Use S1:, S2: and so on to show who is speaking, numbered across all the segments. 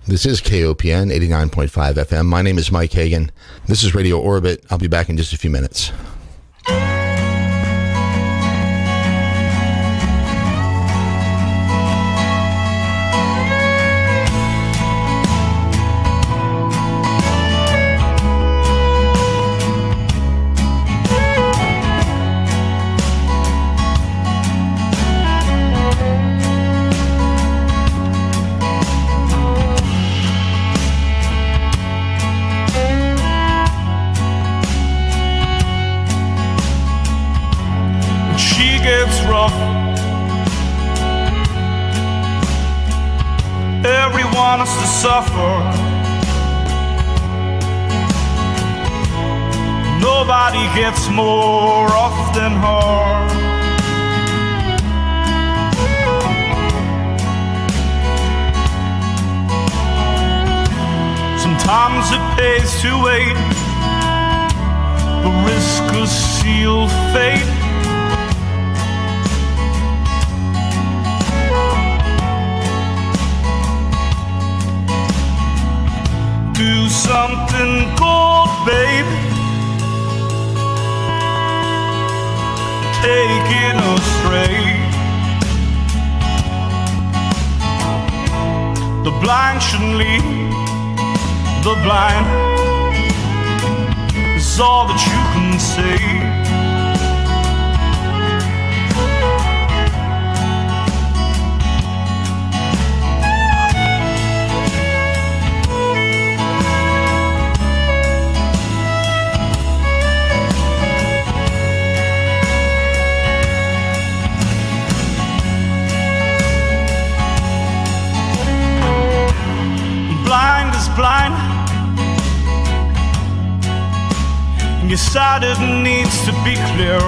S1: This is KOPN 89.5 FM. My name is Mike Hagan. This is Radio Orbit. I'll be back in just a few minutes.
S2: Everyone has to suffer. Nobody gets more off than her. Sometimes it pays to wait, but risk a sealed fate. Do something cold, babe. Taking us straight. The blind shouldn't lead the blind. Is all that you can say. Blind, your sight it needs to be clear.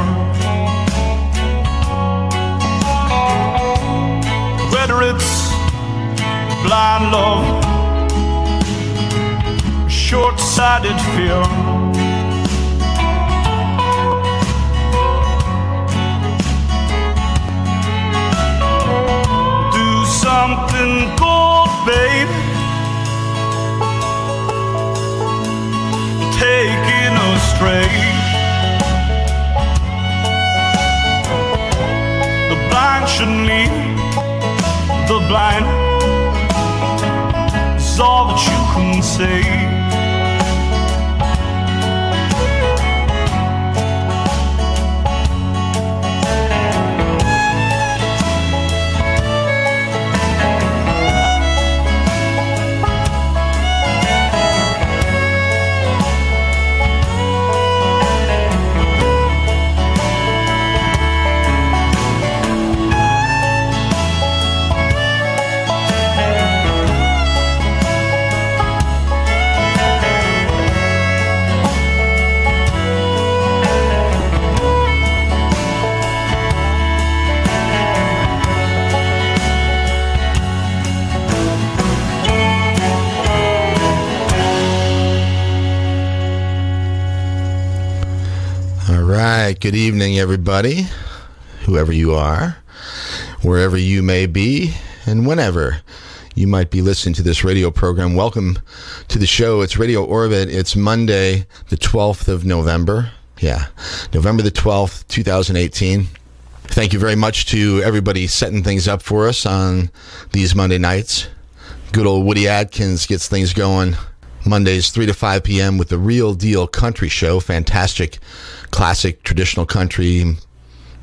S2: Whether it's blind love, short-sighted fear, do something bold, babe. Taking us straight. The blind shouldn't lead the blind. Is all that you can say.
S1: Good evening, everybody, whoever you are, wherever you may be, and whenever you might be listening to this radio program. Welcome to the show. It's Radio Orbit. It's Monday, the 12th of November. Yeah, November the 12th, 2018. Thank you very much to everybody setting things up for us on these Monday nights. Good old Woody Adkins gets things going Mondays 3 to 5 p.m. with the Real Deal Country Show. Fantastic, classic, traditional country,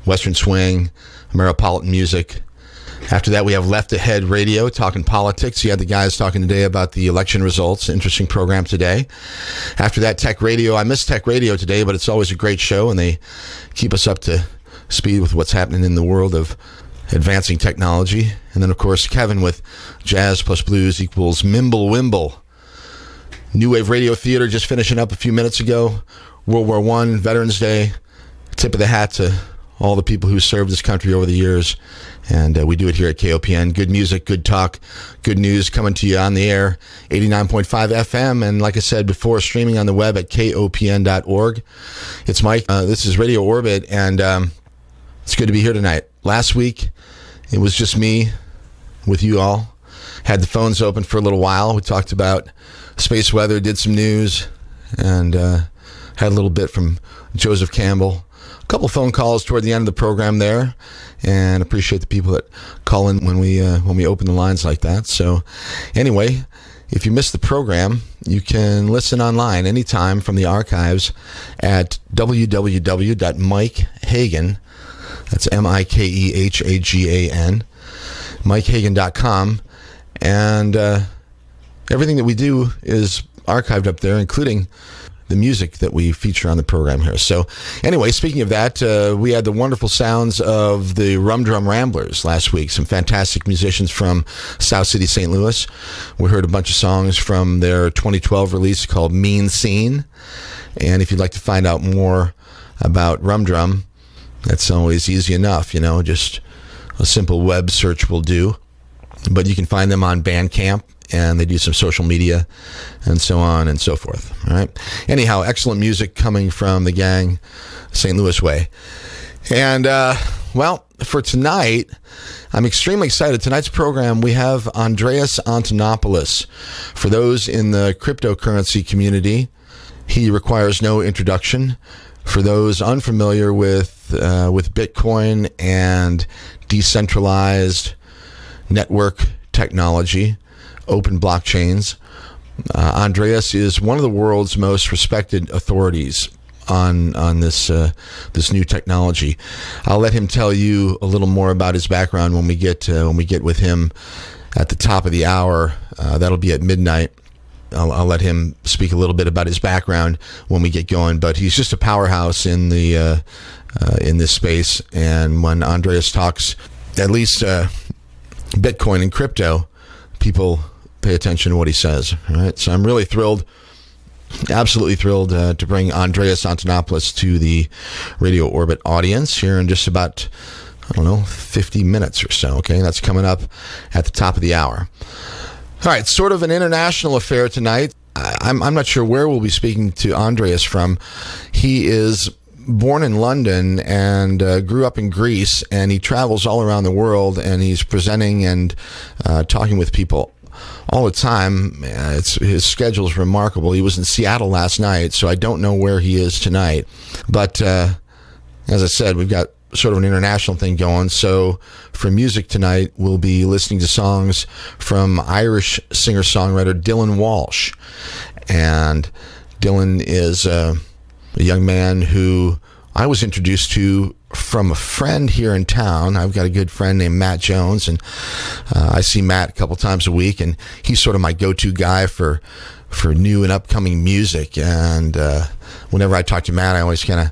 S1: western swing, Ameripolitan music. After that, we have Left Ahead Radio, talking politics. You had the guys talking today about the election results. Interesting program today. After that, Tech Radio. I miss Tech Radio today, but it's always a great show, and they keep us up to speed with what's happening in the world of advancing technology. And then, of course, Kevin with Jazz plus Blues equals Mimble Wimble. New Wave Radio Theater just finishing up a few minutes ago. World War I, Veterans Day. Tip of the hat to all the people who served this country over the years. And we do it here at KOPN. Good music, good talk, good news coming to you on the air. 89.5 FM. And like I said before, streaming on the web at kopn.org. It's Mike. This is Radio Orbit. And it's good to be here tonight. Last week, it was just me with you all. had the phones open for a little while. We talked about space weather, did some news, and had a little bit from Joseph Campbell. A couple phone calls toward the end of the program there, and appreciate the people that call in when we open the lines like that. So anyway, if you missed the program, you can listen online anytime from the archives at www.mikehagan, that's MikeHagan, mikehagan.com, and everything that we do is archived up there, including the music that we feature on the program here. So anyway, speaking of that, we had the wonderful sounds of the Rum Drum Ramblers last week, some fantastic musicians from South City, St. Louis. We heard a bunch of songs from their 2012 release called Mean Scene. And if you'd like to find out more about Rum Drum, that's always easy enough, just a simple web search will do. But you can find them on Bandcamp, and they do some social media and so on and so forth. All right. Anyhow, excellent music coming from the gang, St. Louis way. And, for tonight, I'm extremely excited. Tonight's program, we have Andreas Antonopoulos. For those in the cryptocurrency community, he requires no introduction. For those unfamiliar with Bitcoin and decentralized network technology, open blockchains, Andreas is one of the world's most respected authorities on this new technology. I'll let him tell you a little more about his background when we get with him at the top of the hour. That'll be at midnight. I'll let him speak a little bit about his background when we get going. But he's just a powerhouse in the in this space. And when Andreas talks, at least Bitcoin and crypto, people pay attention to what he says. All right, so I'm really thrilled, absolutely thrilled to bring Andreas Antonopoulos to the Radio Orbit audience here in just about, 50 minutes or so. Okay, that's coming up at the top of the hour. All right, sort of an international affair tonight. I'm not sure where we'll be speaking to Andreas from. He is born in London and grew up in Greece, and he travels all around the world, and he's presenting and talking with people all the time. His schedule is remarkable. He was in Seattle last night, so I don't know where he is tonight. But as I said, we've got sort of an international thing going. So for music tonight, we'll be listening to songs from Irish singer-songwriter Dylan Walshe. And Dylan is a young man who I was introduced to from a friend here in town. I've got a good friend named Matt Jones, and I see Matt a couple times a week, and he's sort of my go-to guy for new and upcoming music. And whenever I talk to Matt, I always kind of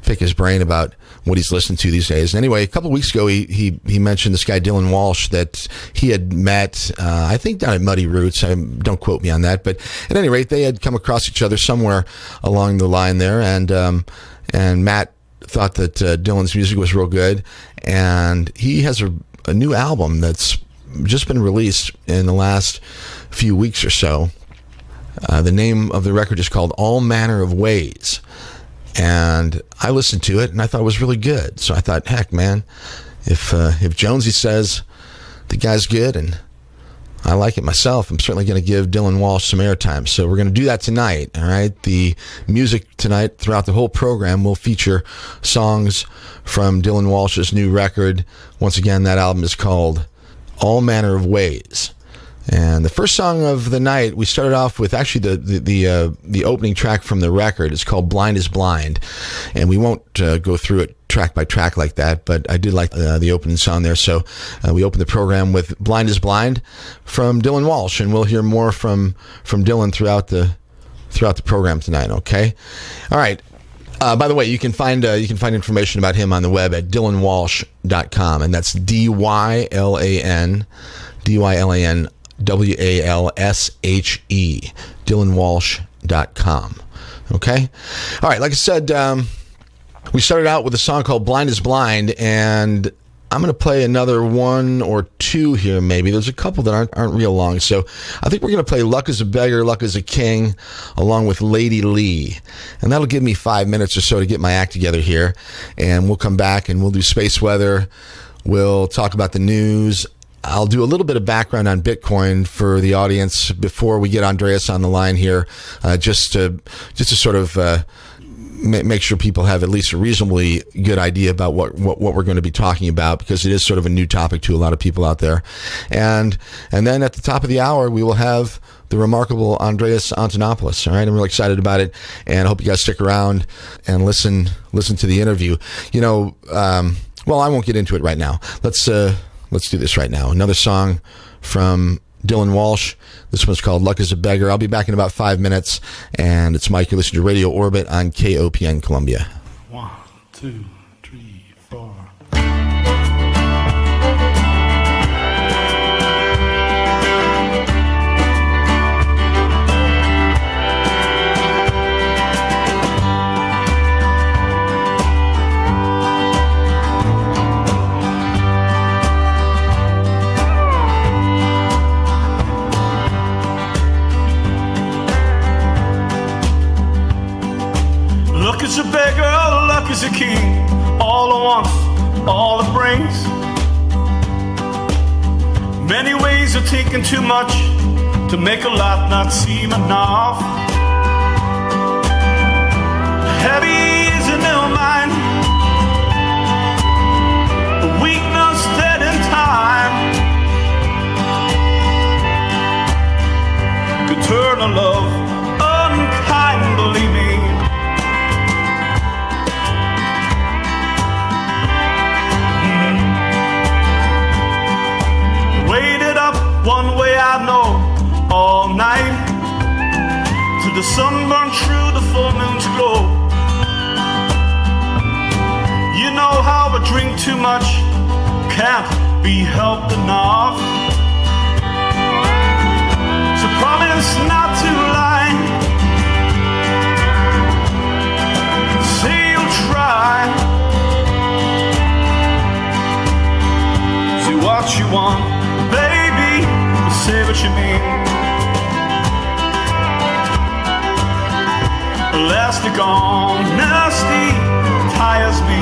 S1: pick his brain about what he's listening to these days. And anyway, a couple of weeks ago, he mentioned this guy, Dylan Walshe, that he had met, I think down at Muddy Roots. Don't quote me on that. But at any rate, they had come across each other somewhere along the line there. And Matt thought that Dylan's music was real good. And he has a new album that's just been released in the last few weeks or so. The name of the record is called All Manner of Ways. And I listened to it, and I thought it was really good. So I thought, heck, man, if Jonesy says the guy's good and I like it myself, I'm certainly going to give Dylan Walshe some airtime. So we're going to do that tonight, all right? The music tonight, throughout the whole program, will feature songs from Dylan Walsh's new record. Once again, that album is called All Manner of Ways. And the first song of the night, we started off with actually the opening track from the record. It's called Blind is Blind. And we won't go through it track by track like that, but I did like the opening song there. So we opened the program with Blind is Blind from Dylan Walshe, and we'll hear more from Dylan throughout the program tonight, okay? All right. By the way, you can find information about him on the web at dylanwalshe.com, and that's DYLAN WALSHE, dylanwalshe.com. Okay? All right, like I said, we started out with a song called Blind is Blind, and I'm going to play another one or two here, maybe. There's a couple that aren't real long, so I think we're going to play Luck is a Beggar, Luck is a King, along with Lady Lee. And that'll give me 5 minutes or so to get my act together here, and we'll come back and we'll do space weather. We'll talk about the news, I'll do a little bit of background on Bitcoin for the audience before we get Andreas on the line here, just to sort of make sure people have at least a reasonably good idea about what we're going to be talking about, because it is sort of a new topic to a lot of people out there. And then at the top of the hour, we will have the remarkable Andreas Antonopoulos. All right, I'm really excited about it, and I hope you guys stick around and listen to the interview. Well, I won't get into it right now. Let's do this right now. Another song from Dylan Walshe. This one's called Luck is a Beggar. I'll be back in about 5 minutes, and it's Mike. You're listening to Radio Orbit on KOPN Columbia.
S2: 1, 2, 3, 4. Luck is a beggar, luck is a king, all at once, all it brings. Many ways of taking too much to make a lot not seem enough. Heavy is an ill mind, a weakness dead in time. Could turn a love unkind, believe me. Waited up one way I know all night, till the sun burned through the full moon's glow. You know how I drink too much, can't be helped enough. So promise not to lie, say you'll try. See what you want, baby, say what you mean. Elastic honesty tires me.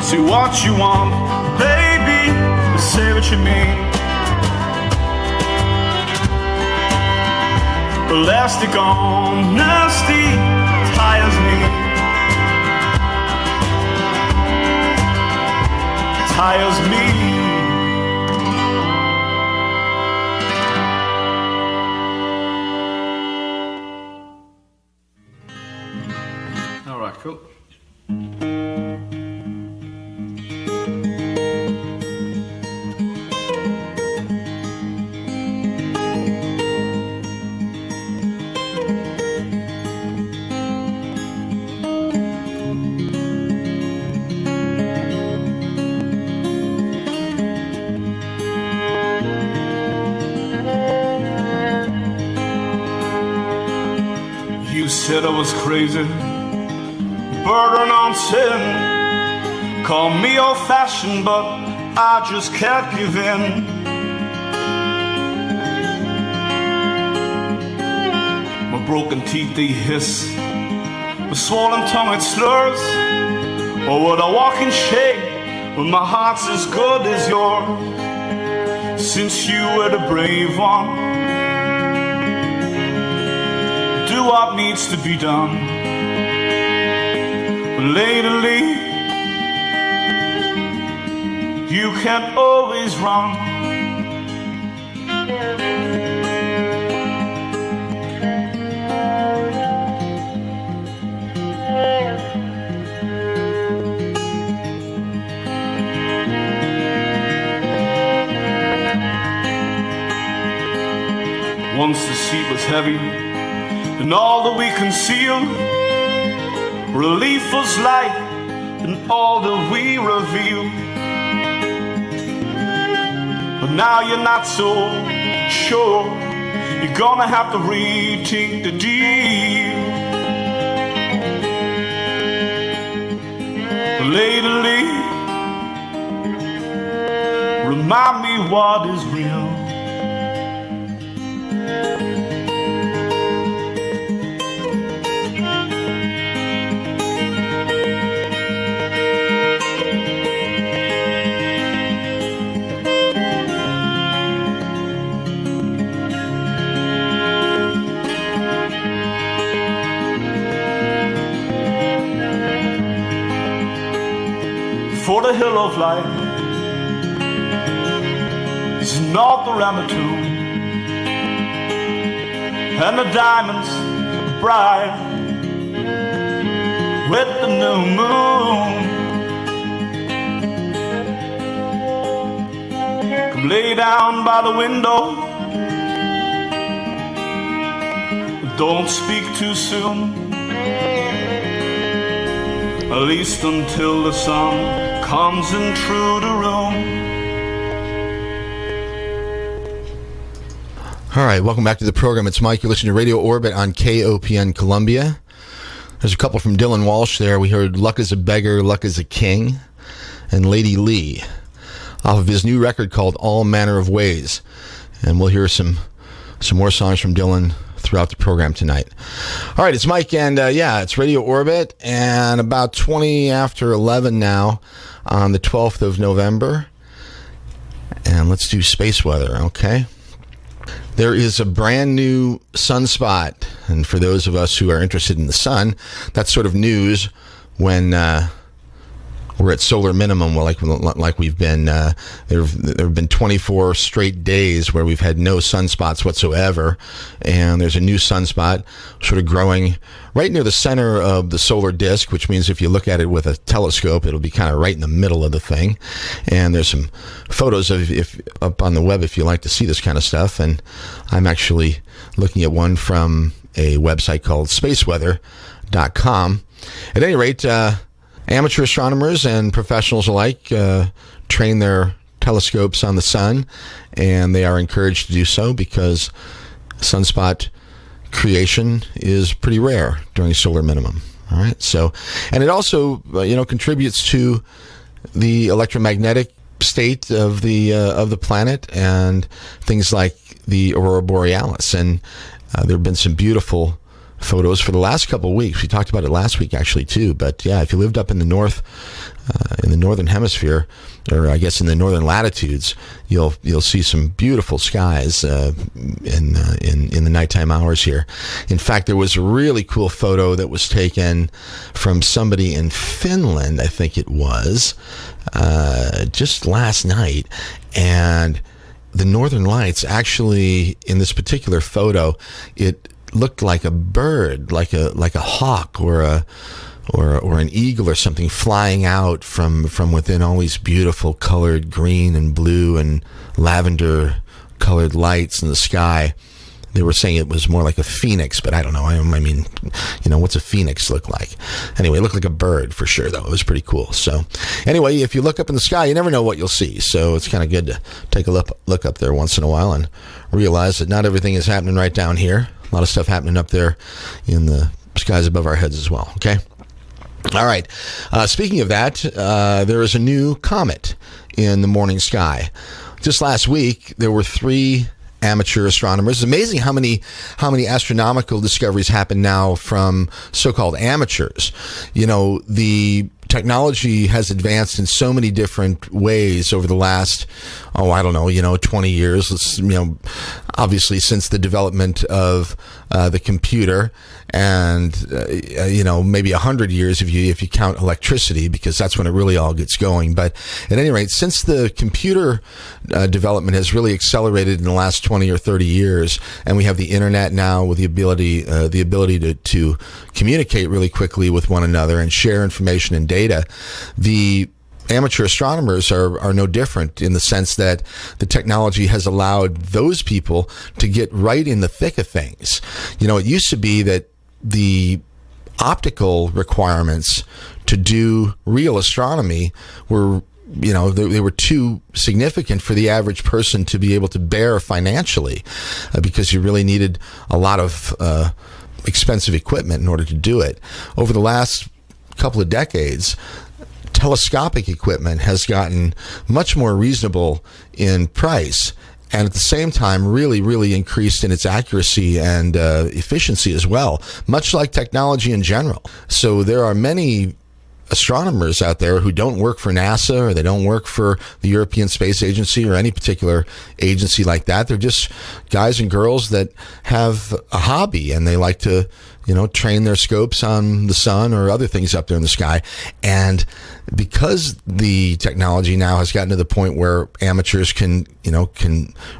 S2: See what you want, baby, say what you mean. Elastic honesty tires me. Tires me. All right, cool. You said I was crazy, burden on sin. Call me old-fashioned, but I just can't give in. My broken teeth, they hiss, my swollen tongue, it slurs. Or would I walk in shame when my heart's as good as yours? Since you were the brave one, do what needs to be done. But lately, you can't always run. Once the seat was heavy, and all that we concealed Relief was light in all that we revealed. But now you're not so sure. You're gonna have to retake the deal. Lately, remind me what is real. For the hill of light is north around the tomb, and the diamonds are bright with the new moon. Come lay down by the window, don't speak too soon, at least until the sun comes in through the room.
S1: All right, welcome back to the program. It's Mike. You're listening to Radio Orbit on KOPN Columbia. There's a couple from Dylan Walshe there. We heard Luck is a Beggar, Luck is a King, and Lady Lee off of his new record called All Manner of Ways. And we'll hear some more songs from Dylan throughout the program tonight. All right, it's Mike, and it's Radio Orbit, and about 20 after 11 now on the 12th of November. And let's do space weather, okay? There is a brand new sunspot, and for those of us who are interested in the sun, that's sort of news when we're at solar minimum. Well, like we've been. There have been 24 straight days where we've had no sunspots whatsoever, and there's a new sunspot sort of growing right near the center of the solar disk, which means if you look at it with a telescope, it'll be kind of right in the middle of the thing. And there's some photos of up on the web if you like to see this kind of stuff. And I'm actually looking at one from a website called spaceweather.com. At any rate, amateur astronomers and professionals alike train their telescopes on the sun, and they are encouraged to do so because sunspot creation is pretty rare during solar minimum. All right, so, and it also contributes to the electromagnetic state of the planet and things like the aurora borealis. And there have been some beautiful photos for the last couple of weeks. We talked about it last week actually too, but yeah, if you lived up in the north, in the northern hemisphere, or I guess in the northern latitudes, you'll see some beautiful skies in the nighttime hours here. In fact, there was a really cool photo that was taken from somebody in Finland, I think it was, just last night, and the northern lights actually in this particular photo, it looked like a bird, like a hawk or an eagle or something flying out from within all these beautiful colored green and blue and lavender colored lights in the sky. They were saying it was more like a phoenix, but I don't know. I mean, what's a phoenix look like? Anyway, it looked like a bird for sure, though. It was pretty cool. So anyway, if you look up in the sky, you never know what you'll see. So it's kind of good to take a look up there once in a while and realize that not everything is happening right down here. A lot of stuff happening up there in the skies above our heads as well, okay? All right. Speaking of that, there is a new comet in the morning sky. Just last week, there were 3 amateur astronomers. It's amazing how many astronomical discoveries happen now from so-called amateurs. The technology has advanced in so many different ways over the last, 20 years. Obviously since the development of the computer, and maybe 100 years if you count electricity, because that's when it really all gets going. But at any rate, since the computer development has really accelerated in the last 20 or 30 years, and we have the internet now with the ability to communicate really quickly with one another and share information and data, the amateur astronomers are no different in the sense that the technology has allowed those people to get right in the thick of things. It used to be that the optical requirements to do real astronomy were, they were too significant for the average person to be able to bear financially, because you really needed a lot of expensive equipment in order to do it. Over the last couple of decades, telescopic equipment has gotten much more reasonable in price, and at the same time really, really increased in its accuracy and efficiency as well, much like technology in general. So there are many astronomers out there who don't work for NASA, or they don't work for the European Space Agency or any particular agency like that. They're just guys and girls that have a hobby, and they like to, train their scopes on the sun or other things up there in the sky. And because the technology now has gotten to the point where amateurs can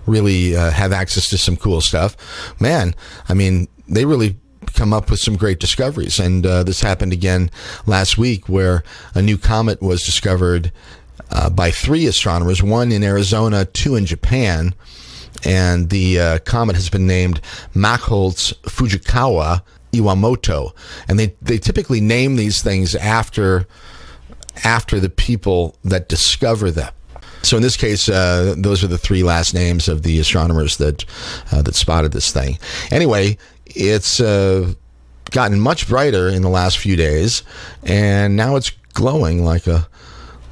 S1: really have access to some cool stuff, they really come up with some great discoveries. And this happened again last week, where a new comet was discovered by 3 astronomers, 1 in Arizona, 2 in Japan. And the comet has been named Machholz Fujikawa Iwamoto. And they typically name these things after the people that discover them. So in this case, those are the 3 last names of the astronomers that spotted this thing. Anyway, it's gotten much brighter in the last few days, and now it's glowing like a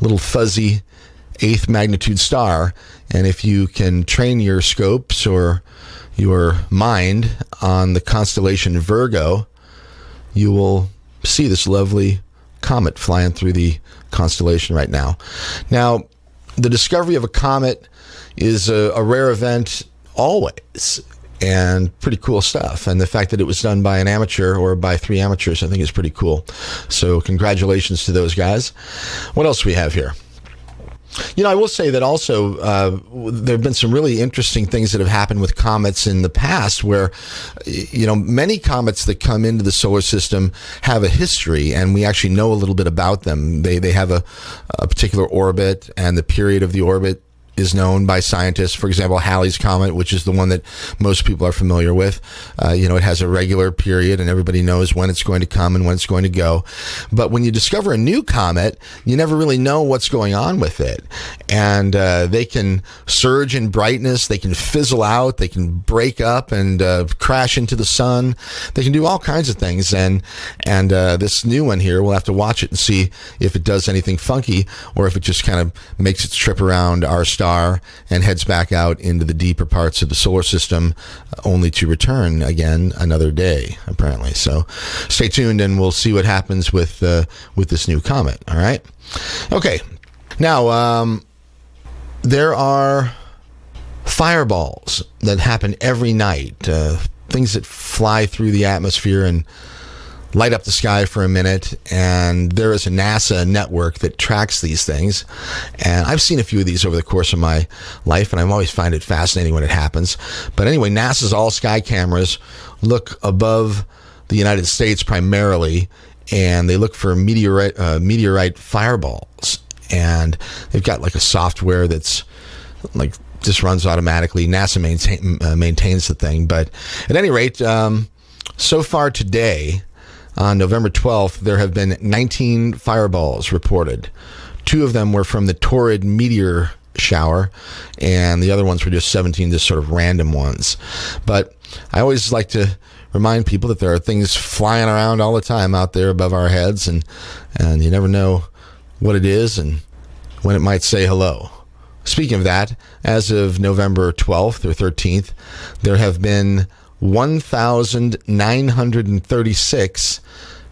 S1: little fuzzy 8th magnitude star. And if you can train your scopes or your mind on the constellation Virgo, you will see this lovely comet flying through the constellation right now. Now, the discovery of a comet is a rare event always, and pretty cool stuff. And the fact that it was done by an amateur, or by 3 amateurs, I think is pretty cool. So congratulations to those guys. What else do we have here? I will say that also there have been some really interesting things that have happened with comets in the past, where, many comets that come into the solar system have a history, and we actually know a little bit about them. They have a particular orbit, and the period of the orbit is known by scientists. For example, Halley's Comet, which is the one that most people are familiar with. It has a regular period, and everybody knows when it's going to come and when it's going to go. But when you discover a new comet, you never really know what's going on with it. And they can surge in brightness, they can fizzle out, they can break up and crash into the sun. They can do all kinds of things. And this new one here, we'll have to watch it and see if it does anything funky, or if it just kind of makes its trip around our star and heads back out into the deeper parts of the solar system, only to return again another day, apparently. So stay tuned, and we'll see what happens with this new comet. All right. Okay. Now, there are fireballs that happen every night, things that fly through the atmosphere and light up the sky for a minute, and there is a NASA network that tracks these things. And I've seen a few of these over the course of my life, and I always find it fascinating when it happens. But anyway, NASA's all-sky cameras look above the United States primarily, and they look for meteorite fireballs. And they've got like a software that's like just runs automatically. NASA maintains the thing. But at any rate, so far today, on November 12th, there have been 19 fireballs reported. 2 of them were from the Taurid meteor shower, and the other ones were just 17 just sort of random ones. But I always like to remind people that there are things flying around all the time out there above our heads, and you never know what it is and when it might say hello. Speaking of that, as of November 12th or 13th, there have been 1,936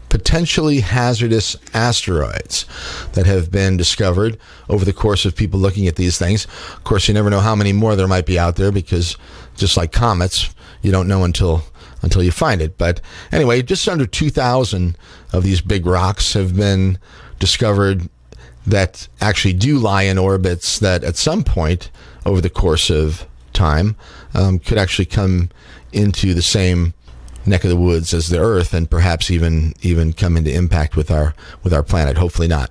S1: potentially hazardous asteroids that have been discovered over the course of people looking at these things. Of course, you never know how many more there might be out there, because just like comets, you don't know until you find it. But anyway, just under 2,000 of these big rocks have been discovered that actually do lie in orbits that at some point over the course of time could actually come into the same neck of the woods as the Earth, and perhaps even come into impact with our planet. Hopefully not.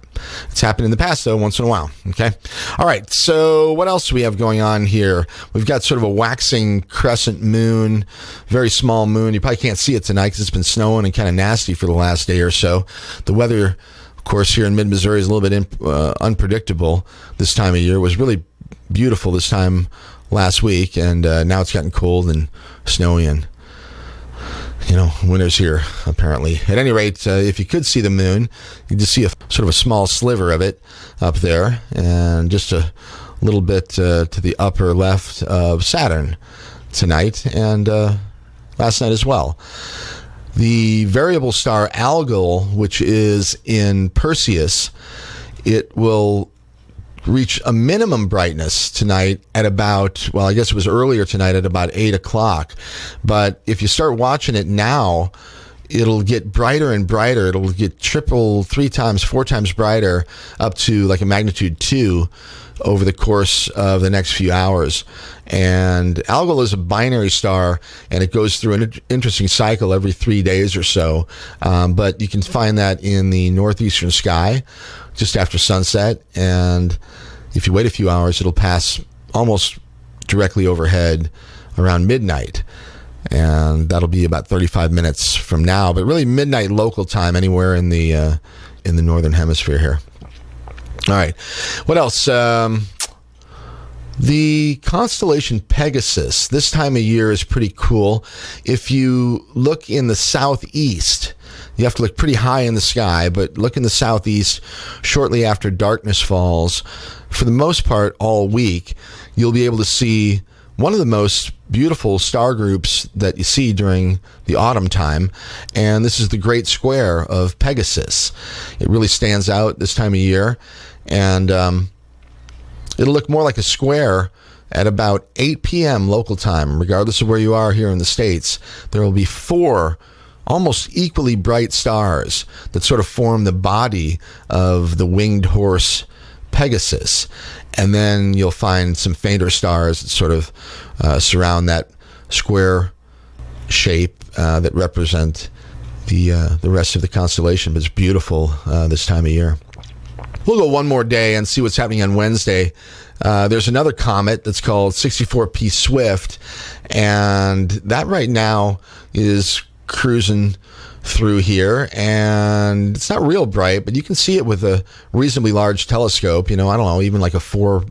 S1: It's happened in the past, though, once in a while. Okay. All right. So what else do we have going on here? We've got sort of a waxing crescent moon, very small moon. You probably can't see it tonight because it's been snowing and kind of nasty for the last day or so. The weather, of course, here in mid-Missouri is a little bit unpredictable this time of year. It was really beautiful this time last week, and now it's gotten cold and snowy, and winter's here, apparently. At any rate, if you could see the moon, you just see a sort of a small sliver of it up there, and just a little bit to the upper left of Saturn tonight, and last night as well. The variable star Algol, which is in Perseus, it will reach a minimum brightness tonight at about, well, I guess it was earlier tonight at about 8 o'clock. But if you start watching it now, it'll get brighter and brighter. It'll get triple, 3 times, 4 times brighter, up to like a magnitude 2 over the course of the next few hours. And Algol is a binary star, and it goes through an interesting cycle every 3 days or so. But you can find that in the northeastern sky just after sunset. And if you wait a few hours, it'll pass almost directly overhead around midnight. And that'll be about 35 minutes from now, but really midnight local time anywhere in the northern hemisphere here. All right. What else? The constellation Pegasus this time of year is pretty cool. If you look in the southeast, you have to look pretty high in the sky, but look in the southeast shortly after darkness falls. For the most part, all week, you'll be able to see one of the most beautiful star groups that you see during the autumn time, and this is the Great Square of Pegasus. It really stands out this time of year, and it'll look more like a square at about 8 p.m. local time, regardless of where you are here in the States. There will be 4 almost equally bright stars that sort of form the body of the winged horse Pegasus. And then you'll find some fainter stars that sort of surround that square shape that represent the rest of the constellation. But it's beautiful this time of year. We'll go one more day and see what's happening on Wednesday. There's another comet that's called 64P Swift, and that right now is cruising through here, and it's not real bright, but you can see it with a reasonably large telescope. I don't know, even like a 4,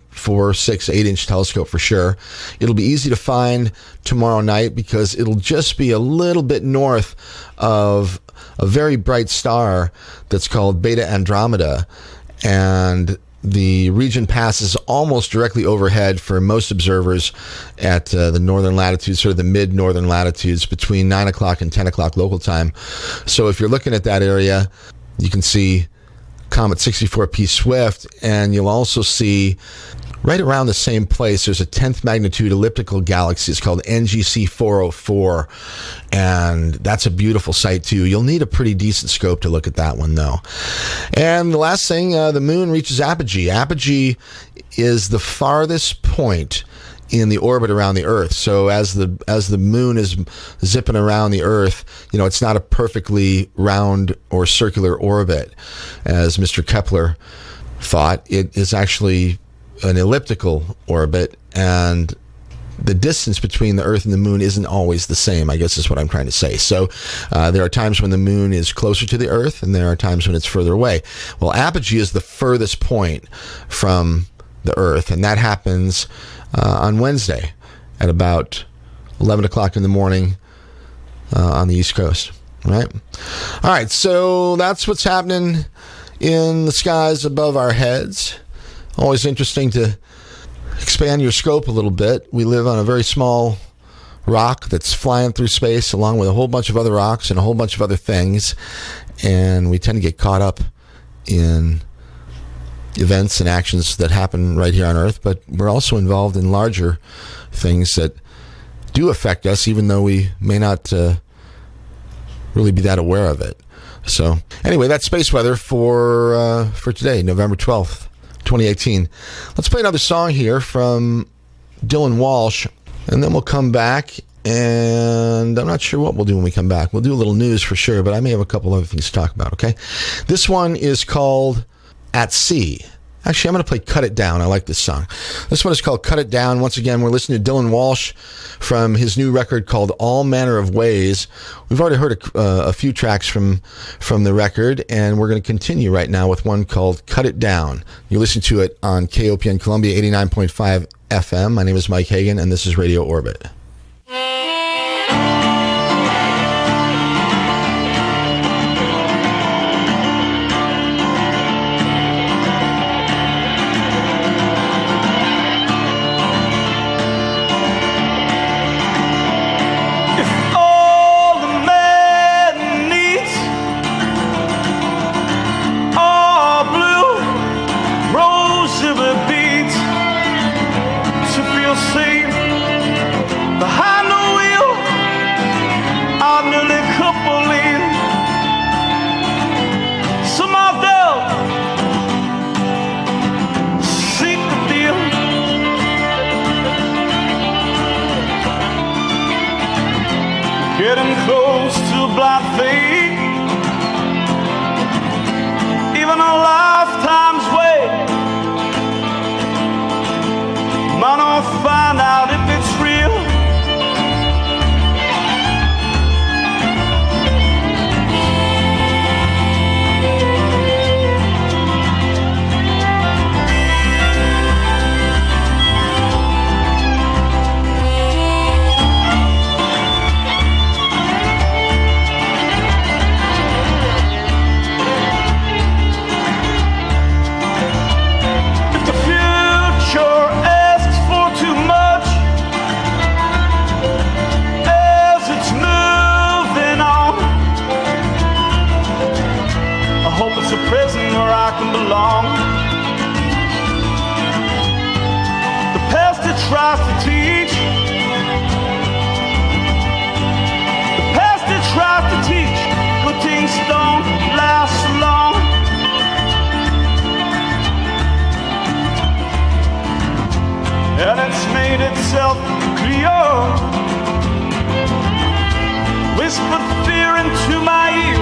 S1: 6, 8 inch telescope for sure. It'll be easy to find tomorrow night because it'll just be a little bit north of a very bright star that's called Beta Andromeda, and the region passes almost directly overhead for most observers at the northern latitudes, sort of the mid-northern latitudes, between 9 o'clock and 10 o'clock local time. So if you're looking at that area, you can see Comet 64P Swift, and you'll also see right around the same place, there's a 10th magnitude elliptical galaxy. It's called NGC 404, and that's a beautiful sight too. You'll need a pretty decent scope to look at that one, though. And the last thing, the moon reaches apogee. Apogee is the farthest point in the orbit around the Earth. So as the moon is zipping around the Earth, it's not a perfectly round or circular orbit, as Mr. Kepler thought. It is actually an elliptical orbit, and the distance between the Earth and the moon isn't always the same, I guess is what I'm trying to say. So there are times when the moon is closer to the Earth, and there are times when it's further away. Well, apogee is the furthest point from the Earth, and that happens on Wednesday at about 11 o'clock in the morning on the East Coast. Right? All right, so that's what's happening in the skies above our heads. Always interesting to expand your scope a little bit. We live on a very small rock that's flying through space along with a whole bunch of other rocks and a whole bunch of other things, and we tend to get caught up in events and actions that happen right here on Earth, but we're also involved in larger things that do affect us, even though we may not really be that aware of it. So anyway, that's space weather for today, November 12th. 2018. Let's play another song here from Dylan Walshe, and then we'll come back And I'm not sure what we'll do when we come back. We'll do a little news for sure, but I may have a couple other things to talk about, okay? This one is called At Sea. Actually, I'm going to play Cut It Down. I like this song. This one is called Cut It Down. Once again, we're listening to Dylan Walshe from his new record called All Manner of Ways. We've already heard a few tracks from the record, and we're going to continue right now with one called Cut It Down. You're listening to it on KOPN Columbia 89.5 FM. My name is Mike Hagan, and this is Radio Orbit.
S2: Getting close to blind faith, even a lifetime's wait. Might not find out if it's real. A prison where I can belong. The past it tries to teach, the past it tries to teach, good things don't last long. And it's made itself clear, whispered fear into my ear.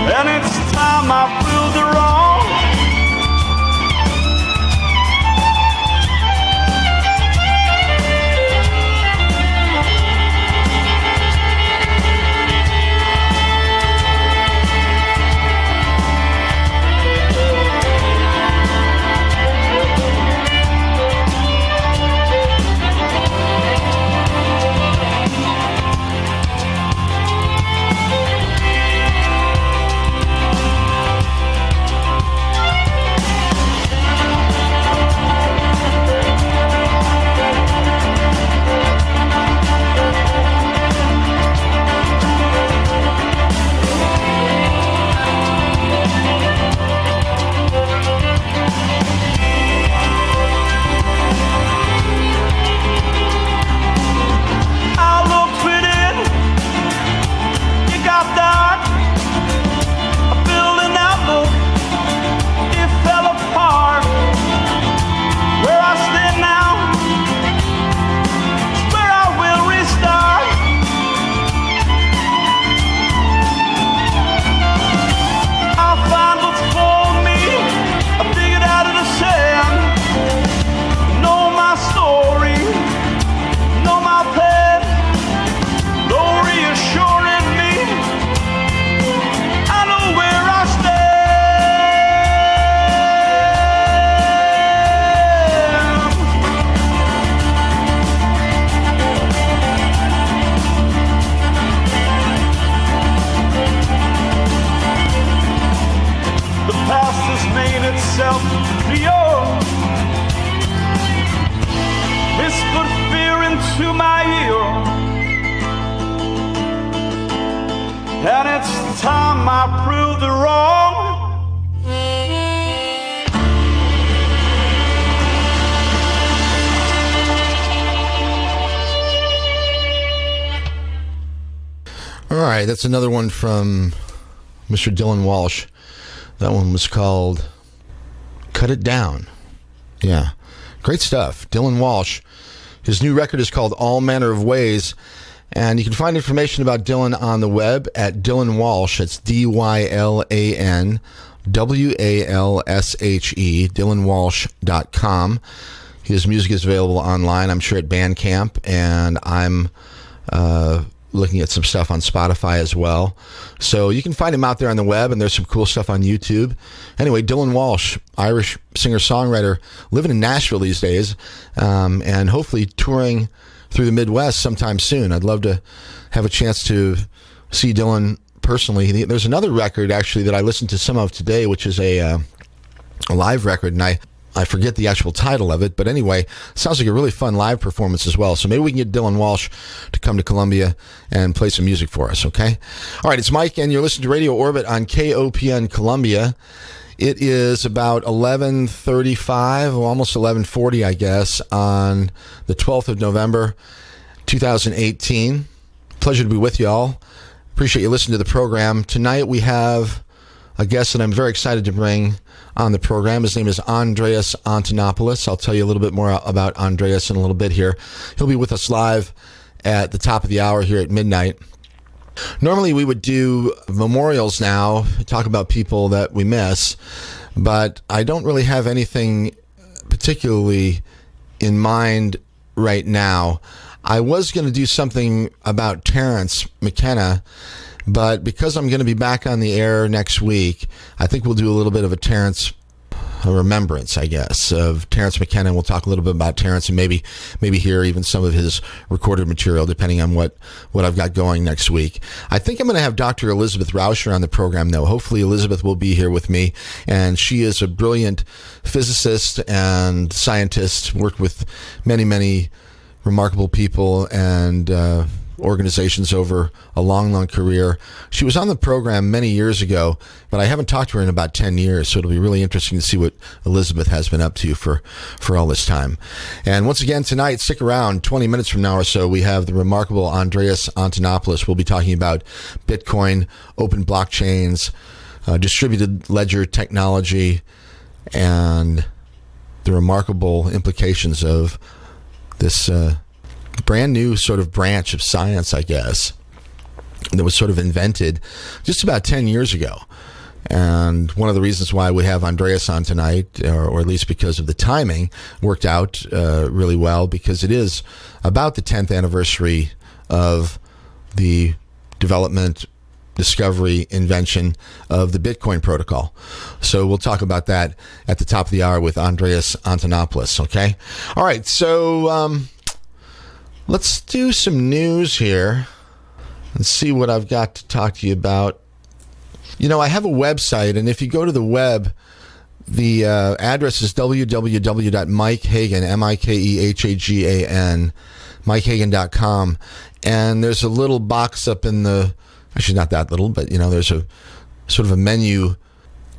S2: And it's time I proved it wrong. And it's time I proved it wrong.
S1: All right, that's another one from Mr. Dylan Walshe. That one was called Cut It Down. Yeah, great stuff. Dylan Walshe. His new record is called All Manner of Ways, and you can find information about Dylan on the web at Dylan Walshe. It's DYLAN WALSHE, DylanWalshe.com. His music is available online, I'm sure, at Bandcamp, and I'm looking at some stuff on Spotify as well. So you can find him out there on the web, and there's some cool stuff on YouTube. Anyway, Dylan Walshe, Irish singer-songwriter, living in Nashville these days, and hopefully touring through the Midwest sometime soon. I'd love to have a chance to see Dylan personally. There's another record, actually, that I listened to some of today, which is a live record, and I forget the actual title of it, but anyway, sounds like a really fun live performance as well. So maybe we can get Dylan Walshe to come to Columbia and play some music for us, okay? All right, it's Mike, and you're listening to Radio Orbit on KOPN Columbia. It is about 11:35, almost 11:40, I guess, on the 12th of November, 2018. Pleasure to be with you all. Appreciate you listening to the program. Tonight we have a guest that I'm very excited to bring on the program. His name is Andreas Antonopoulos. I'll tell you a little bit more about Andreas in a little bit here. He'll be with us live at the top of the hour here at midnight. Normally we would do memorials now, talk about people that we miss, but I don't really have anything particularly in mind right now. I was going to do something about Terence McKenna, but because I'm going to be back on the air next week, I think we'll do a little bit of a remembrance, I guess, of Terence McKenna. We'll talk a little bit about Terence and maybe hear even some of his recorded material, depending on what I've got going next week. I think I'm going to have Dr. Elizabeth Rauscher on the program, though. Hopefully Elizabeth will be here with me, and she is a brilliant physicist and scientist, worked with many, many remarkable people and organizations over a long, long career. She was on the program many years ago, but I haven't talked to her in about 10 years, so it'll be really interesting to see what Elizabeth has been up to for all this time. And once again, tonight, stick around. 20 minutes from now or so, we have the remarkable Andreas Antonopoulos. We'll be talking about Bitcoin, open blockchains, distributed ledger technology, and the remarkable implications of this brand new sort of branch of science, I guess, that was sort of invented just about 10 years ago. And one of the reasons why we have Andreas on tonight, or at least because of the timing, worked out really well, because it is about the 10th anniversary of the development, discovery, invention of the Bitcoin protocol. So we'll talk about that at the top of the hour with Andreas Antonopoulos, okay? All right, so let's do some news here and see what I've got to talk to you about. You know, I have a website, and if you go to the web, the address is www.mikehagan, MikeHagan, MikeHagan.com, and there's a little box up in the, actually not that little, but, you know, there's a sort of a menu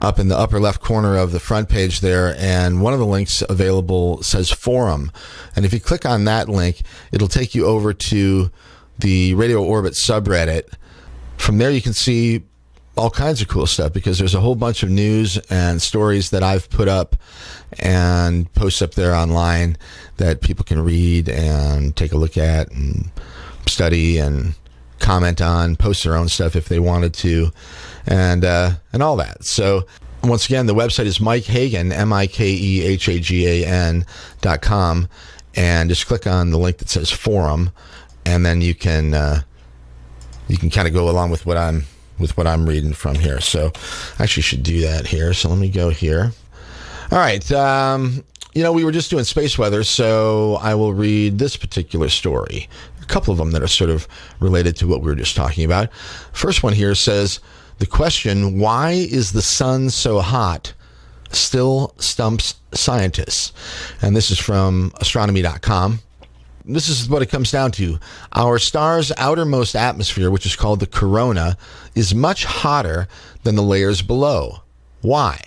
S1: up in the upper left corner of the front page there, and one of the links available says Forum. And if you click on that link, it'll take you over to the Radio Orbit subreddit. From there, you can see all kinds of cool stuff, because there's a whole bunch of news and stories that I've put up and post up there online that people can read and take a look at and study and comment on, post their own stuff if they wanted to, and all that. So once again, the website is MikeHagan, MikeHagan.com, and just click on the link that says Forum, and then you can kind of go along with what I'm reading from here. So I actually should do that here. So let me go here. All right. You know, we were just doing space weather, so I will read this particular story. A couple of them that are sort of related to what we were just talking about. First one here says, the question, why is the sun so hot, still stumps scientists? And this is from astronomy.com. This is what it comes down to. Our star's outermost atmosphere, which is called the corona, is much hotter than the layers below. Why?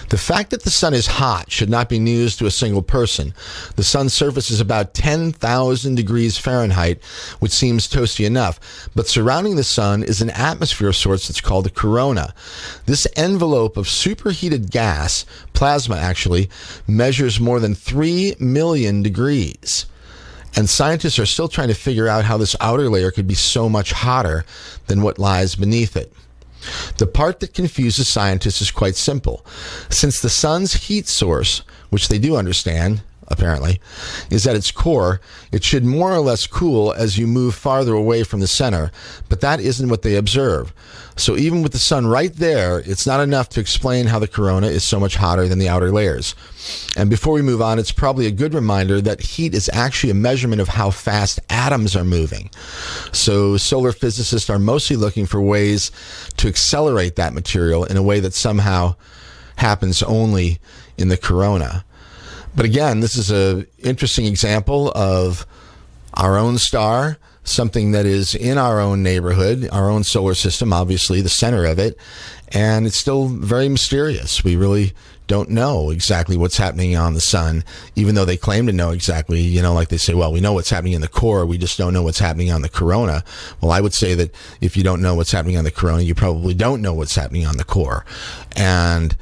S1: The fact that the sun is hot should not be news to a single person. The sun's surface is about 10,000 degrees Fahrenheit, which seems toasty enough. But surrounding the sun is an atmosphere of sorts that's called the corona. This envelope of superheated gas, plasma actually, measures more than 3 million degrees. And scientists are still trying to figure out how this outer layer could be so much hotter than what lies beneath it. The part that confuses scientists is quite simple. Since the sun's heat source, which they do understand, apparently, is at its core, it should more or less cool as you move farther away from the center, but that isn't what they observe. So even with the sun right there, it's not enough to explain how the corona is so much hotter than the outer layers. And before we move on, it's probably a good reminder that heat is actually a measurement of how fast atoms are moving. So solar physicists are mostly looking for ways to accelerate that material in a way that somehow happens only in the corona. But again, this is an interesting example of our own star, something that is in our own neighborhood, our own solar system, obviously the center of it, and it's still very mysterious. We really don't know exactly what's happening on the sun, even though they claim to know exactly, like they say, well, we know what's happening in the core, we just don't know what's happening on the corona. Well, I would say that if you don't know what's happening on the corona, you probably don't know what's happening on the core. And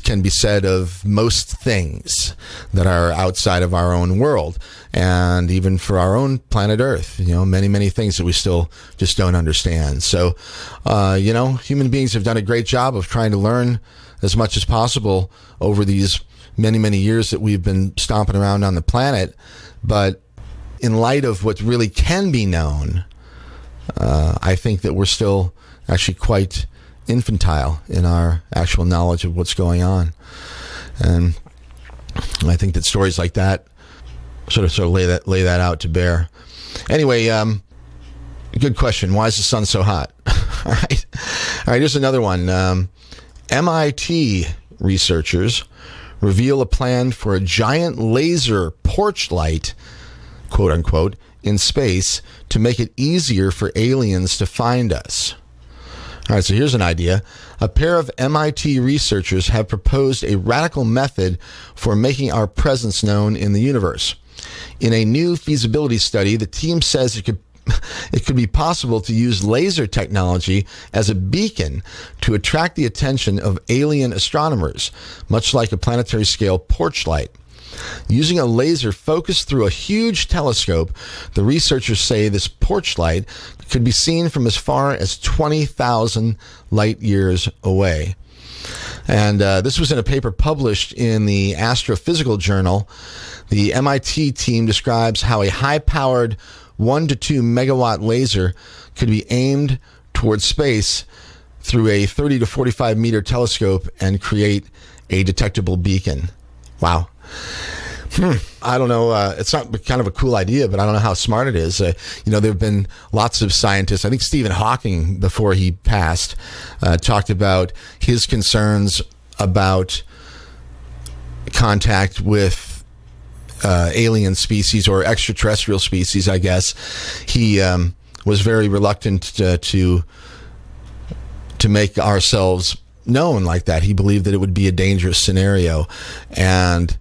S1: can be said of most things that are outside of our own world, and even for our own planet Earth, many, many things that we still just don't understand. So, human beings have done a great job of trying to learn as much as possible over these many, many years that we've been stomping around on the planet. But in light of what really can be known, I think that we're still actually quite infantile in our actual knowledge of what's going on. And I think that stories like that sort of lay that out to bear. Anyway, good question. Why is the sun so hot? All right, here's another one. MIT researchers reveal a plan for a giant laser porch light, quote unquote, in space to make it easier for aliens to find us. All right, so here's an idea. A pair of MIT researchers have proposed a radical method for making our presence known in the universe. In a new feasibility study, the team says it could be possible to use laser technology as a beacon to attract the attention of alien astronomers, much like a planetary scale porch light. Using a laser focused through a huge telescope, the researchers say this porch light could be seen from as far as 20,000 light years away. And this was in a paper published in the Astrophysical Journal. The MIT team describes how a high-powered 1 to 2 megawatt laser could be aimed towards space through a 30 to 45 meter telescope and create a detectable beacon. Wow. I don't know. It's not kind of a cool idea, but I don't know how smart it is. There have been lots of scientists. I think Stephen Hawking, before he passed, talked about his concerns about contact with alien species or extraterrestrial species, I guess. He was very reluctant to make ourselves known like that. He believed that it would be a dangerous scenario. And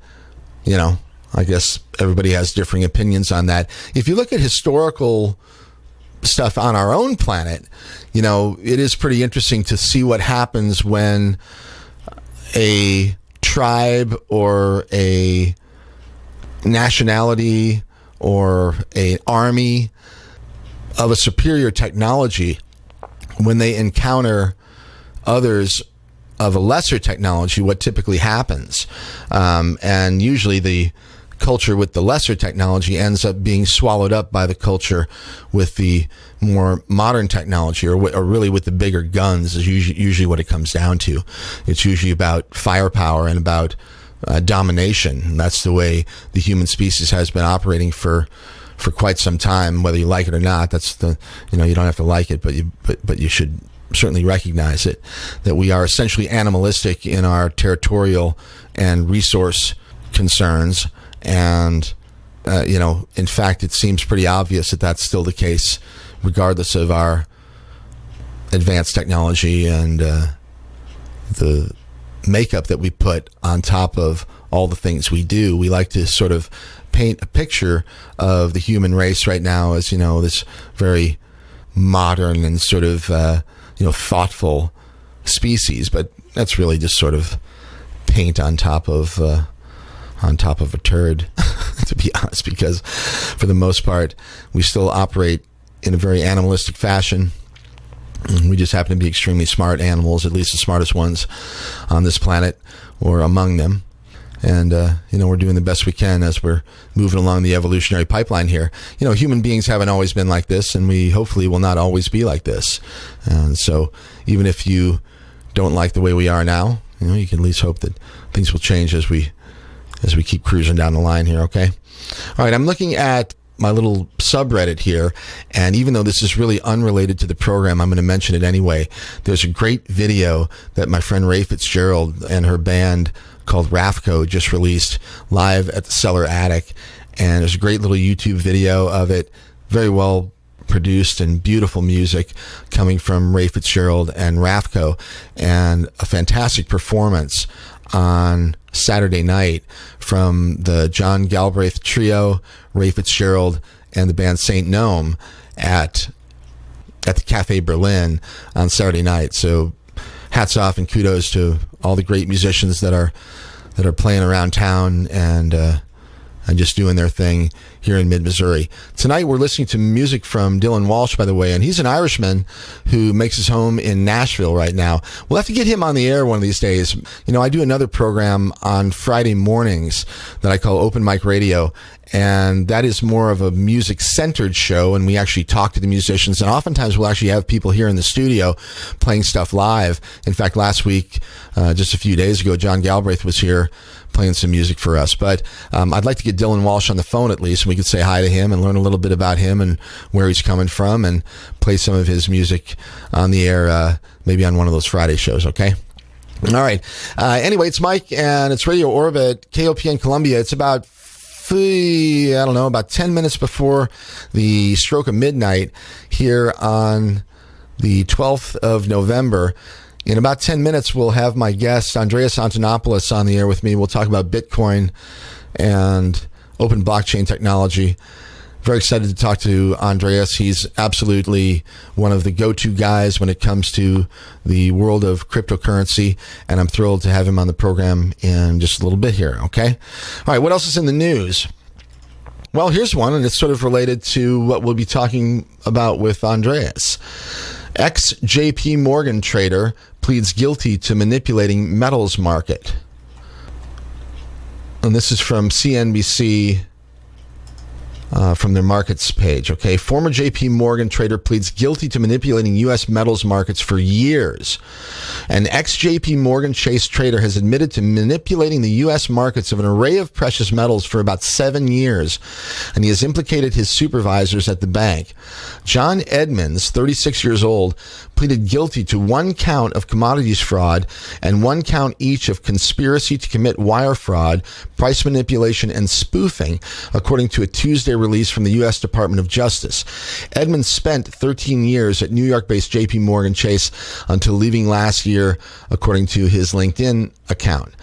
S1: I guess everybody has differing opinions on that. If you look at historical stuff on our own planet, it is pretty interesting to see what happens when a tribe or a nationality or an army of a superior technology, when they encounter others of a lesser technology, what typically happens. And usually the culture with the lesser technology ends up being swallowed up by the culture with the more modern technology, or really with the bigger guns is usually what it comes down to. It's usually about firepower and about domination. And that's the way the human species has been operating for quite some time, whether you like it or not. That's you don't have to like it, but you should certainly recognize it, that we are essentially animalistic in our territorial and resource concerns. And, in fact, it seems pretty obvious that that's still the case, regardless of our advanced technology and the makeup that we put on top of all the things we do. We like to sort of paint a picture of the human race right now as, this very modern and sort of thoughtful species, but that's really just sort of paint on top of a turd. to be honest, because for the most part, we still operate in a very animalistic fashion. We just happen to be extremely smart animals, at least the smartest ones on this planet, or among them. And, we're doing the best we can as we're moving along the evolutionary pipeline here. Human beings haven't always been like this, and we hopefully will not always be like this. And so even if you don't like the way we are now, you can at least hope that things will change as we keep cruising down the line here, okay? All right, I'm looking at my little subreddit here, and even though this is really unrelated to the program, I'm going to mention it anyway. There's a great video that my friend Ray Fitzgerald and her band called Rafco just released live at the Cellar Attic, and there's a great little YouTube video of it, very well produced and beautiful music coming from Ray Fitzgerald and Rafco, and a fantastic performance on Saturday night from the John Galbraith Trio, Ray Fitzgerald, and the band Saint Gnome at the Cafe Berlin on Saturday night. So hats off and kudos to all the great musicians that are playing around town and just doing their thing here in mid-Missouri. Tonight we're listening to music from Dylan Walshe, by the way, and he's an Irishman who makes his home in Nashville right now. We'll have to get him on the air one of these days. I do another program on Friday mornings that I call Open Mic Radio, and that is more of a music-centered show, and we actually talk to the musicians, and oftentimes we'll actually have people here in the studio playing stuff live. In fact, last week, just a few days ago, John Galbraith was here playing some music for us. But I'd like to get Dylan Walshe on the phone at least, and we could say hi to him and learn a little bit about him and where he's coming from and play some of his music on the air, maybe on one of those Friday shows, okay? All right. Anyway, it's Mike, and it's Radio Orbit, KOPN Columbia. It's about 10 minutes before the stroke of midnight here on the 12th of November. In about 10 minutes, we'll have my guest, Andreas Antonopoulos, on the air with me. We'll talk about Bitcoin and open blockchain technology. Very excited to talk to Andreas. He's absolutely one of the go-to guys when it comes to the world of cryptocurrency, and I'm thrilled to have him on the program in just a little bit here, okay? All right, what else is in the news? Well, here's one, and it's sort of related to what we'll be talking about with Andreas. Ex-JP Morgan trader pleads guilty to manipulating metals market. And this is from CNBC, from their markets page. Okay, former JP Morgan trader pleads guilty to manipulating U.S. metals markets for years. An ex-JP Morgan Chase trader has admitted to manipulating the U.S. markets of an array of precious metals for about 7 years, and he has implicated his supervisors at the bank. John Edmonds, 36 years old, pleaded guilty to 1 count of commodities fraud and 1 count each of conspiracy to commit wire fraud, price manipulation, and spoofing, according to a Tuesday release from the U.S. Department of Justice. Edmonds spent 13 years at New York-based JP Morgan Chase until leaving last year, according to his LinkedIn account.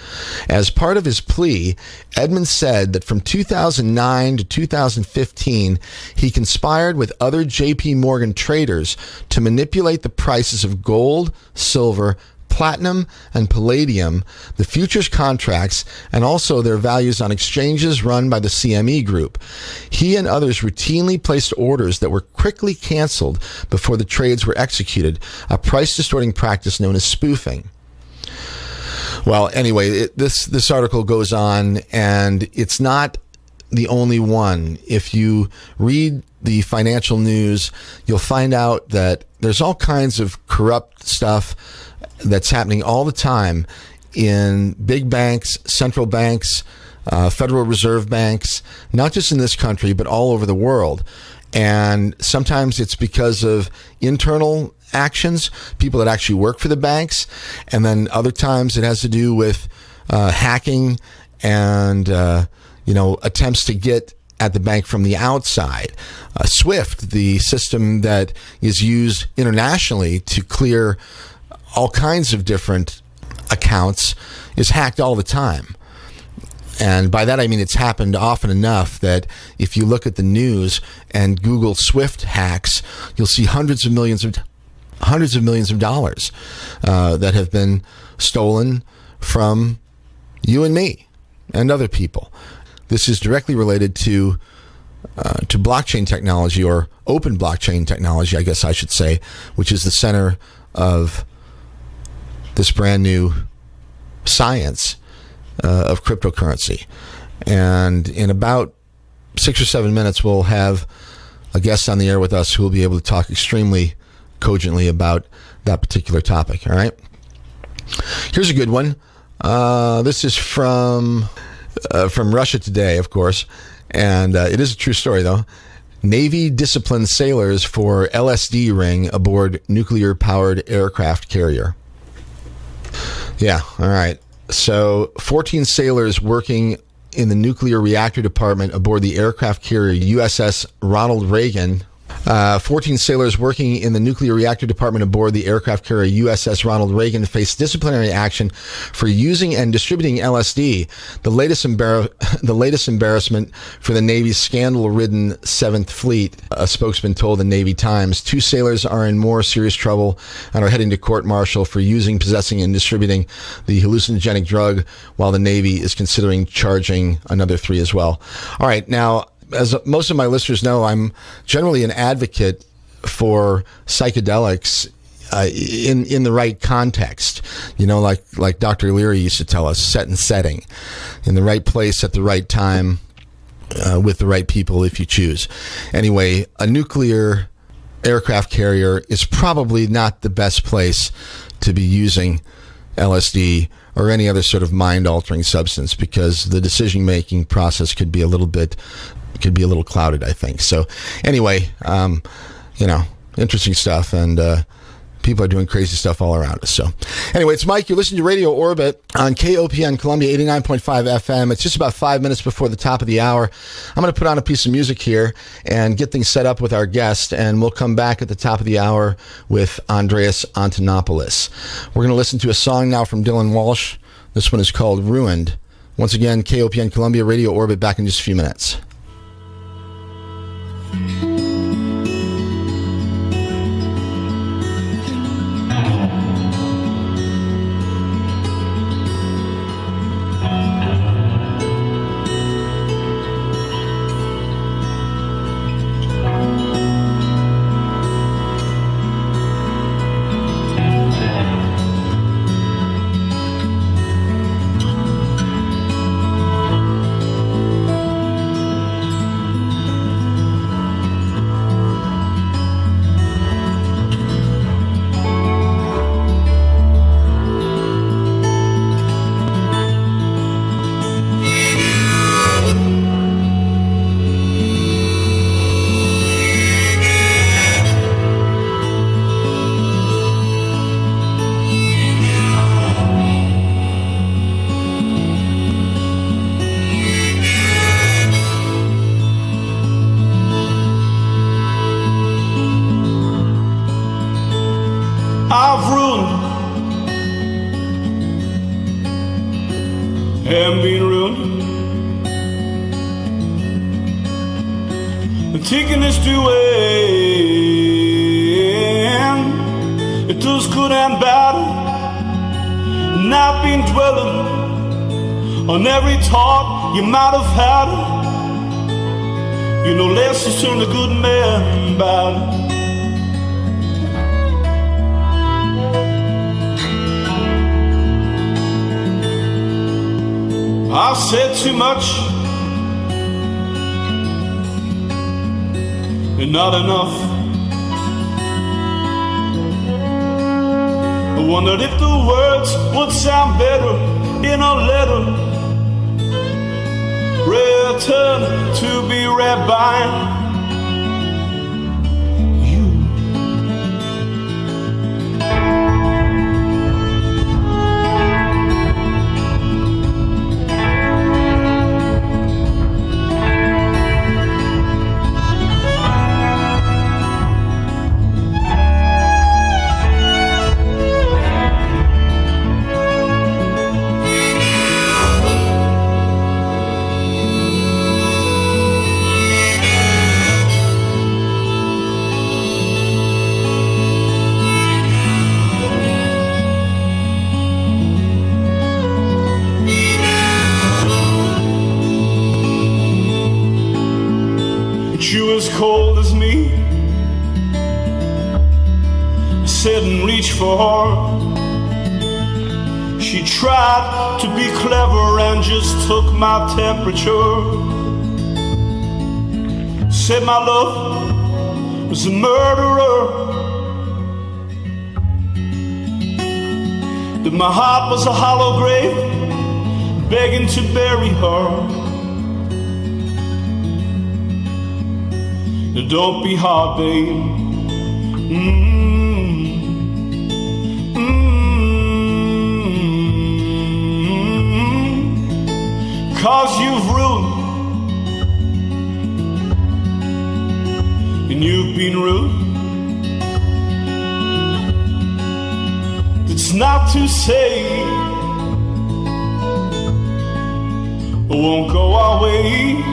S1: As part of his plea, Edmonds said that from 2009 to 2015, he conspired with other JP Morgan traders to manipulate the prices of gold, silver, platinum, and palladium, the futures contracts, and also their values on exchanges run by the CME Group. He and others routinely placed orders that were quickly canceled before the trades were executed, a price-distorting practice known as spoofing. Well, anyway, this article goes on, and it's not the only one. If you read the financial news, you'll find out that there's all kinds of corrupt stuff that's happening all the time in big banks, central banks, Federal Reserve banks, not just in this country, but all over the world. And sometimes it's because of internal actions, people that actually work for the banks. And then other times it has to do with hacking and, attempts to get at the bank from the outside. SWIFT, the system that is used internationally to clear all kinds of different accounts, is hacked all the time. And by that I mean it's happened often enough that if you look at the news and Google SWIFT hacks, you'll see hundreds of millions of dollars that have been stolen from you and me and other people. this is directly related to blockchain technology, or open blockchain technology, I guess I should say, which is the center of this brand new science of cryptocurrency. And in about 6 or 7 minutes, we'll have a guest on the air with us who will be able to talk extremely cogently about that particular topic. All right. Here's a good one. This is from Russia Today, of course, and it is a true story, though. Navy disciplines sailors for LSD ring aboard nuclear-powered aircraft carrier. Yeah, all right. So 14 sailors working in the nuclear reactor department aboard the aircraft carrier USS Ronald Reagan. 14 sailors working in the nuclear reactor department aboard the aircraft carrier USS Ronald Reagan faced disciplinary action for using and distributing LSD, the latest embarrassment for the Navy's scandal-ridden 7th Fleet, a spokesman told the Navy Times. 2 sailors are in more serious trouble and are heading to court-martial for using, possessing, and distributing the hallucinogenic drug, while the Navy is considering charging another 3 as well. All right, now, as most of my listeners know, I'm generally an advocate for psychedelics in the right context. You know, like Dr. Leary used to tell us, set and setting, in the right place at the right time, with the right people if you choose. Anyway, a nuclear aircraft carrier is probably not the best place to be using LSD or any other sort of mind-altering substance, because the decision-making process could be a little clouded, I think. So anyway, interesting stuff, and people are doing crazy stuff all around us. So anyway, it's Mike. You're listening to Radio Orbit on KOPN Columbia 89.5 FM. It's just about 5 minutes before the top of the hour. I'm going to put on a piece of music here and get things set up with our guest, and we'll come back at the top of the hour with Andreas Antonopoulos. We're going to listen to a song now from Dylan Walshe. This one is called Ruined. Once again, KOPN Columbia, Radio Orbit, back in just a few minutes.
S2: Am being ruined, and taking us to end. It does good and bad, and I've been dwelling on every thought you might have had. You know, lessons turn the good man bad. I've said too much and not enough. I wondered if the words would sound better in a letter written to be read by cold as me. I said and reached for her. She tried to be clever and just took my temperature. Said my love was a murderer, that my heart was a hollow grave begging to bury her. Don't be hard, babe. Cause you've ruined and you've been rude. It's not to say it won't go our way.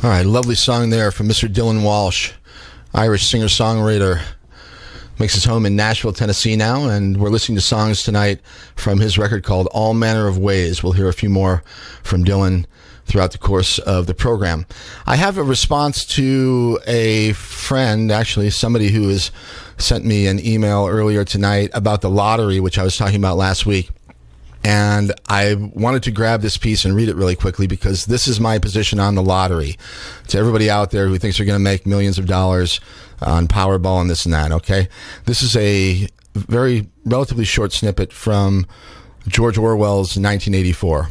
S1: All right, lovely song there from Mr. Dylan Walshe, Irish singer-songwriter. Makes his home in Nashville, Tennessee now, and we're listening to songs tonight from his record called All Manner of Ways. We'll hear a few more from Dylan throughout the course of the program. I have a response to a friend, actually somebody who has sent me an email earlier tonight about the lottery, which I was talking about last week. And I wanted to grab this piece and read it really quickly because this is my position on the lottery. To everybody out there who thinks they're going to make millions of dollars on Powerball and this and that, okay? This is a very relatively short snippet from George Orwell's 1984.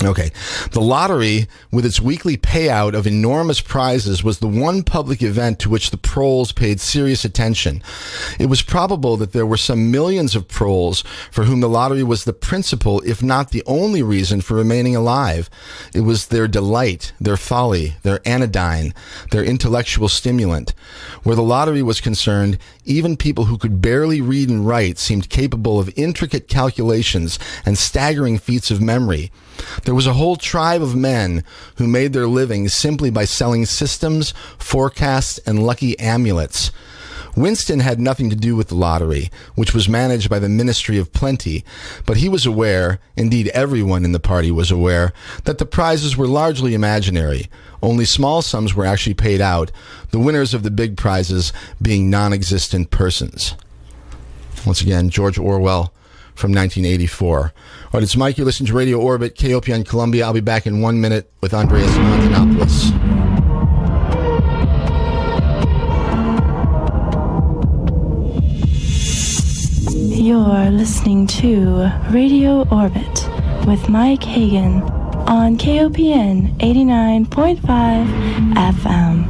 S1: Okay. The lottery, with its weekly payout of enormous prizes, was the one public event to which the proles paid serious attention. It was probable that there were some millions of proles for whom the lottery was the principal, if not the only reason for remaining alive. It was their delight, their folly, their anodyne, their intellectual stimulant. Where the lottery was concerned, even people who could barely read and write seemed capable of intricate calculations and staggering feats of memory. There was a whole tribe of men who made their living simply by selling systems, forecasts, and lucky amulets. Winston had nothing to do with the lottery, which was managed by the Ministry of Plenty, but he was aware, indeed everyone in the party was aware, that the prizes were largely imaginary. Only small sums were actually paid out, the winners of the big prizes being non-existent persons. Once again, George Orwell from 1984. All right, it's Mike. You're listening to Radio Orbit, KOPN Columbia. I'll be back in 1 minute with Andreas Antonopoulos.
S3: You're listening to Radio Orbit with Mike Hagan on KOPN 89.5 FM.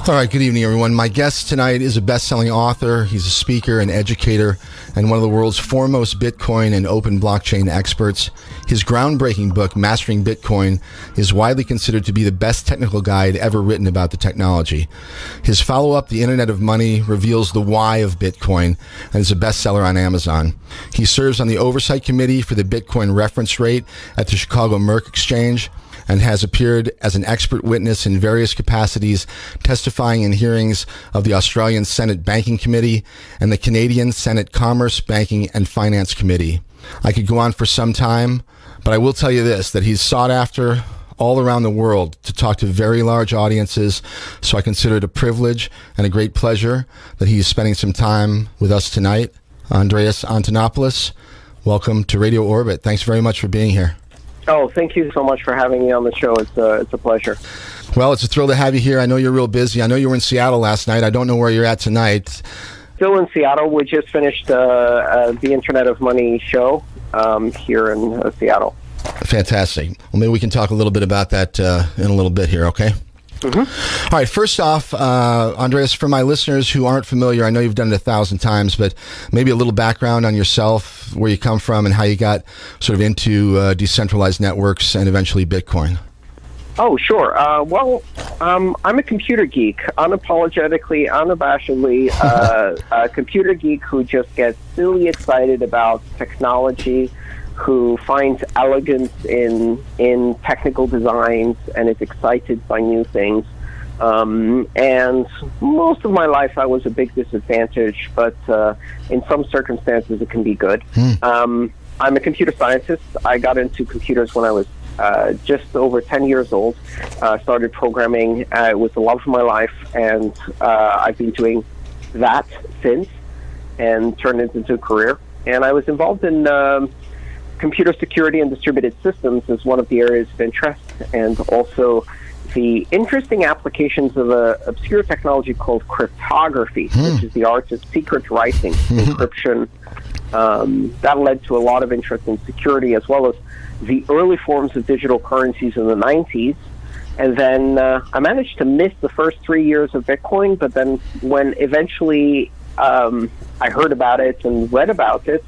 S1: All right, good evening, everyone. My guest tonight is a best-selling author. He's a speaker and educator and one of the world's foremost Bitcoin and open blockchain experts. His groundbreaking book, Mastering Bitcoin, is widely considered to be the best technical guide ever written about the technology. His follow-up, The Internet of Money, reveals the why of Bitcoin and is a bestseller on Amazon. He serves on the Oversight Committee for the Bitcoin Reference Rate at the Chicago Merc Exchange, and has appeared as an expert witness in various capacities, testifying in hearings of the Australian Senate Banking Committee and the Canadian Senate Commerce, Banking and Finance Committee. I could go on for some time, but I will tell you this, that he's sought after all around the world to talk to very large audiences, so I consider it a privilege and a great pleasure that he's spending some time with us tonight. Andreas Antonopoulos, welcome to Radio Orbit. Thanks very much for being here.
S4: Oh, thank you so much for having me on the show. It's a pleasure.
S1: Well, it's a thrill to have you here. I know you're real busy. I know you were in Seattle last night. I don't know where you're at tonight.
S4: Still in Seattle. We just finished the Internet of Money show here in Seattle.
S1: Fantastic. Well, maybe we can talk a little bit about that in a little bit here, okay? Mm-hmm. All right. First off, Andreas, for my listeners who aren't familiar, I know you've done it 1,000 times, but maybe a little background on yourself, where you come from, and how you got sort of into decentralized networks and eventually Bitcoin.
S4: Oh, sure. I'm a computer geek, unapologetically, unabashedly, a computer geek who just gets silly excited about technology, who finds elegance in technical designs and is excited by new things. And most of my life I was a big disadvantage, but in some circumstances it can be good. I'm a computer scientist. I got into computers when I was just over 10 years old. Started programming. It was the love of my life, and I've been doing that since and turned it into a career. And I was involved in computer security and distributed systems as one of the areas of interest, and also the interesting applications of an obscure technology called cryptography, which is the art of secret writing, encryption. That led to a lot of interest in security, as well as the early forms of digital currencies in the 90s. And then I managed to miss the first 3 years of Bitcoin, but then when eventually I heard about it and read about it,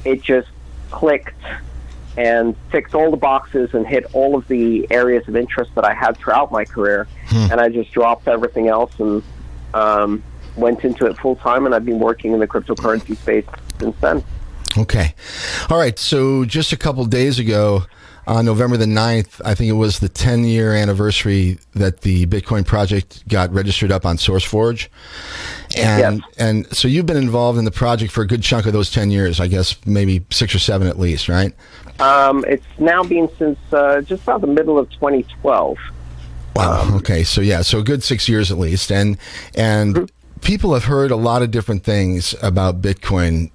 S4: it just clicked and ticked all the boxes and hit all of the areas of interest that I had throughout my career. And I just dropped everything else and went into it full time, and I've been working in the cryptocurrency space since then.
S1: Okay. All right. So just a couple days ago, on November the 9th, I think it was the 10-year anniversary that the Bitcoin project got registered up on SourceForge. And so you've been involved in the project for a good chunk of those 10 years, I guess maybe 6 or 7 at least, right?
S4: It's now been since just about the middle of 2012.
S1: Wow. Okay. So a good 6 years at least. And people have heard a lot of different things about Bitcoin.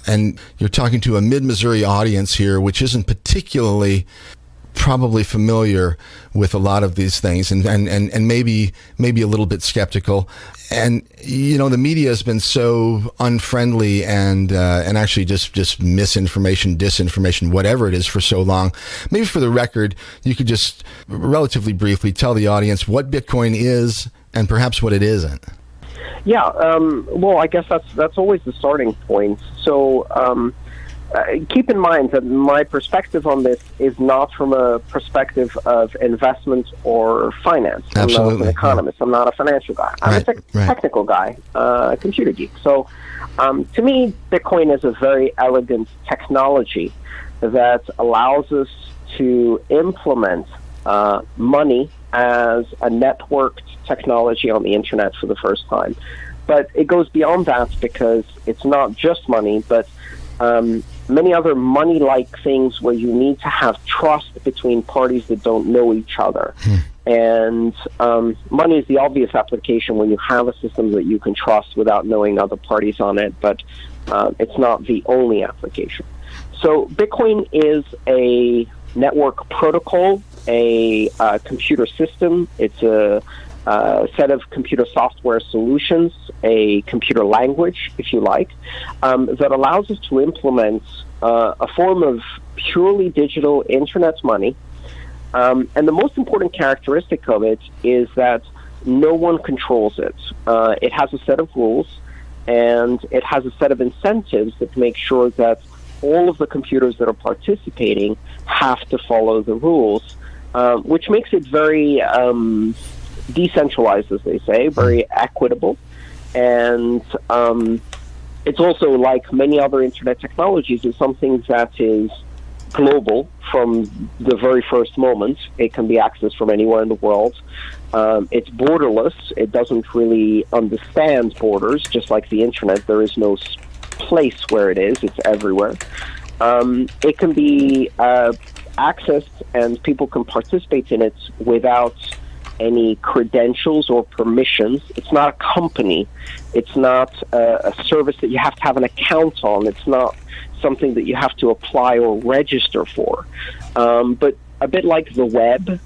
S1: And you're talking to a mid-Missouri audience here, which isn't particularly probably familiar with a lot of these things, and maybe a little bit skeptical. And the media has been so unfriendly and actually just misinformation, disinformation, whatever it is, for so long. Maybe for the record, you could just relatively briefly tell the audience what Bitcoin is and perhaps what it isn't.
S4: Yeah, well, I guess that's always the starting point. So keep in mind that my perspective on this is not from a perspective of investment or finance.
S1: Absolutely.
S4: I'm not an economist. Yeah. I'm not a financial guy. I'm a technical guy, a computer geek. So to me, Bitcoin is a very elegant technology that allows us to implement money as a networked technology on the internet for the first time. But it goes beyond that, because it's not just money, but many other money-like things where you need to have trust between parties that don't know each other. And money is the obvious application when you have a system that you can trust without knowing other parties on it, but it's not the only application. So Bitcoin is a network protocol, a computer system. It's a set of computer software solutions, a computer language, if you like, that allows us to implement a form of purely digital internet money. And the most important characteristic of it is that no one controls it. It has a set of rules, and it has a set of incentives that make sure that all of the computers that are participating have to follow the rules, which makes it very decentralized, as they say, very equitable. And it's also, like many other internet technologies, it's something that is global from the very first moment. It can be accessed from anywhere in the world. It's borderless. It doesn't really understand borders, just like the internet. There is no place where it is. It's everywhere. It can be accessed, and people can participate in it without any credentials or permissions. It's not a company. It's not a service that you have to have an account on. It's not something that you have to apply or register for. But a bit like the web,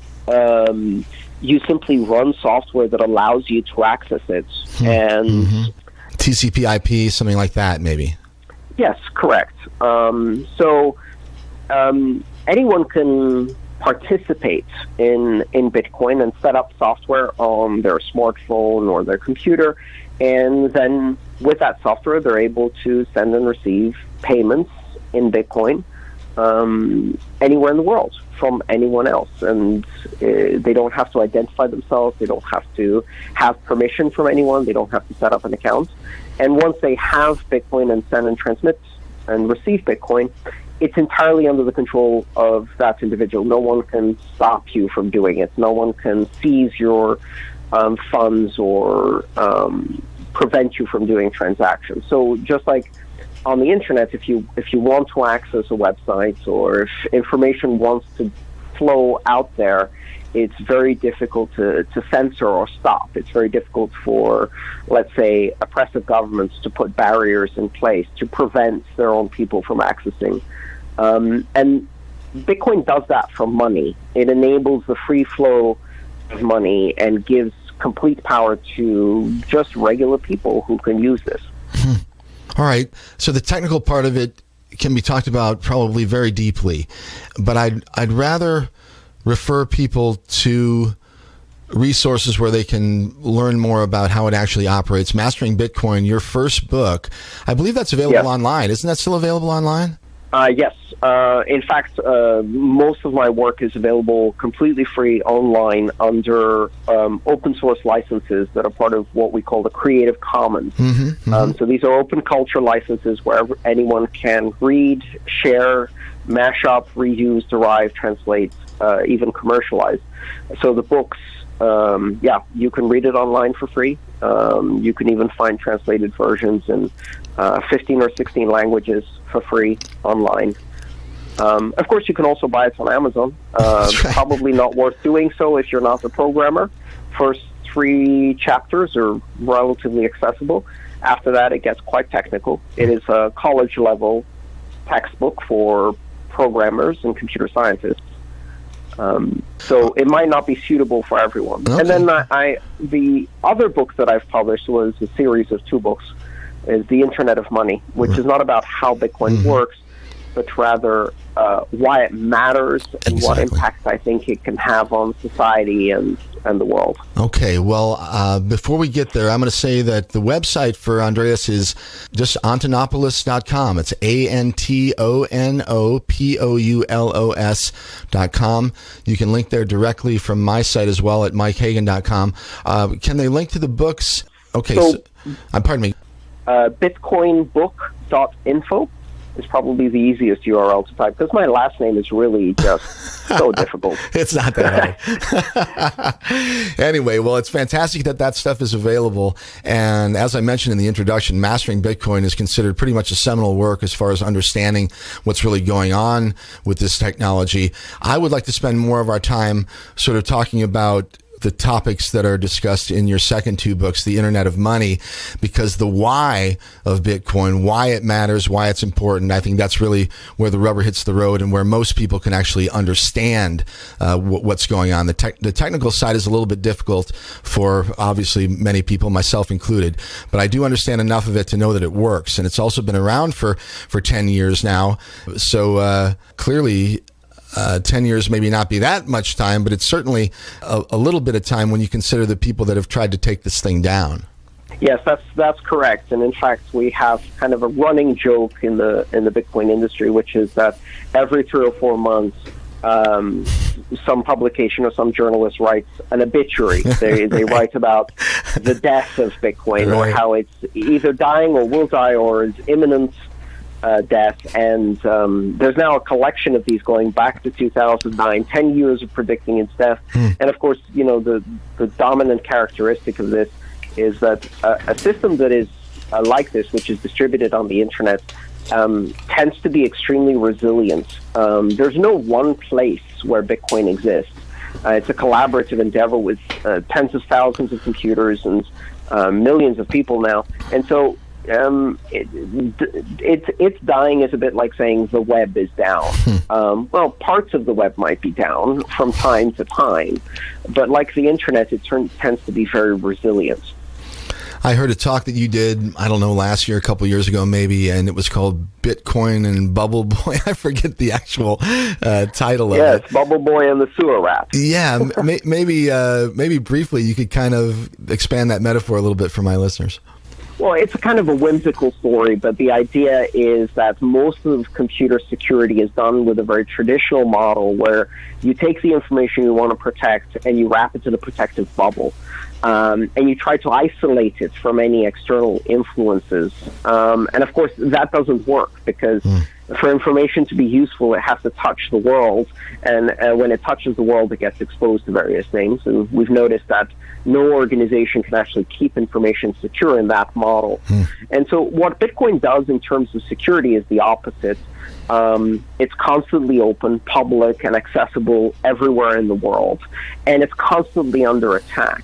S4: you simply run software that allows you to access it. And
S1: TCP/IP, something like that, maybe.
S4: Yes, correct. So anyone can participate in Bitcoin and set up software on their smartphone or their computer, and then with that software they're able to send and receive payments in Bitcoin anywhere in the world from anyone else, and they don't have to identify themselves, they don't have to have permission from anyone, they don't have to set up an account. And once they have Bitcoin and send and transmit and receive Bitcoin, it's entirely under the control of that individual. No one can stop you from doing it. No one can seize your funds or prevent you from doing transactions. So just like on the internet, if you want to access a website or if information wants to flow out there, it's very difficult to censor or stop. It's very difficult for, let's say, oppressive governments to put barriers in place to prevent their own people from accessing. And Bitcoin does that for money. It enables the free flow of money and gives complete power to just regular people who can use this.
S1: All right. So the technical part of it can be talked about probably very deeply, but I'd rather refer people to resources where they can learn more about how it actually operates. Mastering Bitcoin, your first book, I believe that's available online. Isn't that still available online?
S4: Yes. In fact, most of my work is available completely free online under open source licenses that are part of what we call the Creative Commons. So these are open culture licenses where anyone can read, share, mash up, reuse, derive, translate, even commercialize. So the books, you can read it online for free. You can even find translated versions in 15 or 16 languages for free online. Of course, you can also buy it on Amazon. Probably not worth doing so if you're not a programmer. First 3 chapters are relatively accessible. After that, it gets quite technical. It is a college-level textbook for programmers and computer scientists. So it might not be suitable for everyone. Okay. And then the other book that I've published was a series of 2 books, is The Internet of Money, which is not about how Bitcoin works, but rather why it matters and what impact I think it can have on society and the world. Okay,
S1: well, before we get there, I'm going to say that the website for Andreas is just Antonopoulos.com. It's ANTONOPOULOS.com. You can link there directly from my site as well at MikeHagan.com. Can they link to the books? Okay, so pardon me.
S4: Bitcoinbook.info is probably the easiest URL to type, because my last name is really just so difficult.
S1: It's not that hard. Anyway, well, it's fantastic that stuff is available. And as I mentioned in the introduction, Mastering Bitcoin is considered pretty much a seminal work as far as understanding what's really going on with this technology. I would like to spend more of our time sort of talking about the topics that are discussed in your second 2 books, The Internet of Money, because the why of Bitcoin, why it matters, why it's important, I think that's really where the rubber hits the road and where most people can actually understand what's going on. The technical side is a little bit difficult for obviously many people, myself included, but I do understand enough of it to know that it works. And it's also been around for 10 years now. So clearly, 10 years maybe not be that much time, but it's certainly a little bit of time when you consider the people that have tried to take this thing down.
S4: Yes, that's correct. And in fact, we have kind of a running joke in the Bitcoin industry, which is that every 3 or 4 months, some publication or some journalist writes an obituary. They write about the death of Bitcoin, or how it's either dying or will die or is imminent death, and there's now a collection of these going back to 2009, 10 years of predicting its death. And of course, the dominant characteristic of this is that a system that is like this, which is distributed on the internet, tends to be extremely resilient. There's no one place where Bitcoin exists. It's a collaborative endeavor with tens of thousands of computers and millions of people now, and so it's dying is a bit like saying the web is down. Well, parts of the web might be down from time to time, but like the internet, it tends to be very resilient.
S1: I heard a talk that you did, I don't know, last year, a couple years ago maybe, and it was called Bitcoin and Bubble Boy. I forget the actual title of it.
S4: Yes, Bubble Boy and the Sewer Rat.
S1: Yeah, maybe briefly you could kind of expand that metaphor a little bit for my listeners.
S4: Well, it's a kind of a whimsical story, but the idea is that most of computer security is done with a very traditional model where you take the information you want to protect and you wrap it in a protective bubble. And you try to isolate it from any external influences. And of course, that doesn't work because for information to be useful, it has to touch the world. And when it touches the world, it gets exposed to various things. And we've noticed that no organization can actually keep information secure in that model. And so what Bitcoin does in terms of security is the opposite. It's constantly open, public, and accessible everywhere in the world. And it's constantly under attack.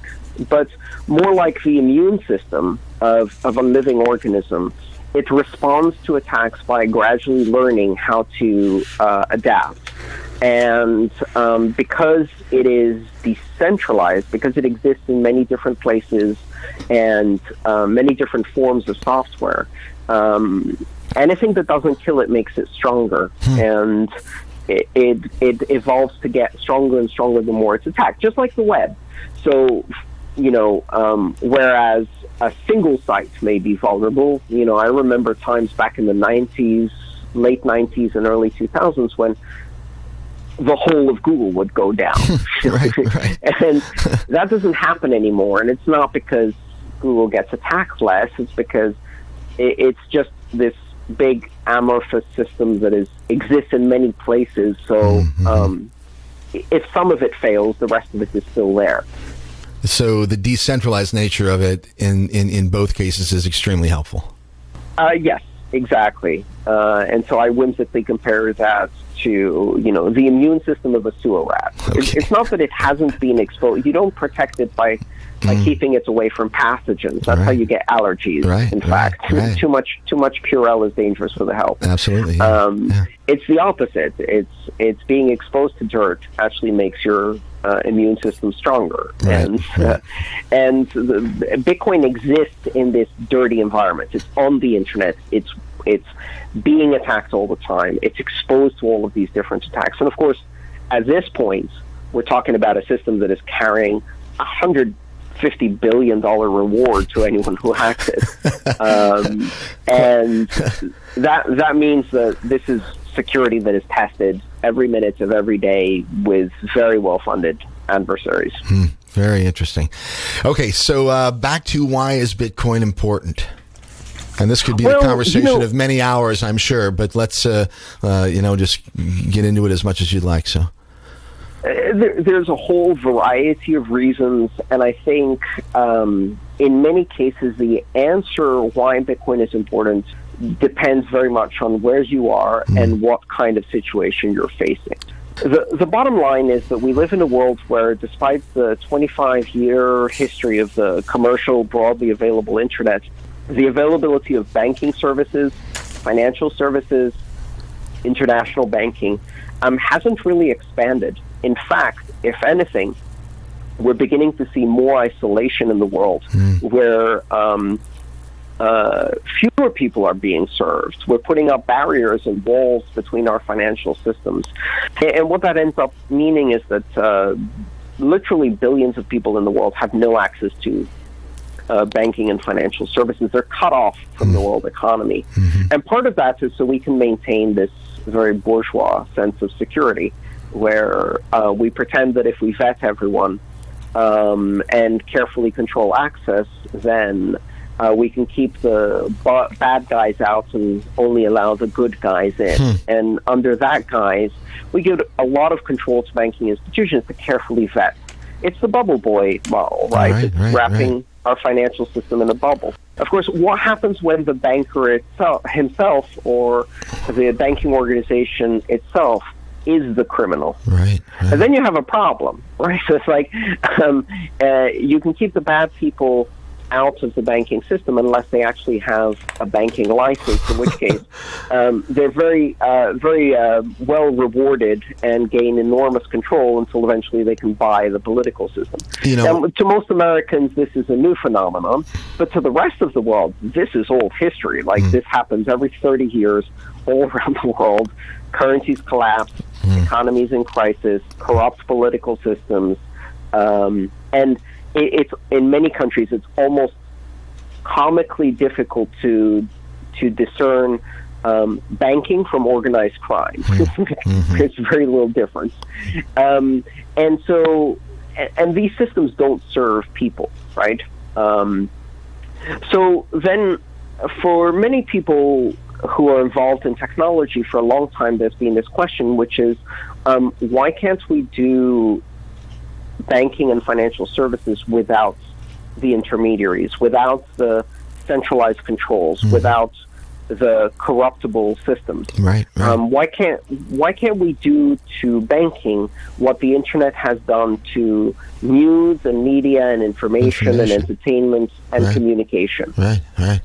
S4: But more like the immune system of a living organism, it responds to attacks by gradually learning how to adapt. And because it is decentralized, because it exists in many different places and many different forms of software, anything that doesn't kill it makes it stronger. And it evolves to get stronger and stronger the more it's attacked, just like the web. So, whereas a single site may be vulnerable, I remember times back in the 90s, late 90s and early 2000s when the whole of Google would go down.
S1: Right.
S4: And that doesn't happen anymore. And it's not because Google gets attacked less. It's because it's just this big amorphous system that exists in many places. So if some of it fails, the rest of it is still there.
S1: So the decentralized nature of it in both cases is extremely helpful.
S4: Yes, exactly. And so I whimsically compare that to, the immune system of a sewer rat. Okay. It's not that it hasn't been exposed. You don't protect it by keeping it away from pathogens. That's how you get allergies. In fact, too much Purell is dangerous for the health.
S1: Absolutely.
S4: It's the opposite. It's being exposed to dirt actually makes your immune system stronger. And Bitcoin exists in this dirty environment. It's on the internet. It's being attacked all the time. It's exposed to all of these different attacks. And of course, at this point, we're talking about a system that is carrying $150 billion reward to anyone who hacks it. And that means that this is security that is tested every minute of every day with very well-funded adversaries.
S1: Very interesting. Okay, so back to why is Bitcoin important? And this could be a conversation of many hours, I'm sure, but let's, just get into it as much as you'd like. So,
S4: there's a whole variety of reasons, and I think in many cases the answer why Bitcoin is important depends very much on where you are and what kind of situation you're facing. The bottom line is that we live in a world where, despite the 25-year history of the commercial, broadly available internet, the availability of banking services, financial services, international banking hasn't really expanded. In fact, if anything, we're beginning to see more isolation in the world where fewer people are being served. We're putting up barriers and walls between our financial systems. And what that ends up meaning is that literally billions of people in the world have no access to banking and financial services. They're cut off from the world economy. And part of that is so we can maintain this very bourgeois sense of security where we pretend that if we vet everyone and carefully control access, then we can keep the bad guys out and only allow the good guys in. And under that guise, we give a lot of control to banking institutions to carefully vet. It's the bubble boy model, right? It's wrapping our financial system in a bubble. Of course, what happens when the banker himself or the banking organization itself is the criminal? And then you have a problem, right? So it's like you can keep the bad people out of the banking system unless they actually have a banking license, in which case they're very well rewarded and gain enormous control until eventually they can buy the political system. Now, to most Americans, this is a new phenomenon, but to the rest of the world, this is old history. Like, this happens every 30 years all around the world. Currencies collapse, economies in crisis, corrupt political systems, and it's in many countries it's almost comically difficult to discern banking from organized crime. There's very little difference, and these systems don't serve people, right? So then, for many people who are involved in technology for a long time, there's been this question, which is, why can't we do banking and financial services without the intermediaries, without the centralized controls, without the corruptible systems?
S1: Right.
S4: Why can't we do to banking what the internet has done to news and media and information. and entertainment and communication?
S1: Right.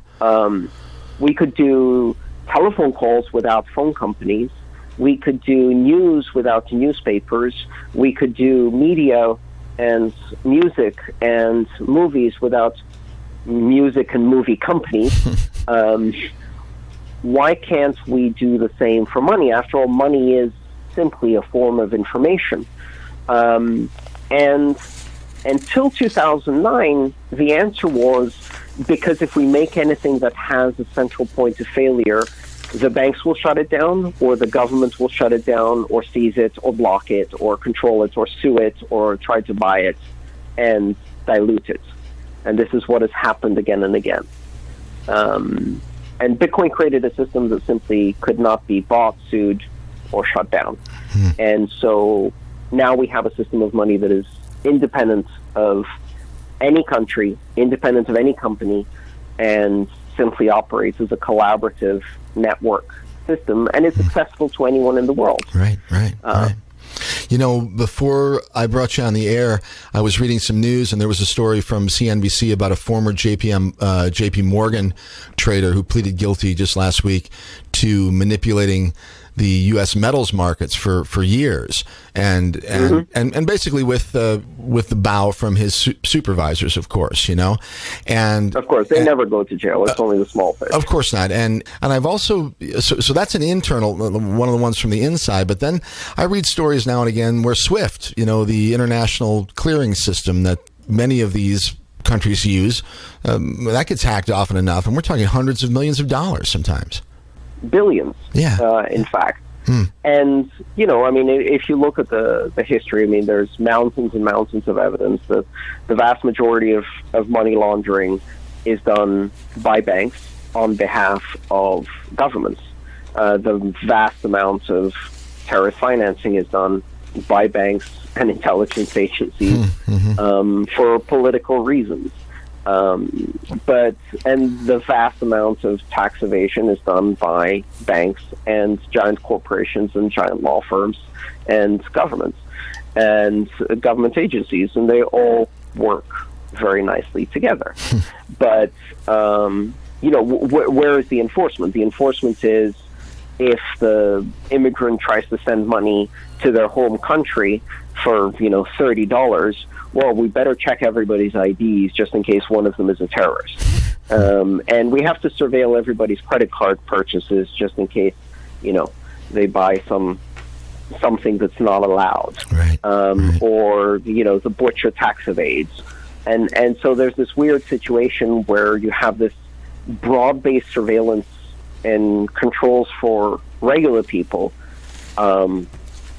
S4: We could do telephone calls without phone companies. We could do news without newspapers. We could do media and music and movies without music and movie companies. Why can't we do the same for money? After all, money is simply a form of information. And until 2009, the answer was, because if we make anything that has a central point of failure, the banks will shut it down, or the government will shut it down, or seize it, or block it, or control it, or sue it, or try to buy it and dilute it. And this is what has happened again and again. And Bitcoin created a system that simply could not be bought, sued, or shut down. And so now we have a system of money that is independent of any country, independent of any company, and simply operates as a collaborative network system, and it's accessible to anyone in the world.
S1: Right. You know, before I brought you on the air, I was reading some news, and there was a story from CNBC about a former JP Morgan trader who pleaded guilty just last week to manipulating the U.S. metals markets for years, and basically with the bow from his supervisors, of course, you know, and
S4: of course they never go to jail. It's only the small things.
S1: Of course not. And I've also so that's an internal one of the ones from the inside. But then I read stories now and again where SWIFT, you know, the international clearing system that many of these countries use, that gets hacked often enough, and we're talking hundreds of millions of dollars sometimes.
S4: Billions, in fact. And, you know, I mean, if you look at the history, I mean, there's mountains and mountains of evidence that the vast majority of money laundering is done by banks on behalf of governments. The vast amount of terrorist financing is done by banks and intelligence agencies for political reasons. But the vast amount of tax evasion is done by banks and giant corporations and giant law firms and governments and government agencies, and they all work very nicely together. But, you know, where is the enforcement? The enforcement is if the immigrant tries to send money to their home country for, you know, $30, well, we better check everybody's IDs just in case one of them is a terrorist. And we have to surveil everybody's credit card purchases just in case, you know, they buy something that's not allowed.
S1: Right.
S4: Or, you know, the butcher tax evades. And so there's this weird situation where you have this broad-based surveillance and controls for regular people,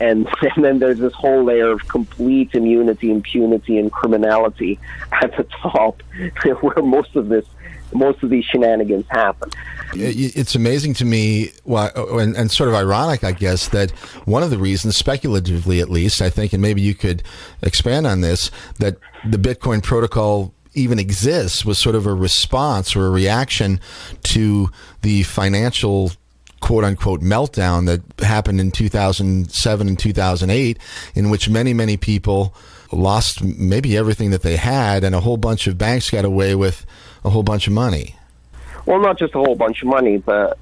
S4: and then there's this whole layer of complete immunity, impunity, and criminality at the top, where most of these shenanigans happen.
S1: It's amazing to me, and sort of ironic, I guess, that one of the reasons, speculatively at least, I think, and maybe you could expand on this, that the Bitcoin protocol even exists was sort of a response or a reaction to the financial quote-unquote meltdown that happened in 2007 and 2008, in which many people lost maybe everything that they had, and a whole bunch of banks got away with a whole bunch of money.
S4: Well, not just a whole bunch of money, but,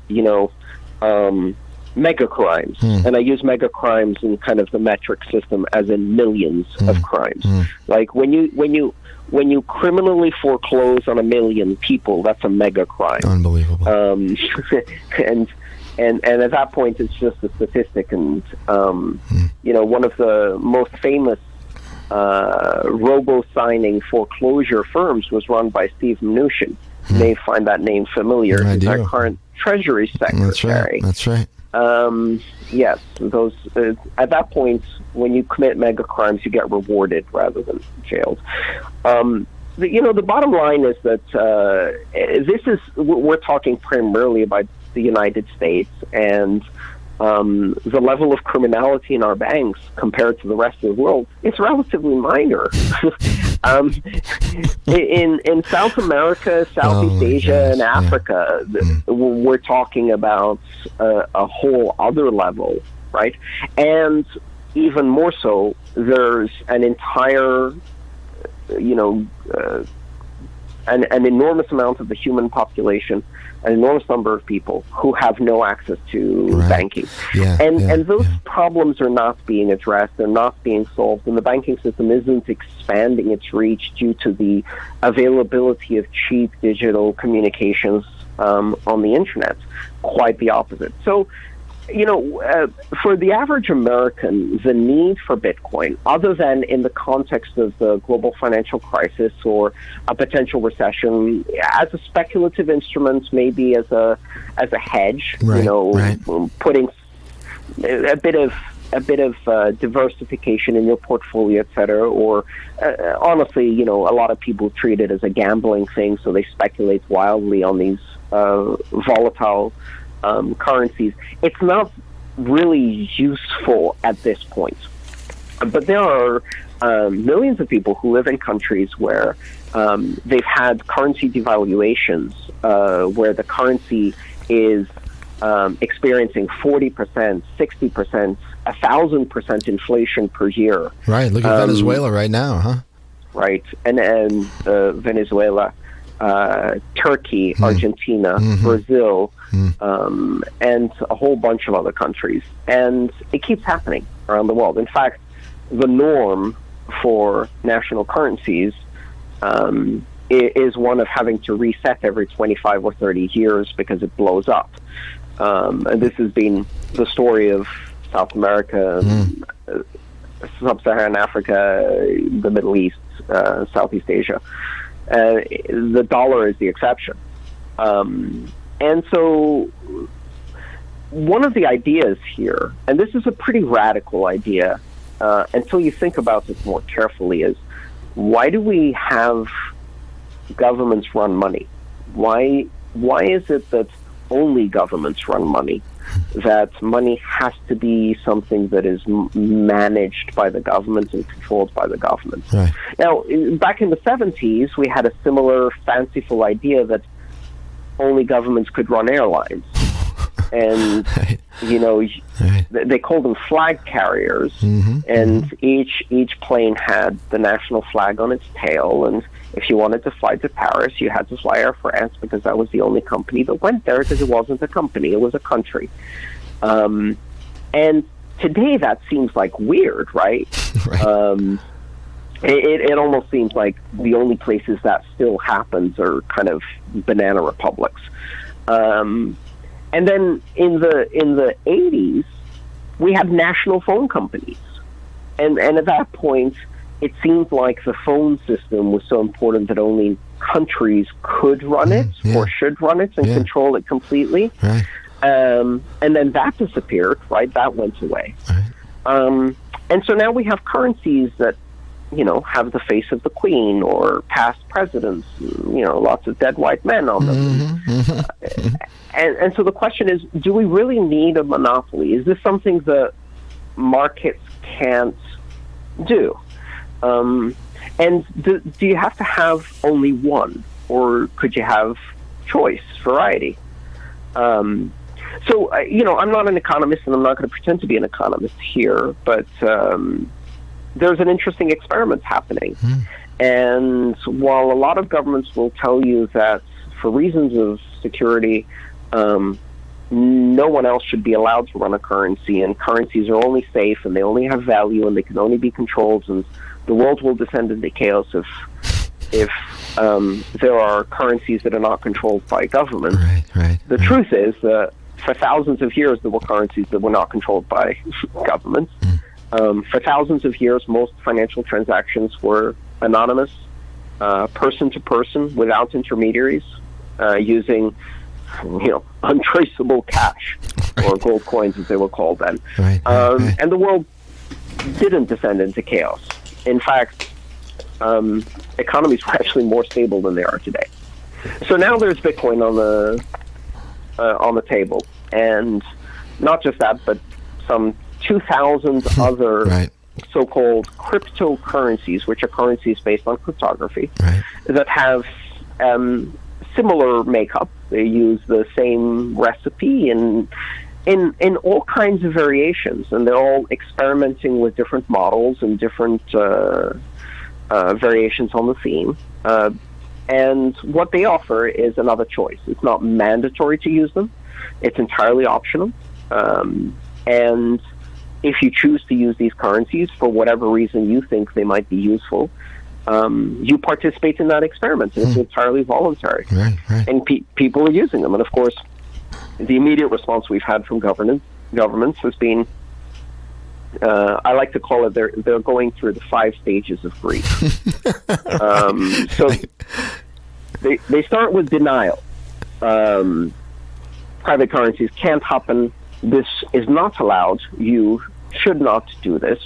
S4: mega crimes. And I use mega crimes in kind of the metric system as in millions of crimes. Like when you criminally foreclose on 1 million people, that's a mega crime.
S1: Unbelievable.
S4: And at that point, it's just a statistic. And one of the most famous robo-signing foreclosure firms was run by Steve Mnuchin. You may find that name familiar. He's our current Treasury Secretary.
S1: That's right.
S4: Yes, those at that point, when you commit mega crimes, you get rewarded rather than jailed. The bottom line is that we're talking primarily about the United States, and the level of criminality in our banks compared to the rest of the world, it's relatively minor. In South America, Southeast Asia, and Africa, we're talking about a whole other level, right? And even more so, there's an entire, an enormous amount of the human population, an enormous number of people who have no access to banking. And those problems are not being addressed, they're not being solved, and the banking system isn't expanding its reach due to the availability of cheap digital communications on the internet. Quite the opposite. So, for the average American, the need for Bitcoin, other than in the context of the global financial crisis or a potential recession, as a speculative instrument, maybe as a hedge, putting a bit of diversification in your portfolio, et cetera, or honestly, a lot of people treat it as a gambling thing, so they speculate wildly on these volatile currencies. It's not really useful at this point. But there are millions of people who live in countries where they've had currency devaluations, where the currency is experiencing 40%, 60%, 1,000% inflation per year.
S1: Right. Look at Venezuela right now, huh?
S4: Right. And Venezuela, Turkey, Argentina, Brazil, and a whole bunch of other countries. And it keeps happening around the world. In fact, the norm for national currencies is one of having to reset every 25 or 30 years because it blows up. And this has been the story of South America, Sub-Saharan Africa, the Middle East, Southeast Asia. The dollar is the exception. And so one of the ideas here, and this is a pretty radical idea, until you think about it more carefully, is why do we have governments run money? Why is it that only governments run money? That money has to be something that is managed by the government and controlled by the government. Right. Now, back in the 70s, we had a similar fanciful idea that only governments could run airlines. And, they called them flag carriers, and each plane had the national flag on its tail, and if you wanted to fly to Paris, you had to fly Air France because that was the only company that went there, because it wasn't a company, it was a country. And today that seems like weird, right? It almost seems like the only places that still happens are kind of banana republics. And then in the 80s, we had national phone companies. And at that point, it seemed like the phone system was so important that only countries could run it or should run it and control it completely. Right. And then that disappeared, right? That went away. Right. And so now we have currencies that, have the face of the Queen or past presidents, lots of dead white men on them. And so the question is, do we really need a monopoly? Is this something that markets can't do? And do you have to have only one, or could you have choice, variety? So, I'm not an economist, and I'm not going to pretend to be an economist here, but there's an interesting experiment happening. And while a lot of governments will tell you that for reasons of security, no one else should be allowed to run a currency, and currencies are only safe and they only have value and they can only be controlled, and the world will descend into chaos if there are currencies that are not controlled by government. The truth is that for thousands of years there were currencies that were not controlled by governments. For thousands of years, most financial transactions were anonymous, person to person, without intermediaries, using untraceable cash, or gold coins as they were called then. And the world didn't descend into chaos. In fact, economies were actually more stable than they are today. So now there's Bitcoin on the table, and not just that, but some 2,000 other so-called cryptocurrencies, which are currencies based on cryptography, that have similar makeup. They use the same recipe in all kinds of variations, and they're all experimenting with different models and different variations on the theme. And what they offer is another choice. It's not mandatory to use them. It's entirely optional. And if you choose to use these currencies for whatever reason you think they might be useful, you participate in that experiment. And it's entirely voluntary. And people are using them. And of course, the immediate response we've had from governments has been, I like to call it, they're going through the 5 stages of grief. So they start with denial. Private currencies can't happen. This is not allowed. You should not do this.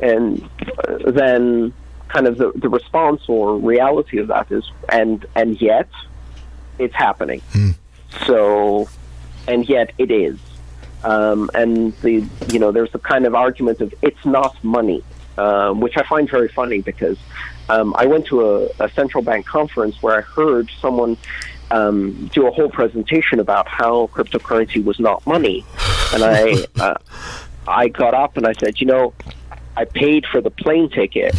S4: And then kind of the response or reality of that is, and yet it's happening. So, and yet it is. And there's a kind of argument of it's not money, which I find very funny, because I went to a central bank conference where I heard someone do a whole presentation about how cryptocurrency was not money, and I got up and I said, I paid for the plane ticket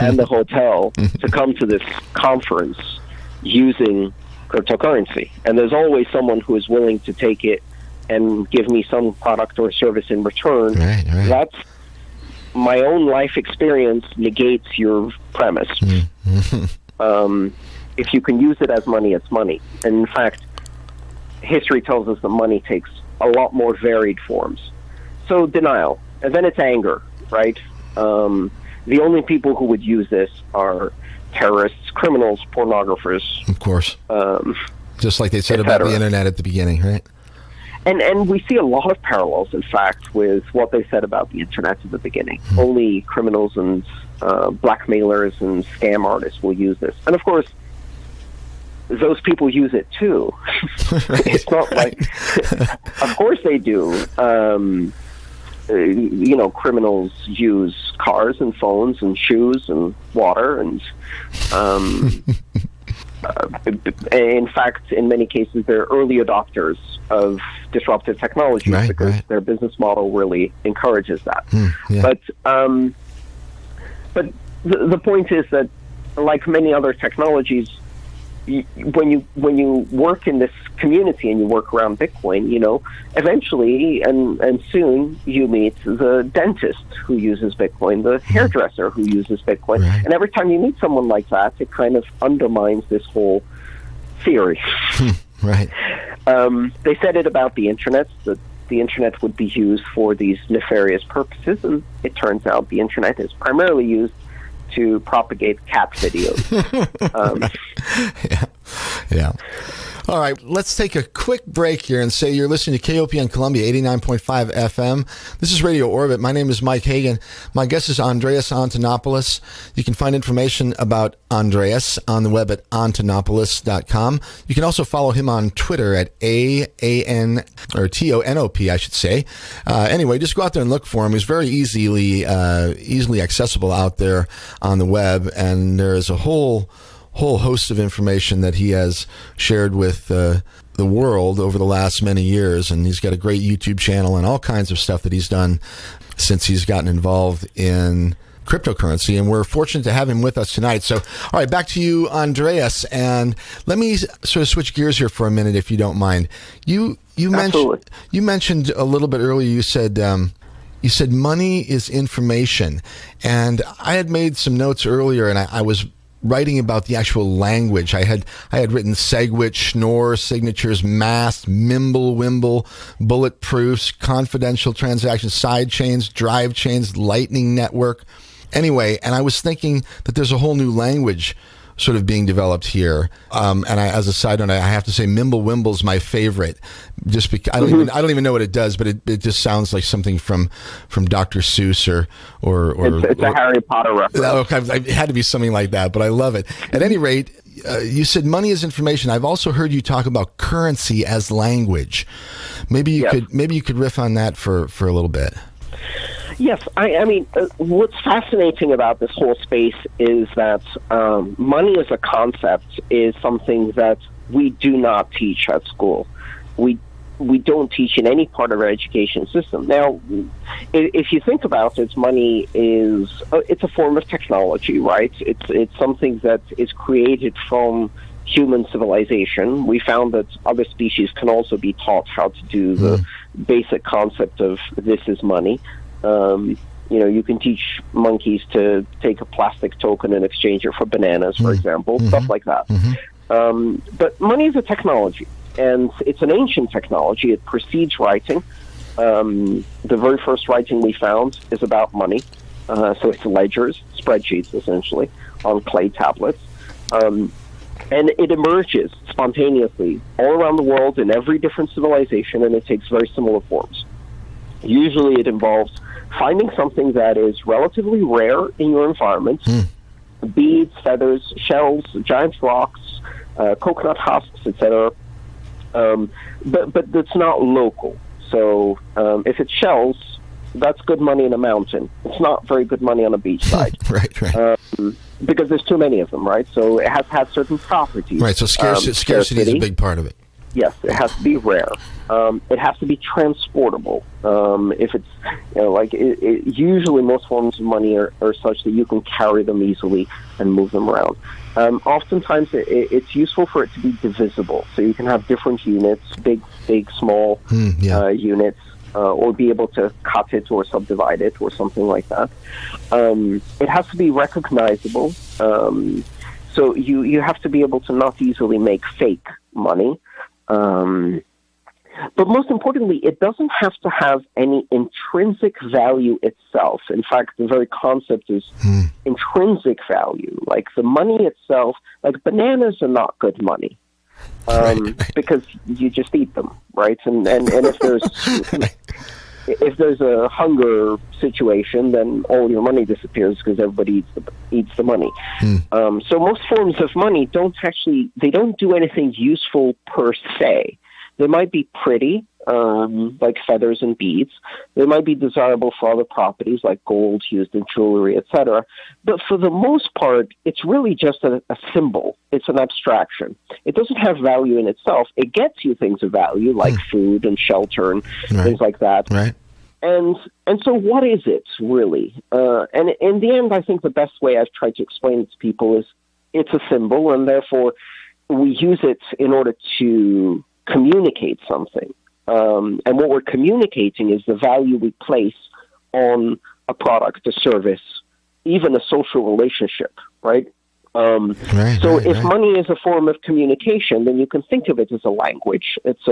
S4: and the hotel to come to this conference using cryptocurrency, and there's always someone who is willing to take it and give me some product or service in return. That's my own life experience negates your premise. If you can use it as money, it's money. And in fact, history tells us that money takes a lot more varied forms. So denial, and then it's anger, right? The only people who would use this are terrorists, criminals, pornographers.
S1: Of course. Just like they said about the internet at the beginning, right?
S4: And we see a lot of parallels, in fact, with what they said about the internet at the beginning. Only criminals and blackmailers and scam artists will use this. And of course, those people use it too. It's not like, of course they do. Criminals use cars and phones and shoes and water and in fact, in many cases, they're early adopters of disruptive technologies because their business model really encourages that. But the point is that, like many other technologies, when you work in this community and you work around Bitcoin, eventually and soon you meet the dentist who uses Bitcoin, the hairdresser who uses Bitcoin, and every time you meet someone like that, it kind of undermines this whole theory. They said it about the internet, that the internet would be used for these nefarious purposes, and it turns out the internet is primarily used to propagate cat videos.
S1: All right, let's take a quick break here and say you're listening to KOPN Columbia 89.5 FM. This is Radio Orbit. My name is Mike Hagan. My guest is Andreas Antonopoulos. You can find information about Andreas on the web at antonopoulos.com. You can also follow him on Twitter at TONOP, I should say. Anyway, just go out there and look for him. He's very easily accessible out there on the web, and there is a whole host of information that he has shared with the world over the last many years, and he's got a great YouTube channel and all kinds of stuff that he's done since he's gotten involved in cryptocurrency, and we're fortunate to have him with us tonight. So, all right, back to you, Andreas, and let me sort of switch gears here for a minute, if you don't mind. You mentioned a little bit earlier. You said money is information, and I had made some notes earlier, and I was writing about the actual language. I had written SegWit, Schnorr, signatures, mask, Mimble, Wimble, bulletproofs, confidential transactions, side chains, drive chains, lightning network. Anyway, and I was thinking that there's a whole new language sort of being developed here. And as a side note, I have to say Mimble Wimble's my favorite, just because I don't even know what it does, but it just sounds like something from Dr. Seuss or
S4: it's a Harry Potter reference.
S1: Okay, it had to be something like that, but I love it. At any rate, you said money is information. I've also heard you talk about currency as language. Maybe you could riff on that for a little bit.
S4: Yes, I mean, what's fascinating about this whole space is that money as a concept is something that we do not teach at school. We don't teach in any part of our education system. Now, if you think about it, money it's a form of technology, right? It's something that is created from human civilization. We found that other species can also be taught how to do the basic concept of this is money. You can teach monkeys to take a plastic token and exchange it for bananas, for example, stuff like that. But money is a technology, and it's an ancient technology. It precedes writing. The very first writing we found is about money. So it's ledgers, spreadsheets, essentially, on clay tablets. And it emerges spontaneously all around the world in every different civilization, and it takes very similar forms. Usually it involves finding something that is relatively rare in your environment, beads, feathers, shells, giant rocks, coconut husks, etc. But that's not local. So if it's shells, that's good money in a mountain. It's not very good money on a beachside.
S1: Right.
S4: Because there's too many of them, right? So it has to have certain properties.
S1: Right, so scarcity is a big part of it.
S4: Yes, it has to be rare. It has to be transportable. If it's, usually most forms of money are such that you can carry them easily and move them around. Oftentimes, it's useful for it to be divisible, so you can have different units, big, small units, or be able to cut it or subdivide it or something like that. It has to be recognizable, so you have to be able to not easily make fake money. But most importantly, it doesn't have to have any intrinsic value itself. In fact, the very concept is intrinsic value. Like the money itself, like bananas are not good money. Because you just eat them, right? And if there's a hunger situation, then all your money disappears because everybody eats the money. So most forms of money don't do anything useful per se. They might be pretty, like feathers and beads. They might be desirable for other properties like gold used in jewelry, etc. But for the most part, it's really just a symbol. It's an abstraction. It doesn't have value in itself. It gets you things of value like food and shelter and things like that.
S1: Right.
S4: And so what is it really? And in the end, I think the best way I've tried to explain it to people is it's a symbol, and therefore we use it in order to communicate something. And what we're communicating is the value we place on a product, a service, even a social relationship, right? If money is a form of communication, then you can think of it as a language. It's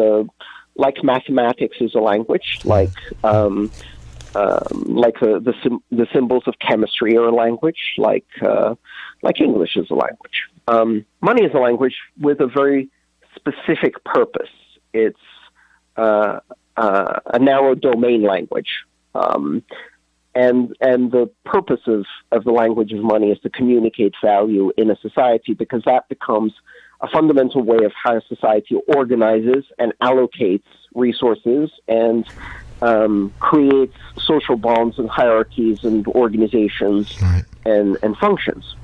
S4: like mathematics is a language, like the symbols of chemistry are a language, like English is a language. Money is a language with a very specific purpose. It's a narrow domain language. And the purpose of the language of money is to communicate value in a society, because that becomes a fundamental way of how a society organizes and allocates resources and creates social bonds and hierarchies and organizations and functions.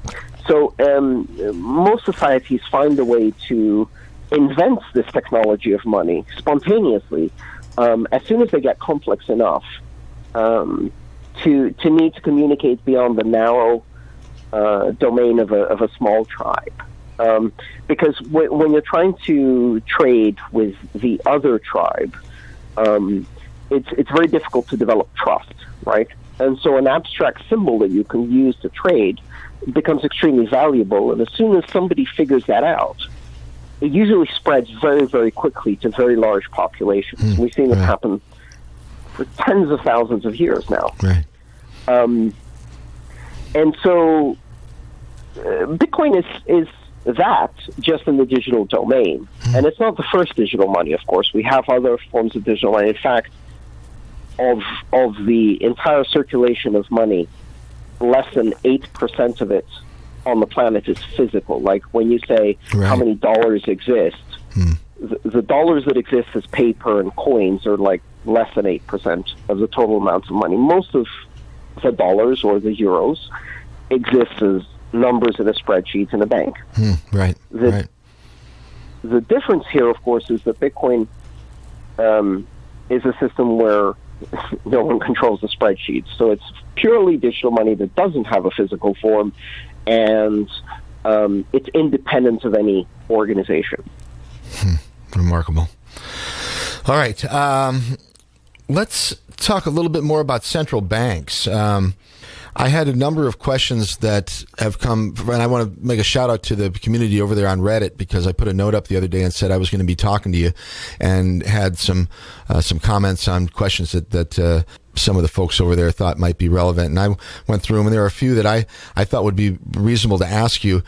S4: So most societies find a way to invent this technology of money spontaneously as soon as they get complex enough. to need to communicate beyond the narrow domain of a small tribe. Because when you're trying to trade with the other tribe, it's very difficult to develop trust, right? And so an abstract symbol that you can use to trade becomes extremely valuable. And as soon as somebody figures that out, it usually spreads very, very quickly to very large populations. We've seen it happen for tens of thousands of years now.
S1: Right.
S4: And so Bitcoin is that just in the digital domain. And it's not the first digital money, of course. We have other forms of digital money. In fact, of the entire circulation of money, less than 8% of it on the planet is physical. Like when you say how many dollars exist, the dollars that exist as paper and coins are like less than 8% of the total amount of money. Most of the dollars or the euros exist as numbers in a spreadsheet in a bank.
S1: Right.
S4: The difference here, of course, is that Bitcoin is a system where no one controls the spreadsheet. So it's purely digital money that doesn't have a physical form, and it's independent of any organization.
S1: Remarkable. All right. Let's talk a little bit more about central banks. I had a number of questions that have come, and I want to make a shout out to the community over there on Reddit, because I put a note up the other day and said I was going to be talking to you, and had some comments on questions that some of the folks over there thought might be relevant. And I went through them, and there are a few that I thought would be reasonable to ask you.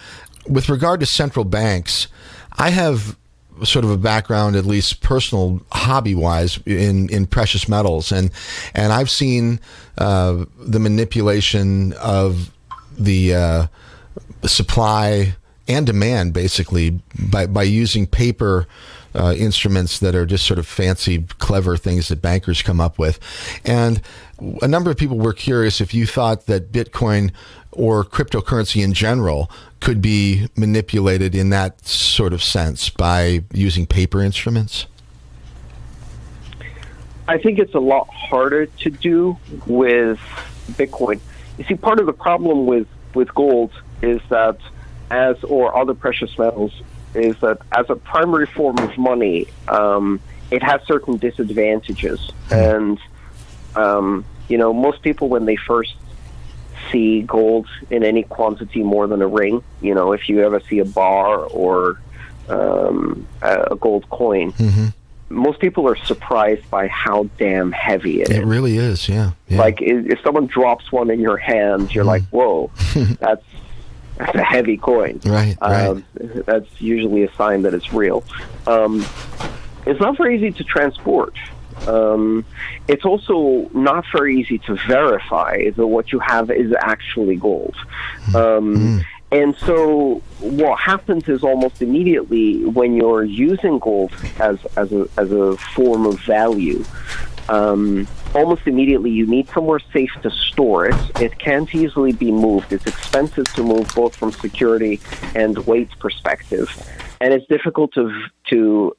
S1: With regard to central banks, I have sort of a background, at least personal hobby-wise, in precious metals, and I've seen the manipulation of the supply and demand, basically, by using paper instruments that are just sort of fancy, clever things that bankers come up with. And a number of people were curious if you thought that Bitcoin or cryptocurrency in general could be manipulated in that sort of sense by using paper instruments.
S4: I think it's a lot harder to do with Bitcoin. You see, part of the problem with gold is that, or other precious metals, is that as a primary form of money, it has certain disadvantages. And, most people, when they first see gold in any quantity more than a ring, if you ever see a bar or a gold coin, most people are surprised by how damn heavy it is.
S1: It really is, yeah.
S4: Like, if someone right on in your hand, you're like, whoa, that's a heavy coin.
S1: Right.
S4: That's usually a sign that it's real. It's not very easy to transport. It's also not very easy to verify that what you have is actually gold. And so what happens is almost immediately when you're using gold as a form of value, almost immediately you need somewhere safe to store it. It can't easily be moved. It's expensive to move, both from security and weight perspective. And it's difficult to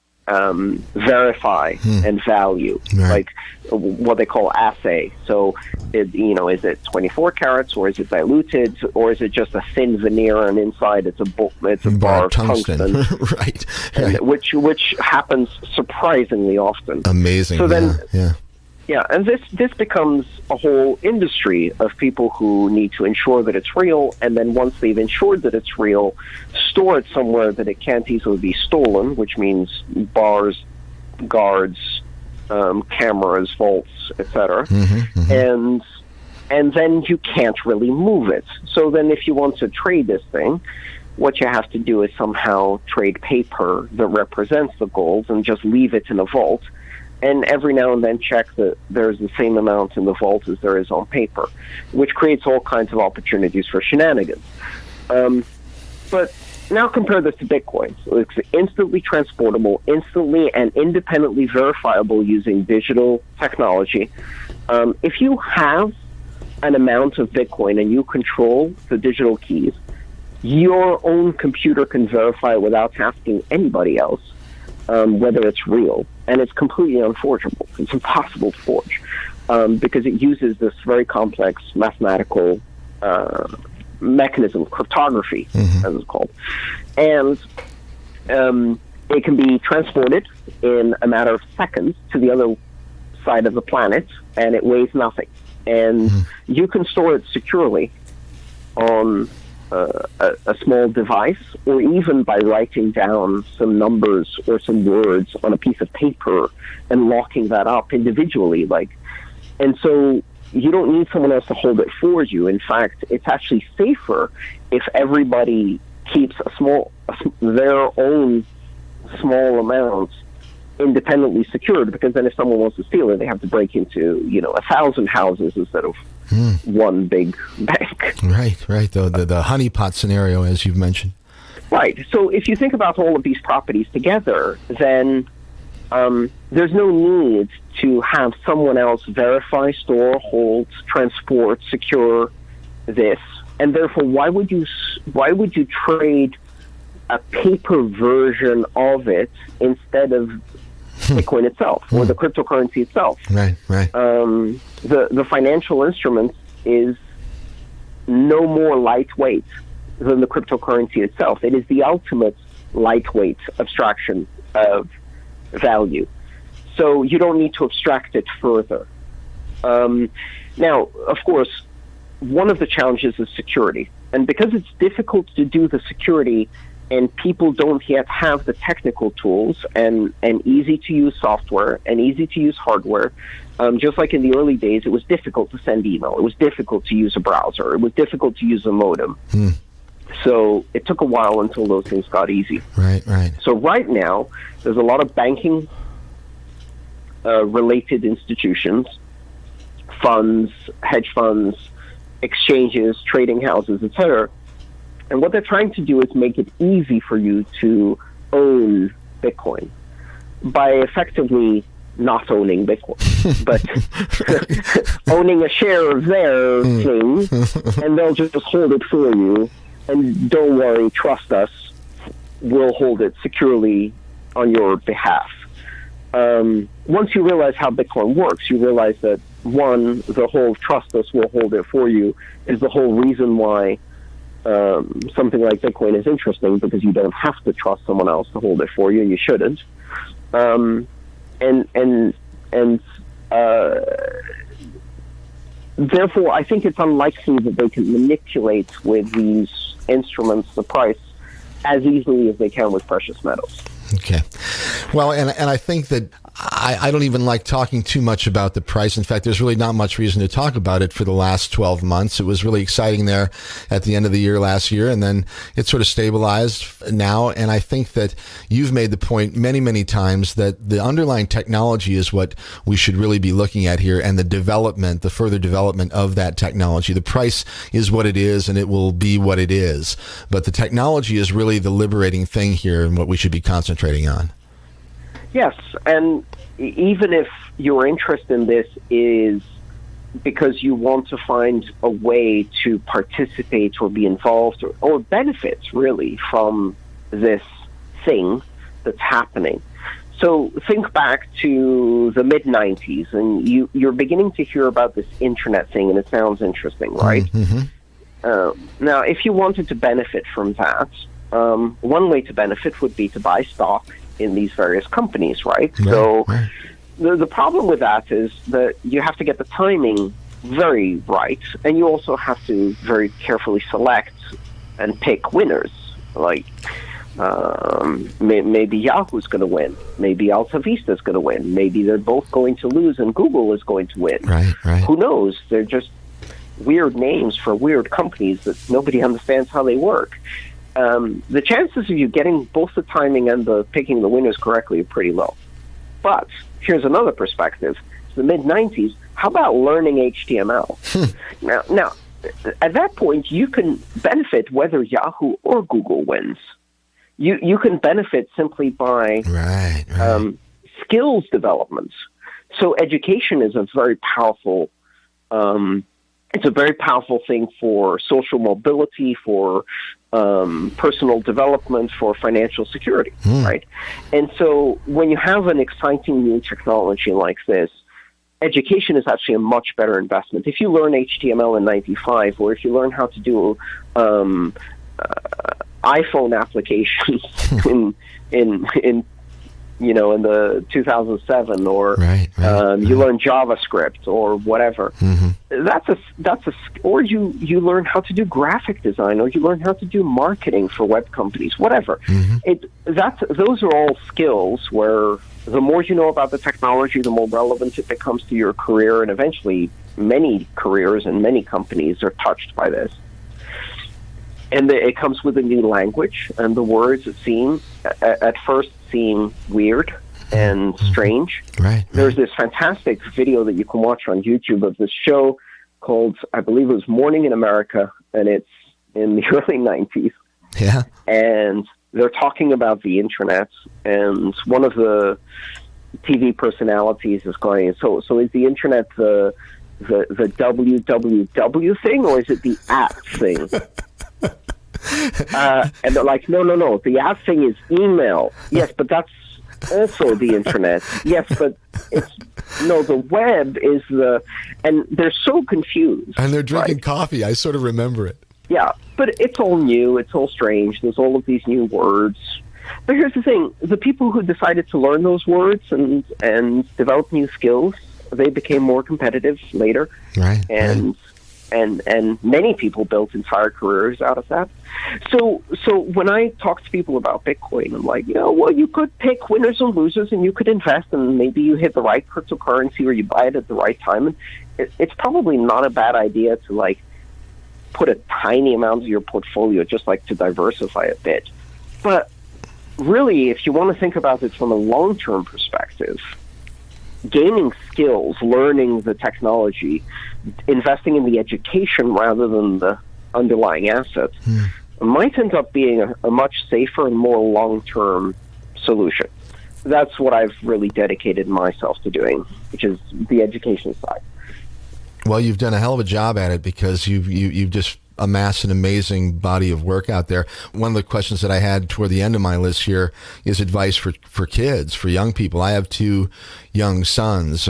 S4: verify and value, like what they call assay. So, is it 24 carats, or is it diluted, or is it just a thin veneer and inside it's a bar of tungsten?
S1: Right.
S4: Which happens surprisingly often.
S1: Amazing.
S4: So then, and this becomes a whole industry of people who need to ensure that it's real, and then once they've ensured that it's real, store it somewhere that it can't easily be stolen, which means bars, guards, cameras, vaults, etc. And then you can't really move it. So then if you want to trade this thing, what you have to do is somehow trade paper that represents the gold and just leave it in a vault, and every now and then check that there's the same amount in the vault as there is on paper, which creates all kinds of opportunities for shenanigans. But now compare this to Bitcoin. So it's instantly transportable, instantly and independently verifiable using digital technology. If you have an amount of Bitcoin and you control the digital keys, your own computer can verify without asking anybody else whether it's real. And it's completely unforgeable. It's impossible to forge. because it uses this very complex mathematical mechanism, cryptography, as it's called. And it can be transported in a matter of seconds to the other side of the planet, and it weighs nothing. And you can store it securely on a small device, or even by writing down some numbers or some words on a piece of paper and locking that up individually. And so you don't need someone else to hold it for you. In fact, it's actually safer if everybody keeps their own small amounts independently secured, because then if someone wants to steal it, they have to break into 1,000 houses instead of one big bank.
S1: Right. The honeypot scenario, as you've mentioned.
S4: Right. So if you think about all of these properties together, then there's no need to have someone else verify, store, hold, transport, secure this, and therefore why would you trade a paper version of it instead of Bitcoin itself or the cryptocurrency itself?
S1: Right.
S4: The financial instrument is no more lightweight than the cryptocurrency itself. It is the ultimate lightweight abstraction of value. So you don't need to abstract it further. Now, of course, one of the challenges is security. And because it's difficult to do the security and people don't yet have the technical tools and easy-to-use software and easy-to-use hardware, just like in the early days, it was difficult to send email. It was difficult to use a browser. It was difficult to use a modem. So it took a while until those things got easy.
S1: Right.
S4: So right now, there's a lot of banking related institutions, funds, hedge funds, exchanges, trading houses, etc. And what they're trying to do is make it easy for you to own Bitcoin by effectively not owning Bitcoin, but owning a share of their thing, and they'll just hold it for you. And don't worry, trust us, we'll hold it securely on your behalf. Once you realize how Bitcoin works, you realize that, one, the whole trust us, we'll hold it for you, is the whole reason why something like Bitcoin is interesting, because you don't have to trust someone else to hold it for you, and you shouldn't. Therefore, I think it's unlikely that they can manipulate with these instruments the price as easily as they can with precious metals.
S1: Okay. Well, and I think that I don't even like talking too much about the price. In fact, there's really not much reason to talk about it for the last 12 months. It was really exciting there at the end of the year last year, and then it sort of stabilized now. And I think that you've made the point many, many times that the underlying technology is what we should really be looking at here, and the further development of that technology. The price is what it is, and it will be what it is. But the technology is really the liberating thing here and what we should be concentrating on.
S4: Yes, and even if your interest in this is because you want to find a way to participate or be involved or benefit, really, from this thing that's happening. So think back to the mid-'90s, and you're beginning to hear about this internet thing, and it sounds interesting, right? Now, if you wanted to benefit from that, one way to benefit would be to buy stock in these various companies, right? So the problem with that is that you have to get the timing very right, and you also have to very carefully select and pick winners. Like maybe Yahoo's going to win, maybe Alta Vista's going to win, maybe they're both going to lose and Google is going to win.
S1: Right.
S4: Who knows? They're just weird names for weird companies that nobody understands how they work. The chances of you getting both the timing and the picking the winners correctly are pretty low. But here's another perspective. It's the mid-'90s. How about learning HTML? Now, at that point, you can benefit whether Yahoo or Google wins. You can benefit simply by skills development. So education is a very powerful it's a very powerful thing for social mobility, for personal development, for financial security, right? And so when you have an exciting new technology like this, education is actually a much better investment. If you learn HTML in '95, or if you learn how to do iPhone applications in the 2007, or you learn JavaScript or whatever. Or you learn how to do graphic design, or you learn how to do marketing for web companies, whatever. Those are all skills where the more you know about the technology, the more relevant it becomes to your career, and eventually many careers and many companies are touched by this. And it comes with a new language, and the words at first seem weird and strange. There's this fantastic video that you can watch on YouTube of this show called, I believe it was Morning in America, and it's in the early 90s.
S1: Yeah. And
S4: they're talking about the internet, and one of the TV personalities is going, so is the internet the www thing, or is it the at thing? And they're like, no, the at thing is email. Yes, but that's also the internet. Yes, but the web is and they're so confused.
S1: And they're drinking coffee. I sort of remember it.
S4: Yeah, but it's all new. It's all strange. There's all of these new words. But here's the thing. The people who decided to learn those words and develop new skills, they became more competitive later. And many people built entire careers out of that. So when I talk to people about Bitcoin, I'm like, you could pick winners and losers, and you could invest, and maybe you hit the right cryptocurrency, or you buy it at the right time. And it's probably not a bad idea to put a tiny amount of your portfolio just to diversify a bit. But really, if you want to think about it from a long-term perspective, gaining skills, learning the technology, investing in the education rather than the underlying assets might end up being a much safer and more long-term solution. That's what I've really dedicated myself to doing, which is the education side.
S1: Well, you've done a hell of a job at it, because you've just amassed an amazing body of work out there. One of the questions that I had toward the end of my list here is advice for kids, for young people. I have 2 young sons,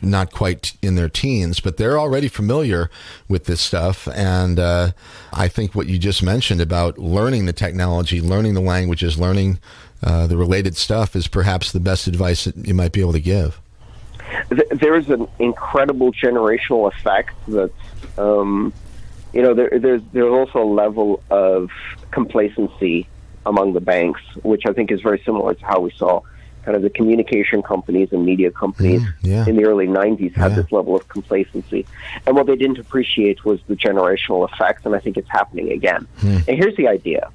S1: not quite in their teens, but they're already familiar with this stuff. And I think what you just mentioned about learning the technology, learning the languages, learning the related stuff is perhaps the best advice that you might be able to give.
S4: There's an incredible generational effect that, there's also a level of complacency among the banks, which I think is very similar to how we saw kind of the communication companies and media companies in the early 90s had this level of complacency. And what they didn't appreciate was the generational effect, and I think it's happening again. And here's the idea.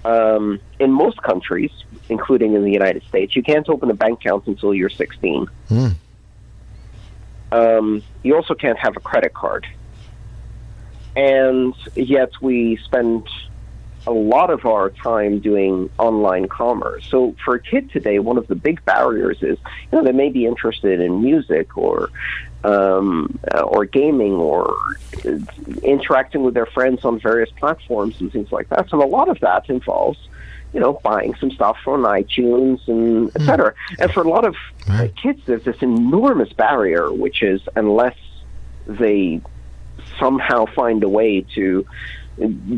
S4: In most countries, including in the United States, you can't open a bank account until you're 16. You also can't have a credit card. And yet we spend a lot of our time doing online commerce. So for a kid today, one of the big barriers is, they may be interested in music or gaming or interacting with their friends on various platforms and things like that. So a lot of that involves, buying some stuff on iTunes and et cetera. And for a lot of kids, there's this enormous barrier, which is unless they somehow find a way to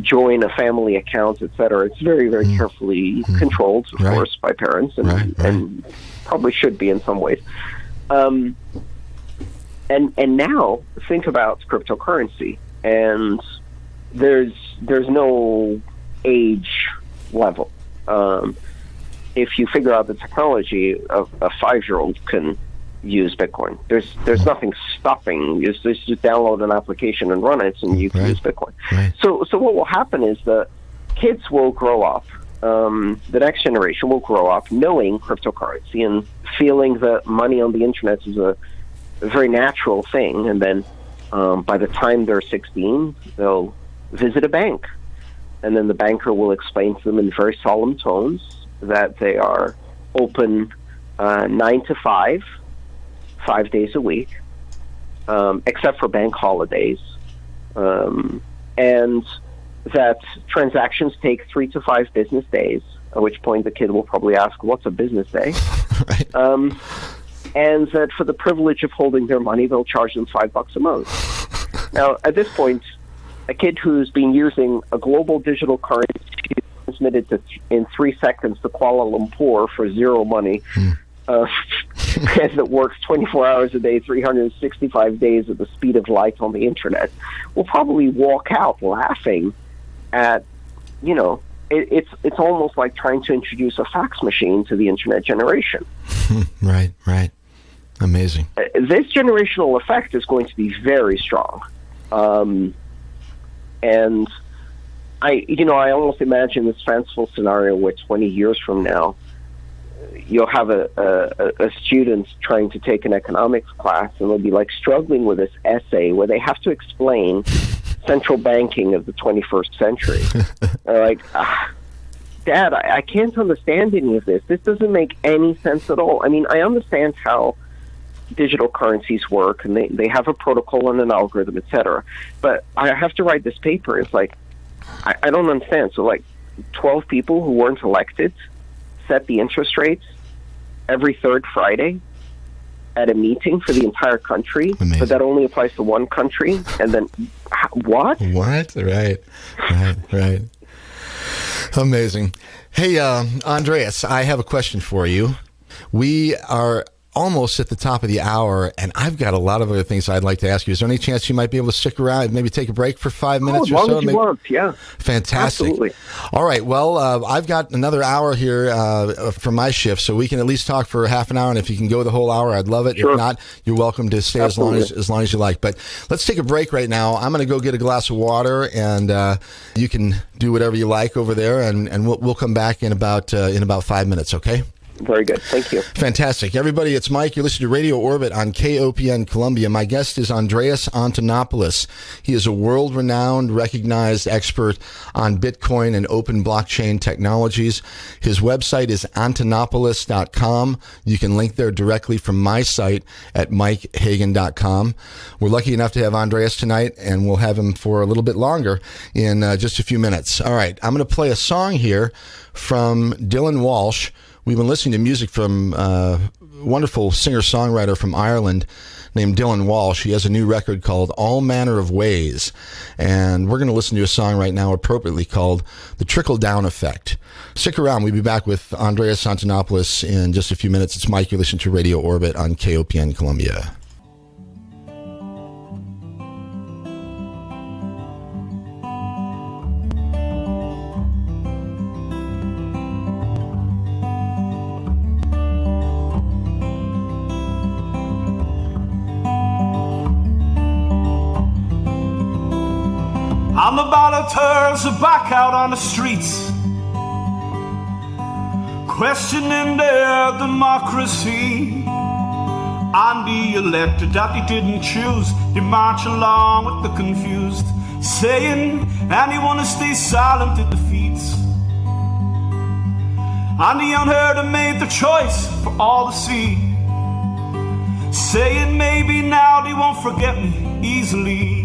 S4: join a family account, et cetera, it's very, very carefully controlled, of course, by parents, and probably should be in some ways. And now think about cryptocurrency, and there's no age level. If you figure out the technology, a 5-year-old can use Bitcoin. There's nothing stopping. You just download an application and run it, and you can use Bitcoin. So what will happen is that kids will grow up. The next generation will grow up knowing cryptocurrency and feeling that money on the internet is a very natural thing. And then by the time they're 16, they'll visit a bank, and then the banker will explain to them in very solemn tones that they are open 9 to 5 days a week, except for bank holidays, and that transactions take 3 to 5 business days, at which point the kid will probably ask, what's a business day? and that for the privilege of holding their money, they'll charge them $5 a month. Now, at this point, a kid who's been using a global digital currency transmitted in 3 seconds to Kuala Lumpur for zero money, as it works 24 hours a day, 365 days at the speed of light on the internet, will probably walk out laughing at, it's almost like trying to introduce a fax machine to the internet generation.
S1: Right. Amazing.
S4: This generational effect is going to be very strong. And I almost imagine this fanciful scenario where 20 years from now, you'll have a student trying to take an economics class, and they'll be like struggling with this essay where they have to explain central banking of the 21st century. They're like, Dad, I can't understand any of this. This doesn't make any sense at all. I mean, I understand how digital currencies work, and they have a protocol and an algorithm, etc. But I have to write this paper. It's like, I don't understand. So, 12 people who weren't elected set the interest rates every third Friday at a meeting for the entire country. Amazing. But that only applies to one country. And then, what?
S1: What? Right. Amazing. Hey, Andreas, I have a question for you. We are almost at the top of the hour, and I've got a lot of other things I'd like to ask you. Is there any chance you might be able to stick around, maybe take a break for 5 minutes or so?
S4: As long as you want, yeah.
S1: Fantastic.
S4: Absolutely.
S1: All right, well, I've got another hour here for my shift, so we can at least talk for half an hour, and if you can go the whole hour, I'd love it. Sure. If not, you're welcome to stay as long as you like. But let's take a break right now. I'm going to go get a glass of water, and you can do whatever you like over there, and we'll come back in about 5 minutes, okay?
S4: Very good. Thank you.
S1: Fantastic. Everybody, it's Mike. You're listening to Radio Orbit on KOPN Columbia. My guest is Andreas Antonopoulos. He is a world-renowned, recognized expert on Bitcoin and open blockchain technologies. His website is antonopoulos.com. You can link there directly from my site at mikehagan.com. We're lucky enough to have Andreas tonight, and we'll have him for a little bit longer in just a few minutes. All right. I'm going to play a song here from Dylan Walshe. We've been listening to music from a wonderful singer-songwriter from Ireland named Dylan Walshe. He has a new record called All Manner of Ways, and we're going to listen to a song right now appropriately called The Trickle-Down Effect. Stick around. We'll be back with Andreas Antonopoulos in just a few minutes. It's Mike. You're listening to Radio Orbit on KOPN Columbia.
S2: And the balloters are back out on the streets, questioning their democracy. And the elected that they didn't choose, they march along with the confused, saying anyone who stays silent it defeats. And the unheard have made the choice for all to see, saying maybe now they won't forget me easily.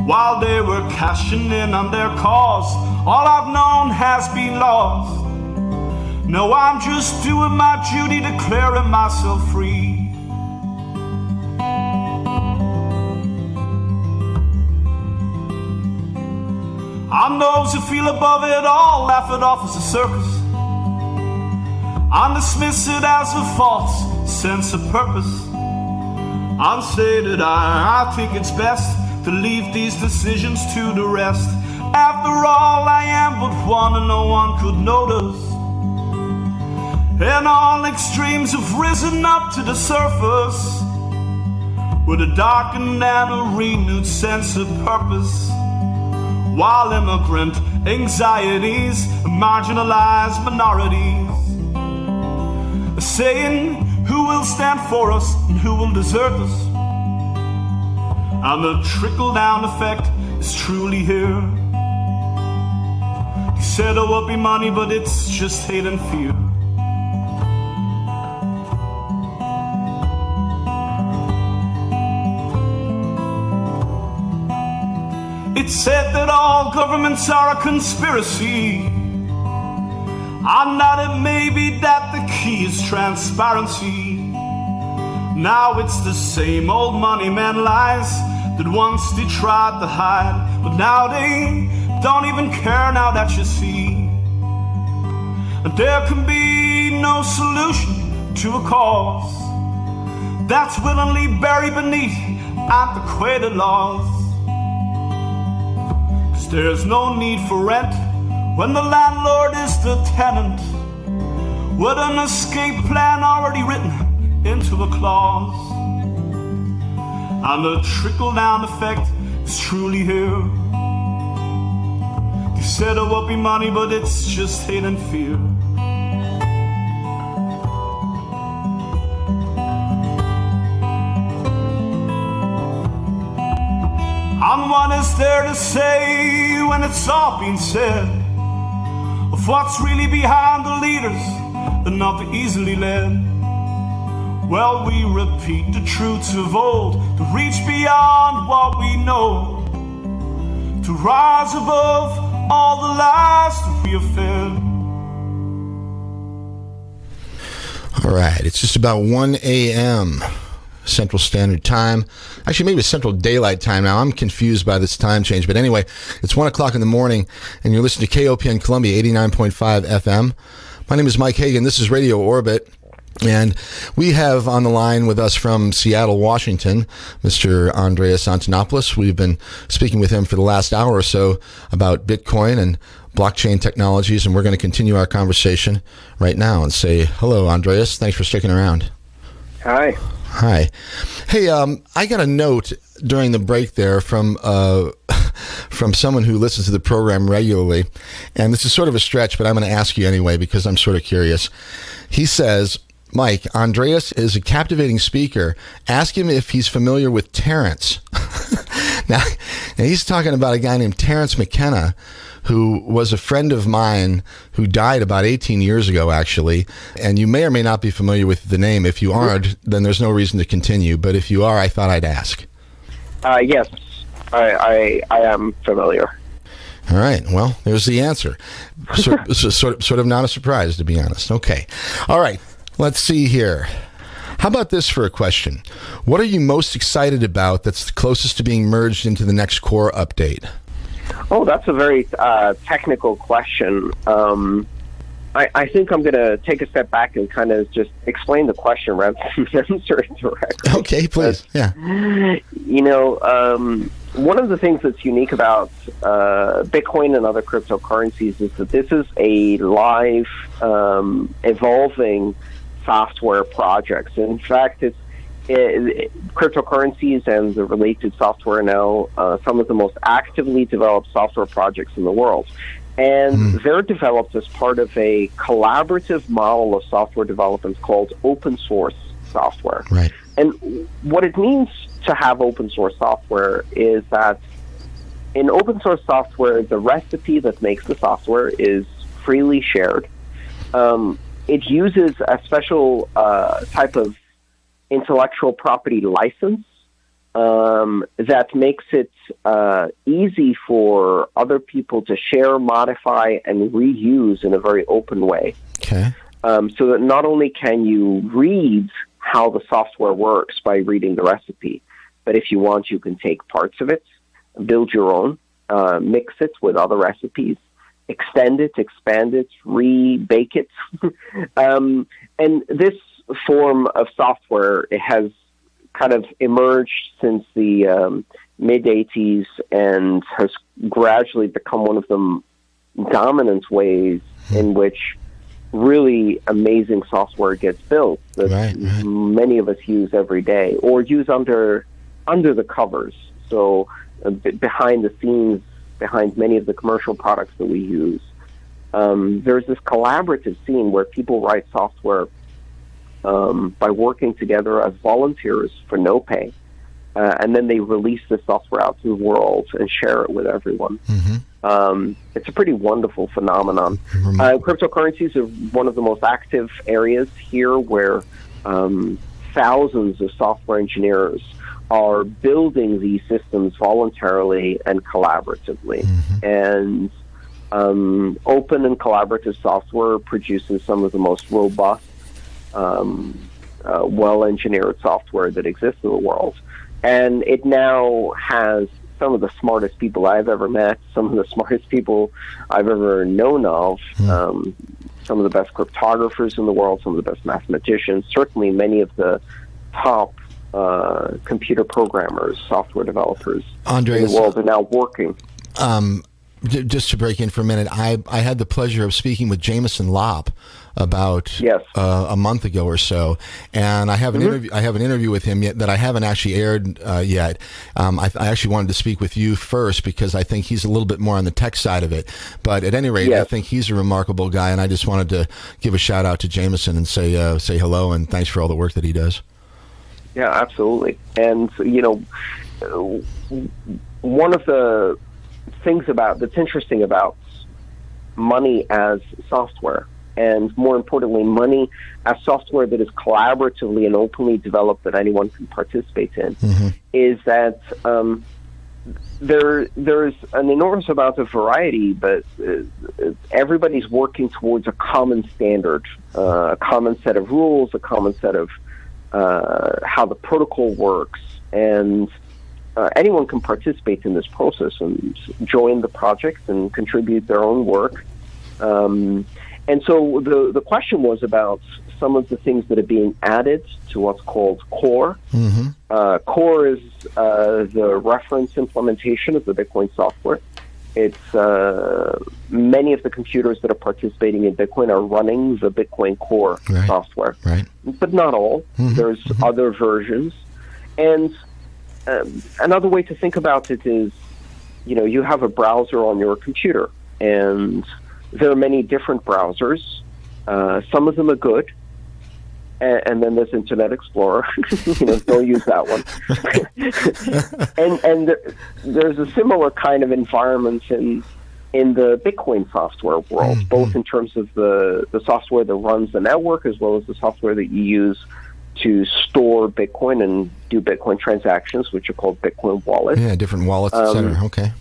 S2: While they were cashing in on their cause, all I've known has been lost. No, I'm just doing my duty, declaring myself free. And those who feel above it all laugh it off as a circus and dismiss it as a false sense of purpose, and say that I think it's best to leave these decisions to the rest. After all, I am but one and no one could notice, and all extremes have risen up to the surface with a darkened and a renewed sense of purpose, while immigrant anxieties marginalize minorities, saying who will stand for us and who will desert us. And the trickle-down effect is truly here. He said there will be money, but it's just hate and fear. It's said that all governments are a conspiracy, and that it may be that the key is transparency. Now it's the same old money man lies that once they tried to hide, but now they don't even care now that you see. And there can be no solution to a cause that's willingly buried beneath antiquated laws. 'Cause there's no need for rent when the landlord is the tenant, with an escape plan already written into the clause. And the trickle-down effect is truly here. They said it would be money, but it's just hate and fear. And what is there to say when it's all been said of what's really behind the leaders and not the easily led? Well, we repeat the truths of old to reach beyond what we know, to rise above all the lies that we have fed.
S1: All right, it's just about 1 a.m. Central Standard Time. Actually, maybe it's Central Daylight Time now. I'm confused by this time change. But anyway, it's 1 o'clock in the morning, and you're listening to KOPN Columbia 89.5 FM. My name is Mike Hagan. This is Radio Orbit. And we have on the line with us from Seattle, Washington, Mr. Andreas Antonopoulos. We've been speaking with him for the last hour or so about Bitcoin and blockchain technologies, and we're going to continue our conversation right now and say hello, Andreas. Thanks for sticking around.
S4: Hi.
S1: Hi. Hey, I got a note during the break there from someone who listens to the program regularly, and this is sort of a stretch, but I'm going to ask you anyway because I'm sort of curious. He says, Mike, Andreas is a captivating speaker. Ask him if he's familiar with Terence. Now, he's talking about a guy named Terence McKenna, who was a friend of mine who died about 18 years ago, actually. And you may or may not be familiar with the name. If you aren't, then there's no reason to continue. But if you are, I thought I'd ask.
S4: Yes, I am familiar.
S1: All right. Well, there's the answer. Sort of not a surprise, to be honest. Okay. All right. Let's see here. How about this for a question? What are you most excited about that's closest to being merged into the next core update?
S4: Oh, that's a very technical question. I think I'm going to take a step back and kind of just explain the question rather than answer it directly.
S1: Okay, please. Yeah.
S4: You know, one of the things that's unique about Bitcoin and other cryptocurrencies is that this is a live, evolving software projects. In fact, cryptocurrencies and the related software now some of the most actively developed software projects in the world. And they're developed as part of a collaborative model of software development called open source software.
S1: Right.
S4: And what it means to have open source software is that in open source software, the recipe that makes the software is freely shared. It uses a special type of intellectual property license that makes it easy for other people to share, modify, and reuse in a very open way.
S1: Okay.
S4: So that not only can you read how the software works by reading the recipe, but if you want, you can take parts of it, build your own, mix it with other recipes, extend it, expand it, rebake it. And this form of software, it has kind of emerged since the mid-'80s and has gradually become one of the dominant ways in which really amazing software gets built that many of us use every day or use under the covers. So behind the scenes, behind many of the commercial products that we use, there's this collaborative scene where people write software by working together as volunteers for no pay. And then they release the software out to the world and share it with everyone. It's a pretty wonderful phenomenon. Cryptocurrencies are one of the most active areas here where thousands of software engineers are building these systems voluntarily and collaboratively. And open and collaborative software produces some of the most robust well-engineered software that exists in the world. And it now has some of the smartest people I've ever met, some of the smartest people I've ever known of, some of the best cryptographers in the world, some of the best mathematicians, certainly many of the top computer programmers, software developers
S1: Andreas,
S4: in the world are now working.
S1: Just to break in for a minute, I had the pleasure of speaking with Jameson Lopp about a month ago or so, and I have an interview. I have an interview with him that I haven't actually aired yet. I actually wanted to speak with you first because I think he's a little bit more on the tech side of it. But at any rate, I think he's a remarkable guy, and I just wanted to give a shout out to Jameson and say hello and thanks for all the work that he does.
S4: Yeah, absolutely. And one of the things that's interesting about money as software, and more importantly, money as software that is collaboratively and openly developed that anyone can participate in, is that there's an enormous amount of variety, but everybody's working towards a common standard, a common set of rules, a common set of how the protocol works, and anyone can participate in this process and join the project and contribute their own work. And so the question was about some of the things that are being added to what's called core. Core is the reference implementation of the Bitcoin software. It's many of the computers that are participating in Bitcoin are running the Bitcoin core software, but not all. There's other versions. And another way to think about it is, you have a browser on your computer, and there are many different browsers. Some of them are good, and then there's Internet Explorer. Don't use that one. and there's a similar kind of environment in the Bitcoin software world, both in terms of the software that runs the network as well as the software that you use to store Bitcoin and do Bitcoin transactions, which are called Bitcoin wallets.
S1: Yeah, different wallets, etc. Okay.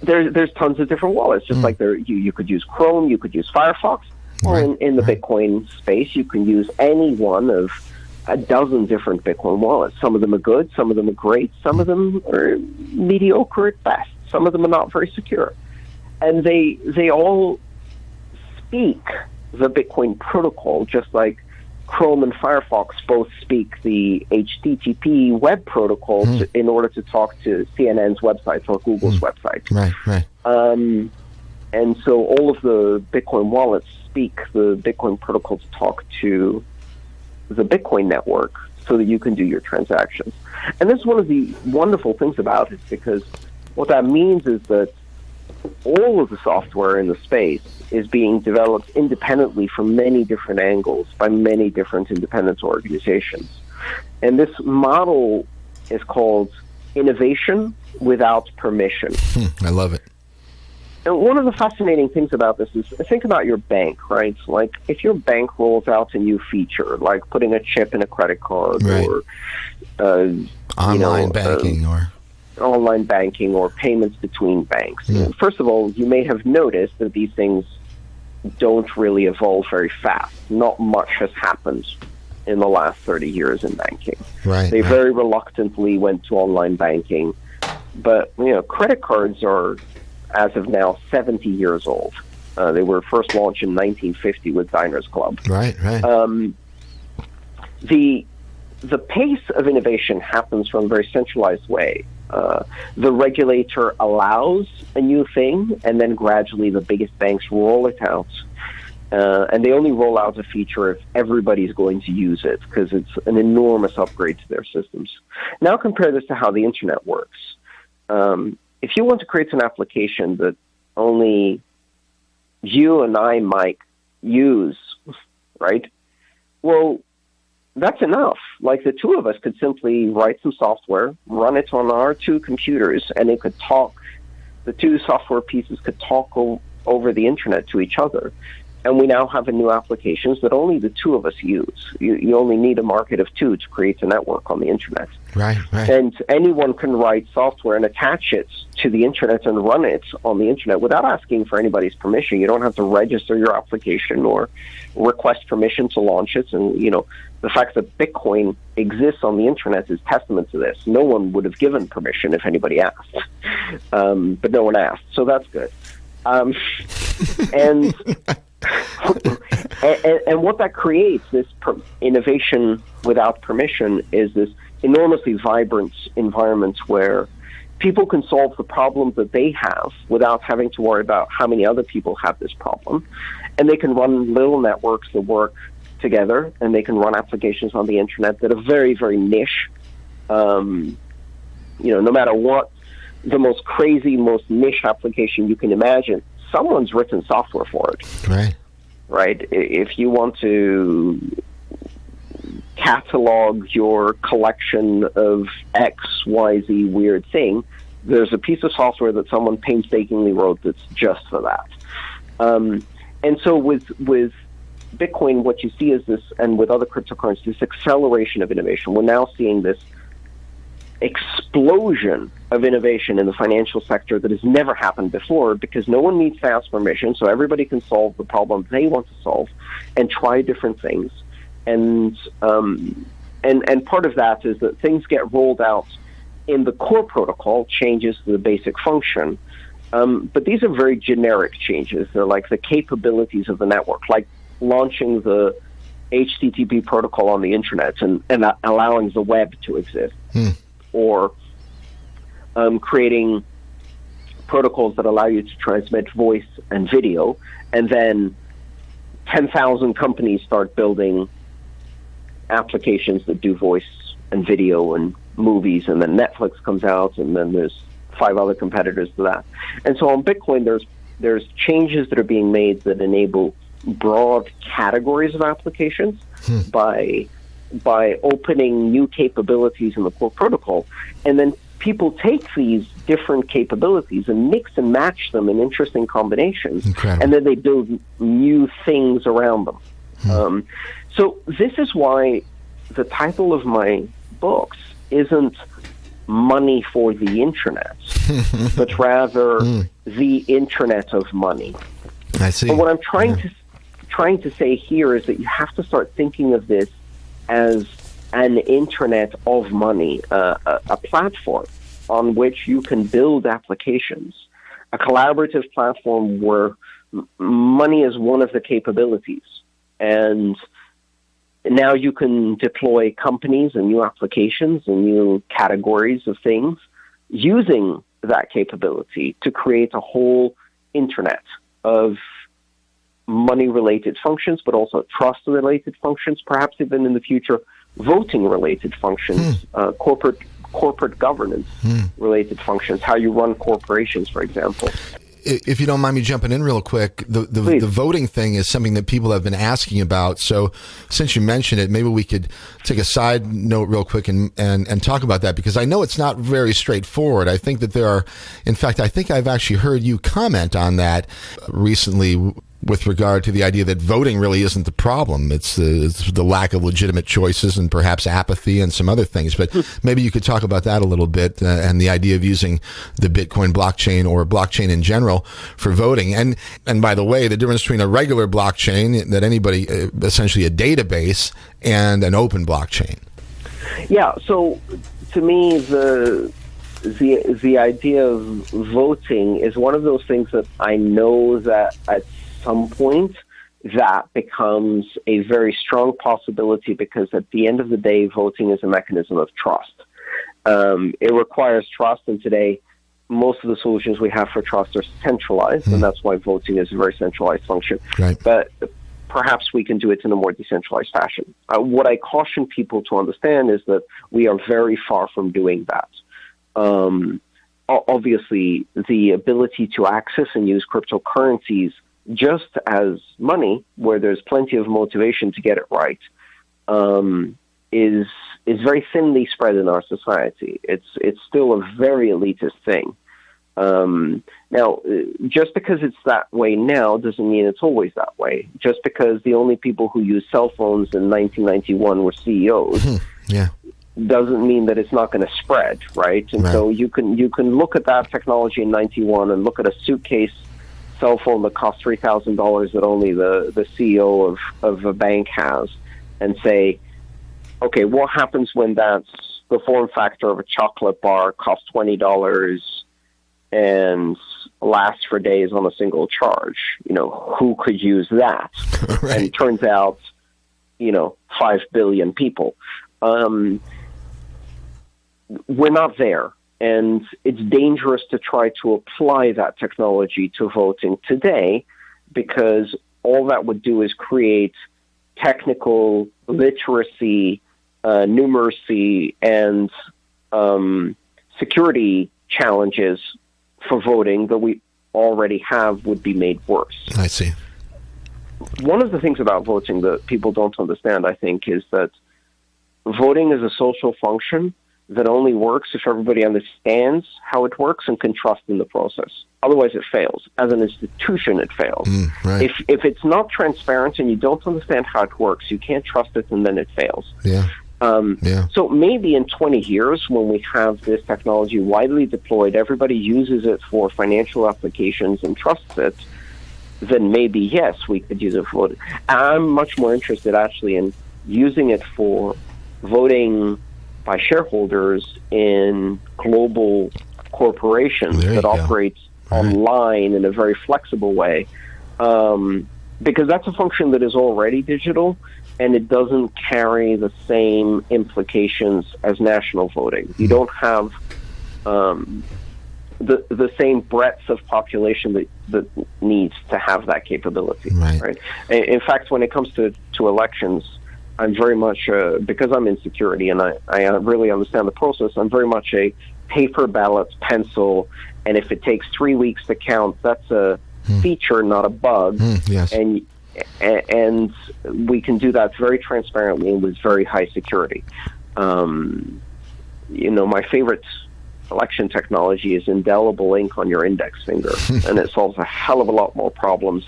S4: There's tons of different wallets, just like you could use Chrome, you could use Firefox, or in the Bitcoin space, you can use any one of a dozen different Bitcoin wallets. Some of them are good, some of them are great, some of them are mediocre at best, some of them are not very secure. And they all speak the Bitcoin protocol, just like Chrome and Firefox both speak the HTTP web protocol in order to talk to CNN's websites or Google's websites.
S1: Right.
S4: And so all of the Bitcoin wallets speak the Bitcoin protocol to talk to the Bitcoin network so that you can do your transactions. And this is one of the wonderful things about it, because what that means is that all of the software in the space is being developed independently from many different angles by many different independent organizations. And this model is called innovation without permission.
S1: I love it.
S4: And one of the fascinating things about this is, think about your bank, right? Like, if your bank rolls out a new feature, like putting a chip in a credit card, or
S1: online banking, or
S4: online banking, or payments between banks. First of all, you may have noticed that these things don't really evolve very fast. Not much has happened in the last 30 years in banking. They very reluctantly went to online banking. But, credit cards are, as of now, 70 years old. They were first launched in 1950 with Diners Club. The pace of innovation happens from a very centralized way. The regulator allows a new thing, and then gradually the biggest banks roll it out. And they only roll out a feature if everybody's going to use it, because it's an enormous upgrade to their systems. Now compare this to how the internet works. If you want to create an application that only you and I might use, right? Well, that's enough. Like, the two of us could simply write some software, run it on our two computers, and it could talk. The two software pieces could talk over the internet to each other. And we now have a new applications that only the two of us use. You only need a market of two to create a network on the internet.
S1: Right.
S4: And anyone can write software and attach it to the internet and run it on the internet without asking for anybody's permission. You don't have to register your application or request permission to launch it. And, the fact that Bitcoin exists on the internet is testament to this. No one would have given permission if anybody asked. But no one asked. So that's good. And what that creates, this innovation without permission, is this enormously vibrant environment where people can solve the problems that they have without having to worry about how many other people have this problem. And they can run little networks that work together, and they can run applications on the internet that are very, very niche. No matter what the most crazy, most niche application you can imagine, someone's written software for it. Right? If you want to catalog your collection of XYZ weird thing, there's a piece of software that someone painstakingly wrote that's just for that. And so with Bitcoin, what you see is this, and with other cryptocurrencies, this acceleration of innovation. We're now seeing this explosion of innovation in the financial sector that has never happened before, because no one needs to ask permission, so everybody can solve the problem they want to solve and try different things. And part of that is that things get rolled out in the core protocol, changes to the basic function, but these are very generic changes. They're like the capabilities of the network, like launching the HTTP protocol on the internet and allowing the web to exist. Or creating protocols that allow you to transmit voice and video, and then 10,000 companies start building applications that do voice and video and movies, and then Netflix comes out, and then there's 5 other competitors to that. And so on Bitcoin, there's changes that are being made that enable broad categories of applications by opening new capabilities in the core protocol. And then people take these different capabilities and mix and match them in interesting combinations. Incredible. And then they build new things around them. So this is why the title of my books isn't Money for the Internet, but rather The Internet of Money.
S1: I see.
S4: And what I'm trying to say here is that you have to start thinking of this as an internet of money, a platform on which you can build applications, a collaborative platform where money is one of the capabilities. And now you can deploy companies and new applications and new categories of things using that capability to create a whole internet of money-related functions, but also trust-related functions, perhaps even in the future, voting-related functions, corporate governance-related functions, how you run corporations, for example.
S1: If you don't mind me jumping in real quick, the voting thing is something that people have been asking about. So since you mentioned it, maybe we could take a side note real quick and talk about that, because I know it's not very straightforward. I think that there are, in fact, I think I've actually heard you comment on that recently with regard to the idea that voting really isn't the problem. It's the lack of legitimate choices and perhaps apathy and some other things. But maybe you could talk about that a little bit and the idea of using the Bitcoin blockchain or blockchain in general for voting. And by the way, the difference between a regular blockchain that anybody, essentially a database, and an open blockchain.
S4: Yeah. So to me, the idea of voting is one of those things that I know that at some point that becomes a very strong possibility, because at the end of the day, voting is a mechanism of trust. It requires trust, and today most of the solutions we have for trust are centralized, and that's why voting is a very centralized function. Right. But perhaps we can do it in a more decentralized fashion. What I caution people to understand is that we are very far from doing that. Obviously, the ability to access and use cryptocurrencies just as money, where there's plenty of motivation to get it right, is very thinly spread in our society. It's still a very elitist thing. Now, just because it's that way now doesn't mean it's always that way. Just because the only people who used cell phones in 1991 were CEOs doesn't mean that it's not going to spread, right? And so you can look at that technology in 91 and look at a suitcase cell phone that costs $3,000 that only the CEO of a bank has, and say, okay, what happens when that's the form factor of a chocolate bar, costs $20 and lasts for days on a single charge? Who could use that?
S1: Right.
S4: And it turns out, 5 billion people. We're not there. And it's dangerous to try to apply that technology to voting today, because all that would do is create technical literacy, numeracy, and security challenges for voting that we already have would be made worse.
S1: I see.
S4: One of the things about voting that people don't understand, I think, is that voting is a social function that only works if everybody understands how it works and can trust in the process. Otherwise, it fails. As an institution, it fails.
S1: Right.
S4: If it's not transparent and you don't understand how it works, you can't trust it, and then it fails.
S1: Yeah.
S4: So maybe in 20 years, when we have this technology widely deployed, everybody uses it for financial applications and trusts it, then maybe, yes, we could use it for voting. I'm much more interested, actually, in using it for voting by shareholders in global corporations that operate online in a very flexible way, because that's a function that is already digital, and it doesn't carry the same implications as national voting. You don't have the same breadth of population that needs to have that capability. Right? In fact, when it comes to elections, I'm very much, because I'm in security and I really understand the process, I'm very much a paper ballot, pencil, and if it takes 3 weeks to count, that's a feature, not a bug.
S1: Yes.
S4: And we can do that very transparently and with very high security. My favorite election technology is indelible ink on your index finger, and it solves a hell of a lot more problems,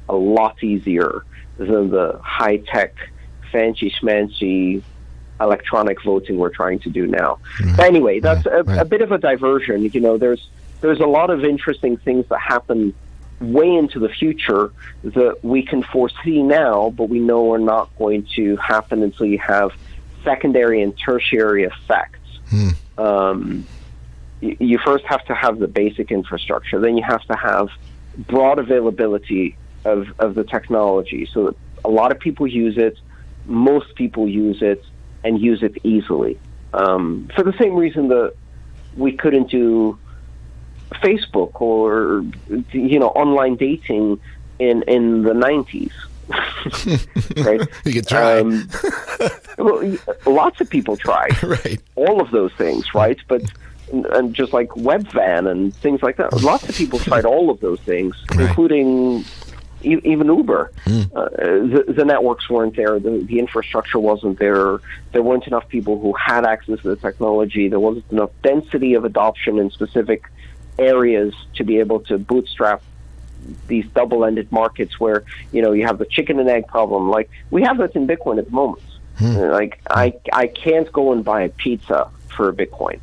S4: a lot easier than the high-tech, fancy-schmancy electronic voting we're trying to do now. But anyway, that's a bit of a diversion. There's a lot of interesting things that happen way into the future that we can foresee now, but we know are not going to happen until you have secondary and tertiary effects. You first have to have the basic infrastructure, then you have to have broad availability of the technology so that a lot of people use it, most people use it, and use it easily. For the same reason that we couldn't do Facebook or online dating in the 90s. Right?
S1: You could try.
S4: Well, lots of people tried.
S1: Right.
S4: All of those things, right? But and just like Webvan and things like that. Lots of people tried all of those things, including even Uber. The networks weren't there. The infrastructure wasn't there. There weren't enough people who had access to the technology. There wasn't enough density of adoption in specific areas to be able to bootstrap these double-ended markets where, you have the chicken and egg problem. Like, we have that in Bitcoin at the moment. Like, I can't go and buy a pizza for a Bitcoin.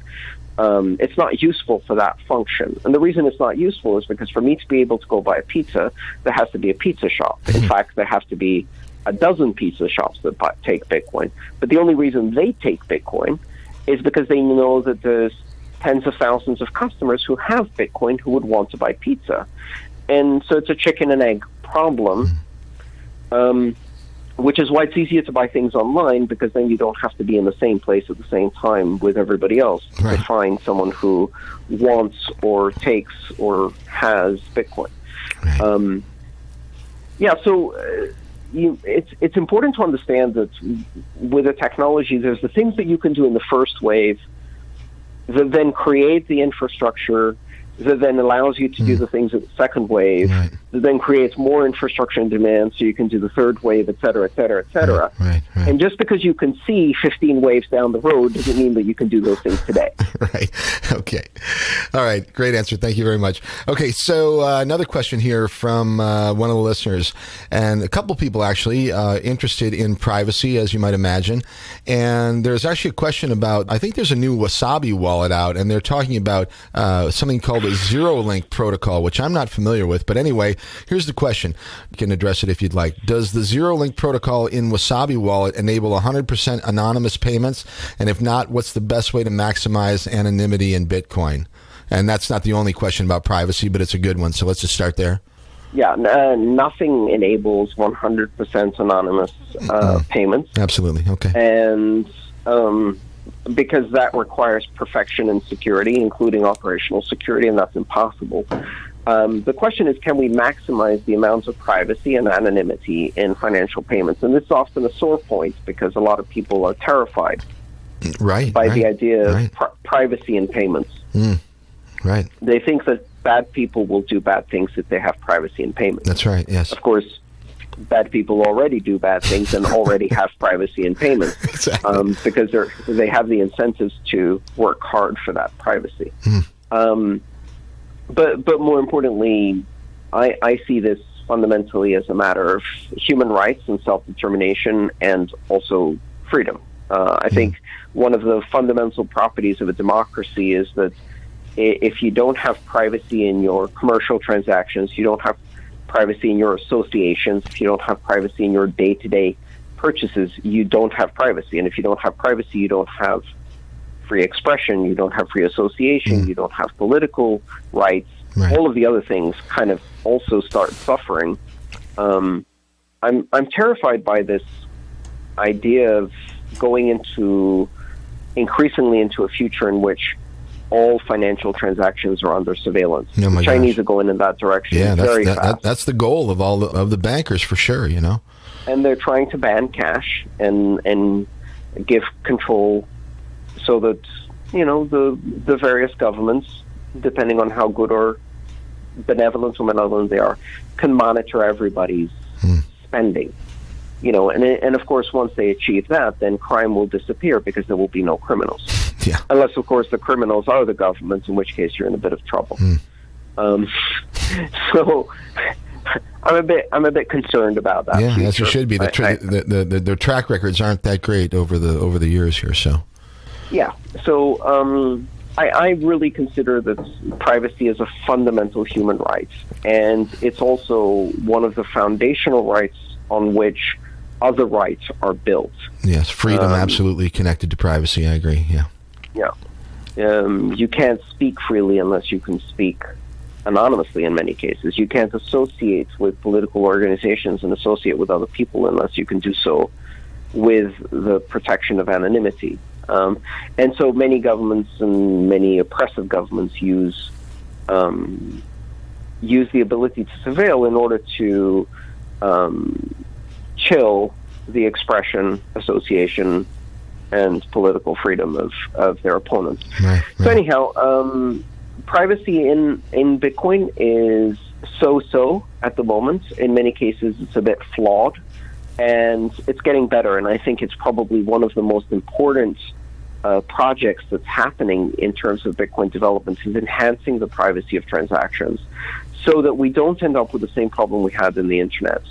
S4: It's not useful for that function. And the reason it's not useful is because for me to be able to go buy a pizza, there has to be a pizza shop. In fact, there have to be a dozen pizza shops that take Bitcoin. But the only reason they take Bitcoin is because they know that there's tens of thousands of customers who have Bitcoin who would want to buy pizza. And so it's a chicken and egg problem, which is why it's easier to buy things online, because then you don't have to be in the same place at the same time with everybody else to find someone who wants or takes or has Bitcoin. It's important to understand that with the technology, there's the things that you can do in the first wave that then create the infrastructure that then allows you to do the things in the second wave then creates more infrastructure and demand, so you can do the third wave, et cetera, et cetera, et cetera.
S1: Right.
S4: And just because you can see 15 waves down the road doesn't mean that you can do those things today.
S1: Right. Okay. All right. Great answer. Thank you very much. Okay. So another question here from one of the listeners, and a couple people actually interested in privacy, as you might imagine. And there's actually a question about, I think there's a new Wasabi wallet out, and they're talking about something called a zero-link protocol, which I'm not familiar with. But anyway, here's the question. You can address it if you'd like. Does the zero-link protocol in Wasabi wallet enable 100% anonymous payments? And if not, what's the best way to maximize anonymity in Bitcoin? And that's not the only question about privacy, but it's a good one. So let's just start there.
S4: Yeah, nothing enables 100% anonymous payments.
S1: Absolutely. Okay.
S4: And because that requires perfection and security, including operational security, and that's impossible. The question is, can we maximize the amounts of privacy and anonymity in financial payments? And this is often a sore point because a lot of people are terrified by the idea of privacy in payments.
S1: Right.
S4: They think that bad people will do bad things if they have privacy in payments.
S1: That's right, yes.
S4: Of course, bad people already do bad things and already have privacy in payments.
S1: Exactly.
S4: Because they have the incentives to work hard for that privacy. But more importantly, I see this fundamentally as a matter of human rights and self-determination and also freedom. I think one of the fundamental properties of a democracy is that if you don't have privacy in your commercial transactions, you don't have privacy in your associations, if you don't have privacy in your day-to-day purchases, you don't have privacy. And if you don't have privacy, you don't have free expression, you don't have free association, you don't have political rights. All of the other things kind of also start suffering. I'm terrified by this idea of going increasingly into a future in which all financial transactions are under surveillance. The Chinese are going in that direction very fast.
S1: That's the goal of all of the bankers, for sure, you know.
S4: And they're trying to ban cash and give control so that, you know, the various governments, depending on how good or benevolent or malevolent they are, can monitor everybody's spending. You know, and of course, once they achieve that, then crime will disappear because there will be no criminals.
S1: Yeah.
S4: Unless, of course, the criminals are the government, in which case you're in a bit of trouble. So I'm a bit concerned about that.
S1: Yeah,
S4: future.
S1: as you should be. Their track records aren't that great over the years here. So.
S4: Yeah. So I really consider that privacy is a fundamental human right, and it's also one of the foundational rights on which other rights are built.
S1: Yes, freedom absolutely connected to privacy. I agree. Yeah.
S4: Yeah. You can't speak freely unless you can speak anonymously in many cases. You can't associate with political organizations and associate with other people unless you can do so with the protection of anonymity. And so many governments and many oppressive governments use the ability to surveil in order to chill the expression, association, and political freedom of their opponents. Right. So anyhow, privacy in Bitcoin is so-so at the moment. In many cases, it's a bit flawed, and it's getting better. And I think it's probably one of the most important projects that's happening in terms of Bitcoin development is enhancing the privacy of transactions so that we don't end up with the same problem we had in the internet,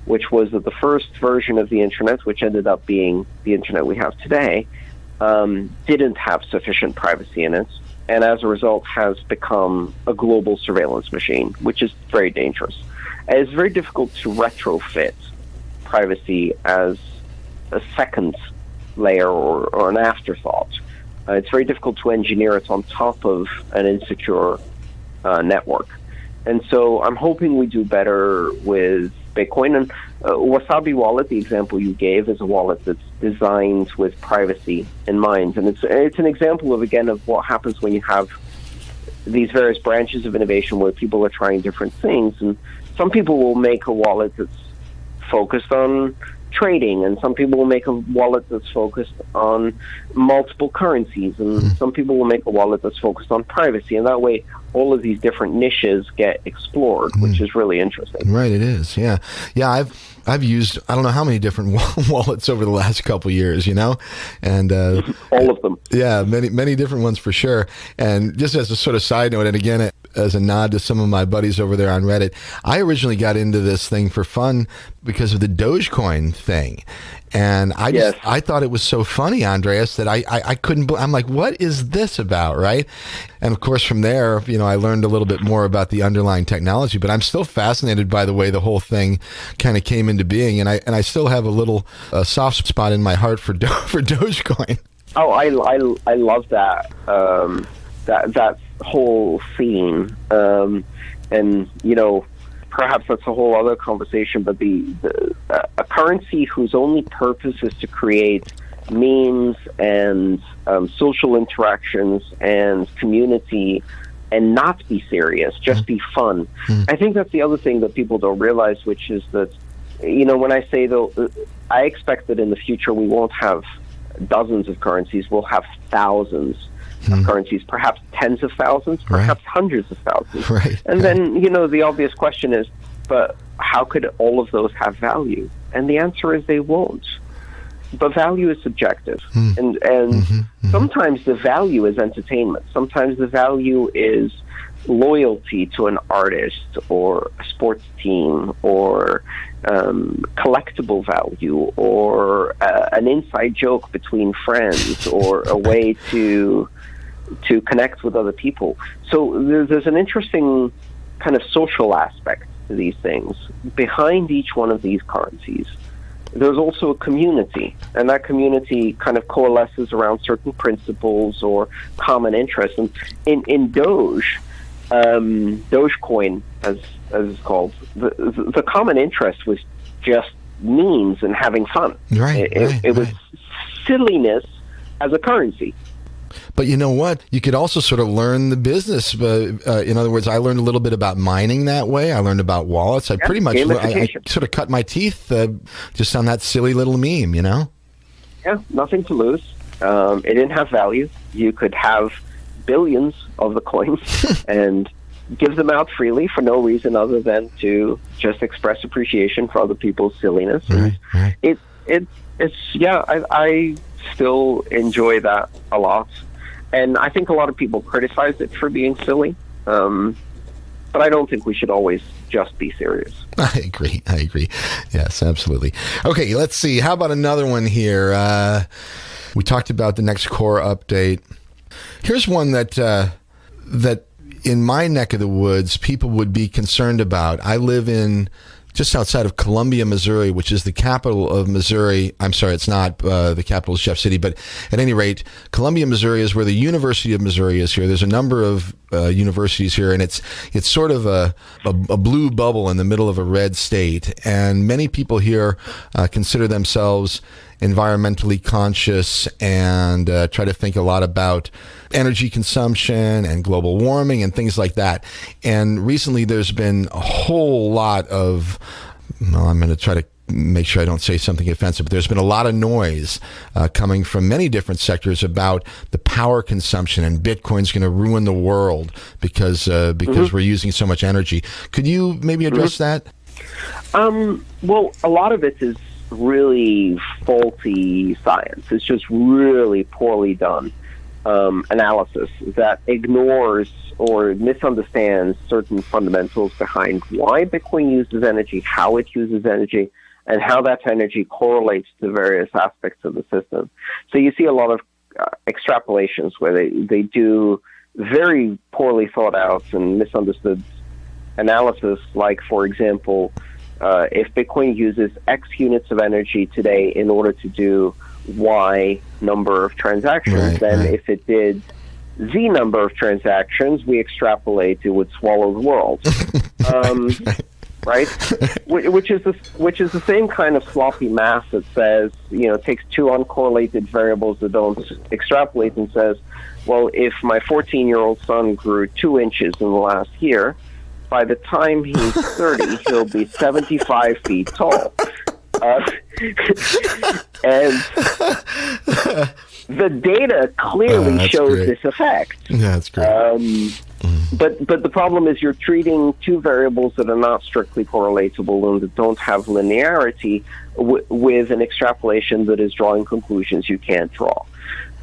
S4: which was that the first version of the internet, which ended up being the internet we have today, didn't have sufficient privacy in it, and as a result has become a global surveillance machine, which is very dangerous. And it's very difficult to retrofit privacy as a second layer or an afterthought. It's very difficult to engineer it on top of an insecure network. And so I'm hoping we do better with Bitcoin. And Wasabi Wallet, the example you gave, is a wallet that's designed with privacy in mind. And it's an example of, again, of what happens when you have these various branches of innovation where people are trying different things. And some people will make a wallet that's focused on trading, and some people will make a wallet that's focused on multiple currencies, and some people will make a wallet that's focused on privacy. And that way, all of these different niches get explored, which is really interesting.
S1: Right, it is. Yeah. I've used, I don't know how many different wallets over the last couple years, and
S4: all of them.
S1: Yeah, many different ones for sure. And just as a sort of side note, and again, as a nod to some of my buddies over there on Reddit, I originally got into this thing for fun because of the Dogecoin thing. And I thought it was so funny, Andreas, that I couldn't, I'm like, what is this about, right? And of course, from there, I learned a little bit more about the underlying technology, but I'm still fascinated by the way the whole thing kind of came into being. And I still have a little soft spot in my heart for Dogecoin.
S4: Oh, I love that, that whole scene. And, perhaps that's a whole other conversation, but a currency whose only purpose is to create memes and social interactions and community and not be serious, just be fun. I think that's the other thing that people don't realize, which is that, when I say, though, I expect that in the future we won't have dozens of currencies, we'll have thousands of currencies, perhaps tens of thousands, perhaps hundreds of thousands.
S1: Right.
S4: And then, the obvious question is, but how could all of those have value? And the answer is they won't. But value is subjective. And sometimes the value is entertainment. Sometimes the value is loyalty to an artist or a sports team or collectible value or an inside joke between friends or a way to connect with other people. So there's an interesting kind of social aspect to these things. Behind each one of these currencies, there's also a community, and that community kind of coalesces around certain principles or common interests. And in Dogecoin, as it's called, the common interest was just memes and having fun. It was silliness as a currency.
S1: But you know what? You could also sort of learn the business. In other words, I learned a little bit about mining that way. I learned about wallets. I pretty much I sort of cut my teeth just on that silly little meme, Yeah,
S4: nothing to lose. It didn't have value. You could have billions of the coins and give them out freely for no reason other than to just express appreciation for other people's silliness.
S1: Right.
S4: I still enjoy that a lot, and I think a lot of people criticize it for being silly, but I don't think we should always just be serious.
S1: I agree. Yes, absolutely. Okay, let's see. How about another one here? We talked about the next core update. Here's one that in my neck of the woods people would be concerned about. I live in just outside of Columbia, Missouri, which is the capital of Missouri. I'm sorry, it's not the capital of Jeff City, but at any rate, Columbia, Missouri is where the University of Missouri is here. There's a number of universities here, and it's sort of a blue bubble in the middle of a red state. And many people here consider themselves environmentally conscious and try to think a lot about energy consumption and global warming and things like that. And recently there's been a whole lot of, I'm going to try to make sure I don't say something offensive, but there's been a lot of noise coming from many different sectors about the power consumption, and Bitcoin's going to ruin the world because we're using so much energy. Could you maybe address that?
S4: Well, a lot of it is really faulty science. It's just really poorly done analysis that ignores or misunderstands certain fundamentals behind why Bitcoin uses energy, how it uses energy, and how that energy correlates to various aspects of the system. So you see a lot of extrapolations where they do very poorly thought out and misunderstood analysis, like, for example, if Bitcoin uses X units of energy today in order to do Y number of transactions, if it did Z number of transactions, we extrapolate it would swallow the world. Right? Which is the same kind of sloppy math that says, takes two uncorrelated variables that don't extrapolate and says, well, if my 14-year-old son grew 2 inches in the last year, by the time he's 30, he'll be 75 feet tall. And The data clearly shows this effect.
S1: Yeah, that's great.
S4: But the problem is you're treating two variables that are not strictly correlatable and that don't have linearity with an extrapolation that is drawing conclusions you can't draw.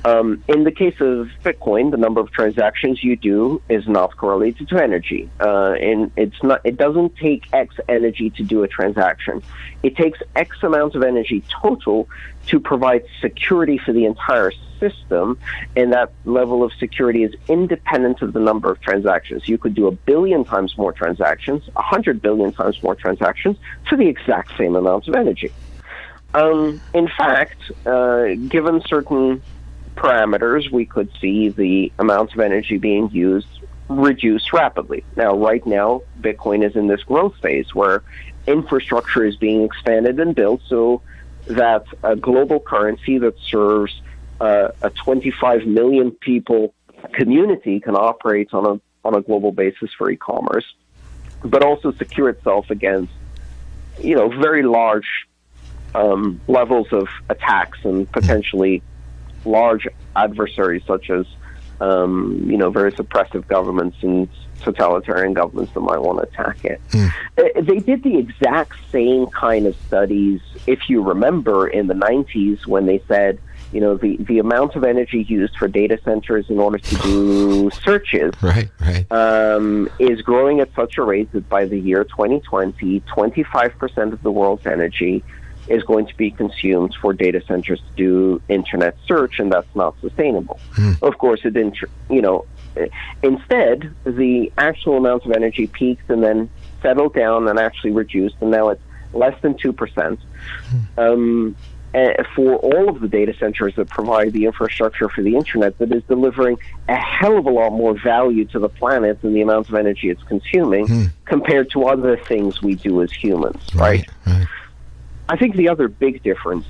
S4: In the case of Bitcoin, the number of transactions you do is not correlated to energy, and it doesn't take X energy to do a transaction. It takes X amount of energy total to provide security for the entire system, and that level of security is independent of the number of transactions. You could do 1 billion times more transactions, 100 billion times more transactions for the exact same amount of energy. In fact, given certain parameters, we could see the amount of energy being used reduce rapidly. Now, right now, Bitcoin is in this growth phase where infrastructure is being expanded and built so that a global currency that serves a 25 million people community can operate on a global basis for e-commerce, but also secure itself against, very large levels of attacks and potentially large adversaries such as, very suppressive governments and totalitarian governments that might want to attack it. They did the exact same kind of studies, if you remember, in the 90s when they said, the amount of energy used for data centers in order to do searches is growing at such a rate that by the year 2020, 25% of the world's energy is going to be consumed for data centers to do internet search, and that's not sustainable. Of course, it didn't, instead, the actual amount of energy peaked and then settled down and actually reduced, and now it's less than 2%. For all of the data centers that provide the infrastructure for the internet, that is delivering a hell of a lot more value to the planet than the amount of energy it's consuming compared to other things we do as humans, right? I think the other big difference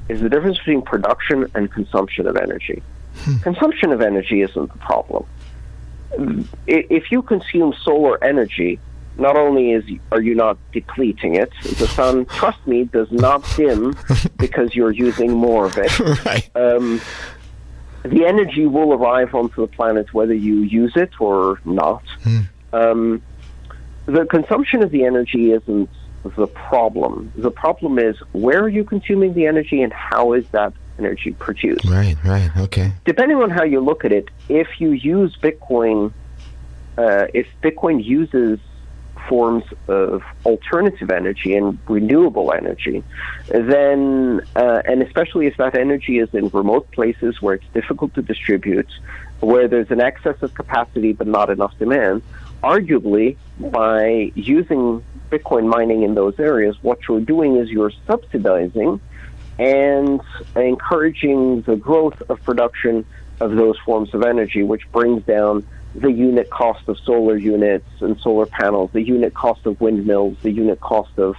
S4: is the difference between production and consumption of energy. Consumption of energy isn't the problem. If you consume solar energy, not only are you not depleting it, the sun, trust me, does not dim because you're using more of it. The energy will arrive onto the planet whether you use it or not. The consumption of the energy isn't the problem. The problem is, where are you consuming the energy and how is that energy produced? Okay. Depending on how you look at it, if you use Bitcoin, if Bitcoin uses forms of alternative energy and renewable energy, then, and especially if that energy is in remote places where it's difficult to distribute, where there's an excess of capacity but not enough demand, arguably, by using Bitcoin mining in those areas, what you're doing is you're subsidizing and encouraging the growth of production of those forms of energy, which brings down the unit cost of solar units and solar panels, the unit cost of windmills, the unit cost of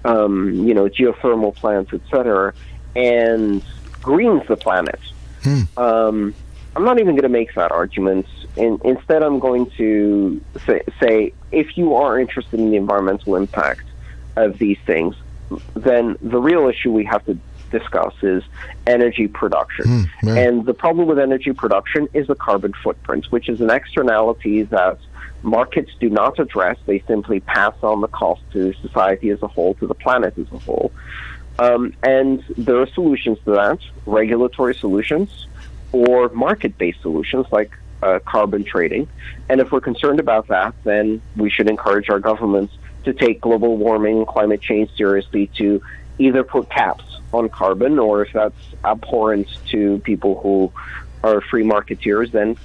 S4: geothermal plants, etc., and greens the planet. I'm not even going to make that argument. Instead, I'm going to say, if you are interested in the environmental impact of these things, then the real issue we have to discuss is energy production. And the problem with energy production is the carbon footprint, which is an externality that markets do not address. They simply pass on the cost to society as a whole, to the planet as a whole. And there are solutions to that, regulatory solutions or market-based solutions like carbon trading. And if we're concerned about that, then we should encourage our governments to take global warming and climate change seriously, to either put caps on carbon, or if that's abhorrent to people who are free marketeers, then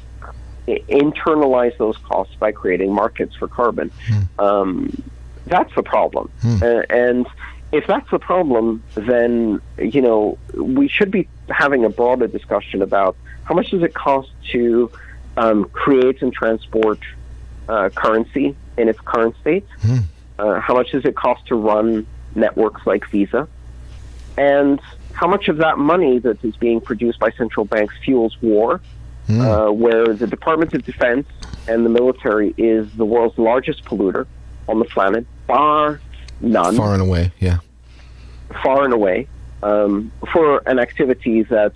S4: internalize those costs by creating markets for carbon. That's the problem. And if that's the problem, then, we should be having a broader discussion about how much does it cost to create and transport currency in its current state? How much does it cost to run networks like Visa? And how much of that money that is being produced by central banks fuels war, where the Department of Defense and the military is the world's largest polluter on the planet, bar none.
S1: Far and away,
S4: for an activity that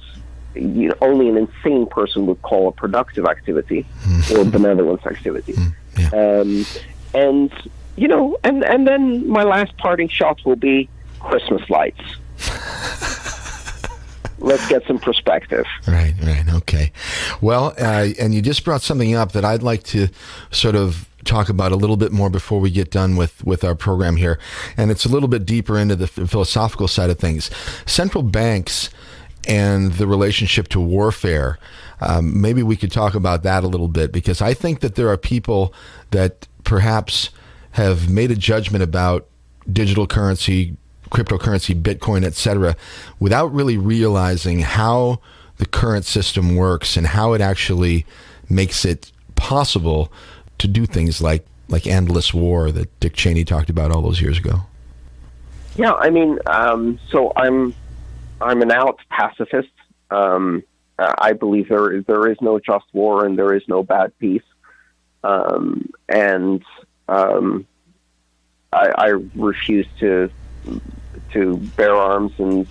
S4: only an insane person would call a productive activity or benevolence activity. And then my last parting shot will be Christmas lights. Let's get some perspective.
S1: Right, okay. Well, and you just brought something up that I'd like to sort of talk about a little bit more before we get done with our program here. And it's a little bit deeper into the philosophical side of things. Central banks and the relationship to warfare. Maybe we could talk about that a little bit, because I think that there are people that perhaps have made a judgment about digital currency, cryptocurrency, Bitcoin, etc., without really realizing how the current system works and how it actually makes it possible to do things like endless war that Dick Cheney talked about all those years ago.
S4: Yeah, I mean, so I'm an out pacifist. I believe there is no just war and there is no bad peace. I refuse to bear arms and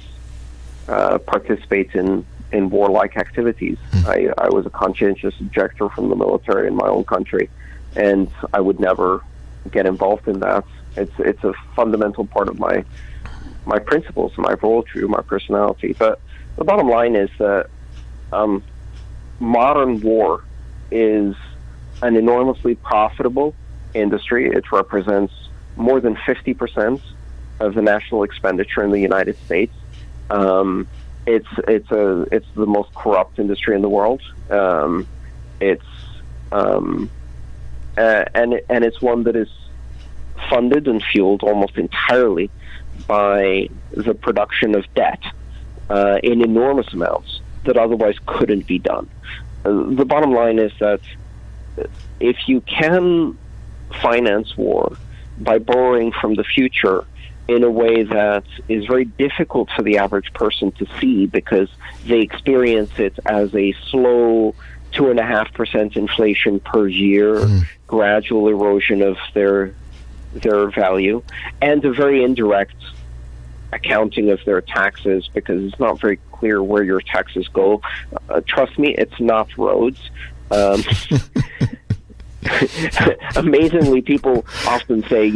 S4: participate in warlike activities. I was a conscientious objector from the military in my own country, and I would never get involved in that. It's a fundamental part of my principles, my worldview, my personality. But the bottom line is that modern war is an enormously profitable industry. It represents more than 50% of the national expenditure in the United States. It's the most corrupt industry in the world. It's one that is funded and fueled almost entirely by the production of debt in enormous amounts that otherwise couldn't be done. The bottom line is that if you can finance war by borrowing from the future in a way that is very difficult for the average person to see, because they experience it as a slow 2.5% inflation per year, gradual erosion of their value, and a very indirect accounting of their taxes, because it's not very clear where your taxes go. Trust me, it's not roads. Amazingly, people often say,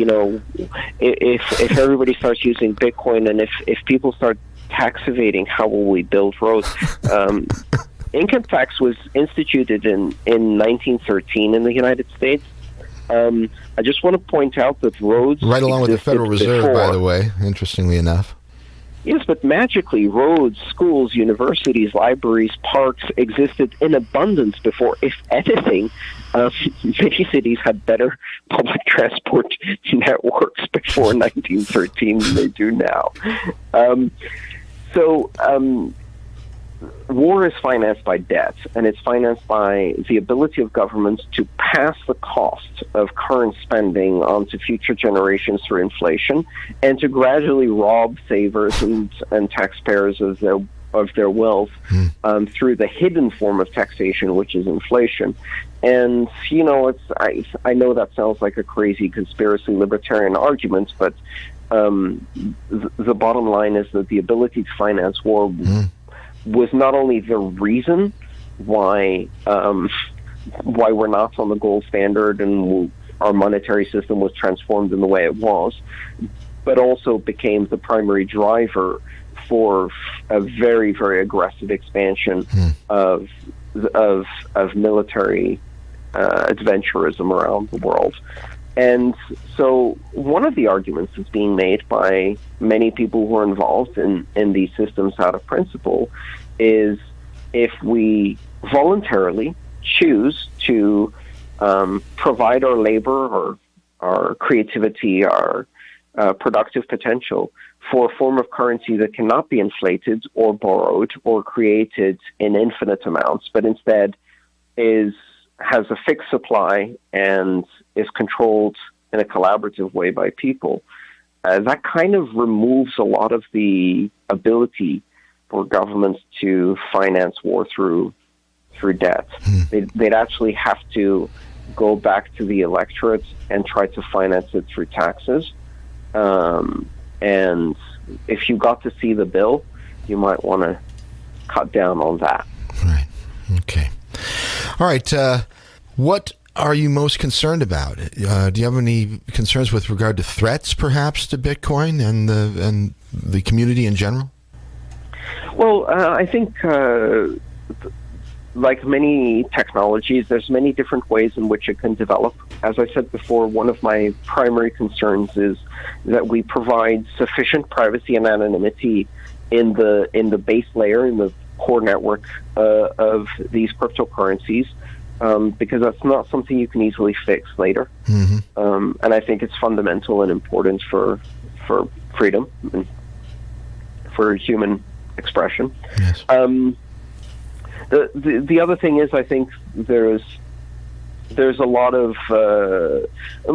S4: if everybody starts using Bitcoin and if people start tax evading, how will we build roads? Income tax was instituted in 1913 in the United States. I just want to point out that roads...
S1: Right along with the Federal Reserve, by the way, interestingly enough.
S4: Yes, but magically, roads, schools, universities, libraries, parks existed in abundance before. If anything, many cities had better public transport networks before 1913 than they do now. War is financed by debt, and it's financed by the ability of governments to pass the cost of current spending onto future generations through inflation, and to gradually rob savers and taxpayers of their wealth through the hidden form of taxation, which is inflation. And I know that sounds like a crazy conspiracy libertarian argument, but the bottom line is that the ability to finance war was not only the reason why we're not on the gold standard and our monetary system was transformed in the way it was, but also became the primary driver for a very, very aggressive expansion of military adventurism around the world. And so one of the arguments that's being made by many people who are involved in these systems out of principle is, if we voluntarily choose to provide our labor or our creativity, our productive potential for a form of currency that cannot be inflated or borrowed or created in infinite amounts, but instead has a fixed supply and is controlled in a collaborative way by people, that kind of removes a lot of the ability for governments to finance war through debt. They'd actually have to go back to the electorate and try to finance it through taxes. And if you got to see the bill, you might want to cut down on that.
S1: Right. Okay. All right. What are you most concerned about? Do you have any concerns with regard to threats, perhaps, to Bitcoin and the community in general?
S4: Well, I think, like many technologies, there's many different ways in which it can develop. As I said before, one of my primary concerns is that we provide sufficient privacy and anonymity in the base layer, in the core network of these cryptocurrencies, because that's not something you can easily fix later. Mm-hmm. And I think it's fundamental and important for freedom and for human expression.
S1: Yes.
S4: The other thing is, I think there's a lot of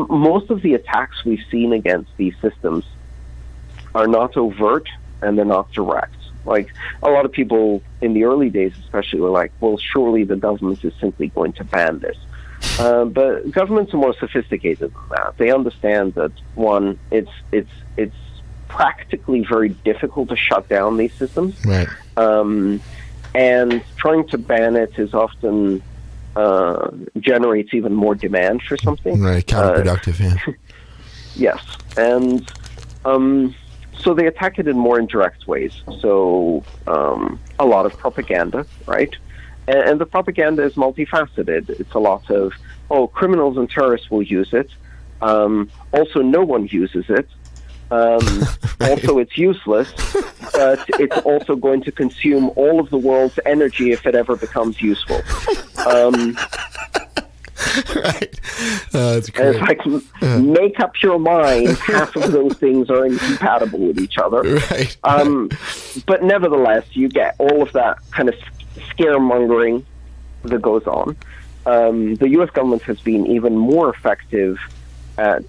S4: most of the attacks we've seen against these systems are not overt and they're not direct. Like, a lot of people in the early days especially were like, well, surely the government is simply going to ban this. But governments are more sophisticated than that. They understand that, one, it's practically very difficult to shut down these systems.
S1: Right.
S4: And trying to ban it is often generates even more demand for something.
S1: Right, counterproductive, yeah.
S4: Yes. And so they attack it in more indirect ways. So a lot of propaganda, right? And the propaganda is multifaceted. It's a lot of, criminals and terrorists will use it. Also, no one uses it. Right. Also, it's useless, but it's also going to consume all of the world's energy if it ever becomes useful.
S1: Right. That's great.
S4: It's like, make up your mind, half of those things are incompatible with each other.
S1: Right.
S4: But nevertheless, you get all of that kind of scaremongering that goes on. The U.S. government has been even more effective at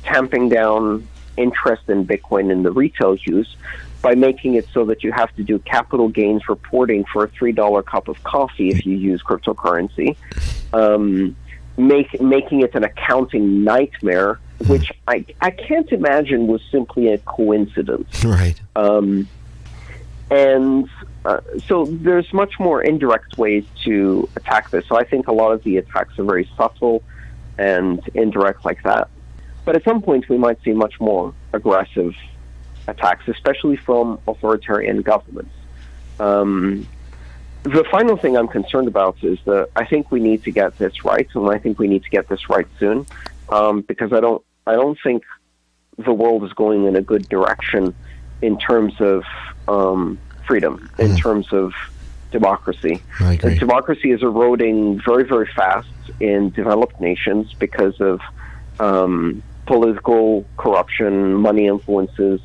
S4: tamping down interest in Bitcoin in the retail use by making it so that you have to do capital gains reporting for a $3 cup of coffee if you use cryptocurrency, making it an accounting nightmare, which I can't imagine was simply a coincidence.
S1: Right.
S4: So there's much more indirect ways to attack this. So I think a lot of the attacks are very subtle and indirect like that. But at some point, we might see much more aggressive attacks, especially from authoritarian governments. The final thing I'm concerned about is that I think we need to get this right, and I think we need to get this right soon, because I don't think the world is going in a good direction in terms of freedom, in terms of democracy.
S1: I agree.
S4: And democracy is eroding very, very fast in developed nations because of political corruption, money influences.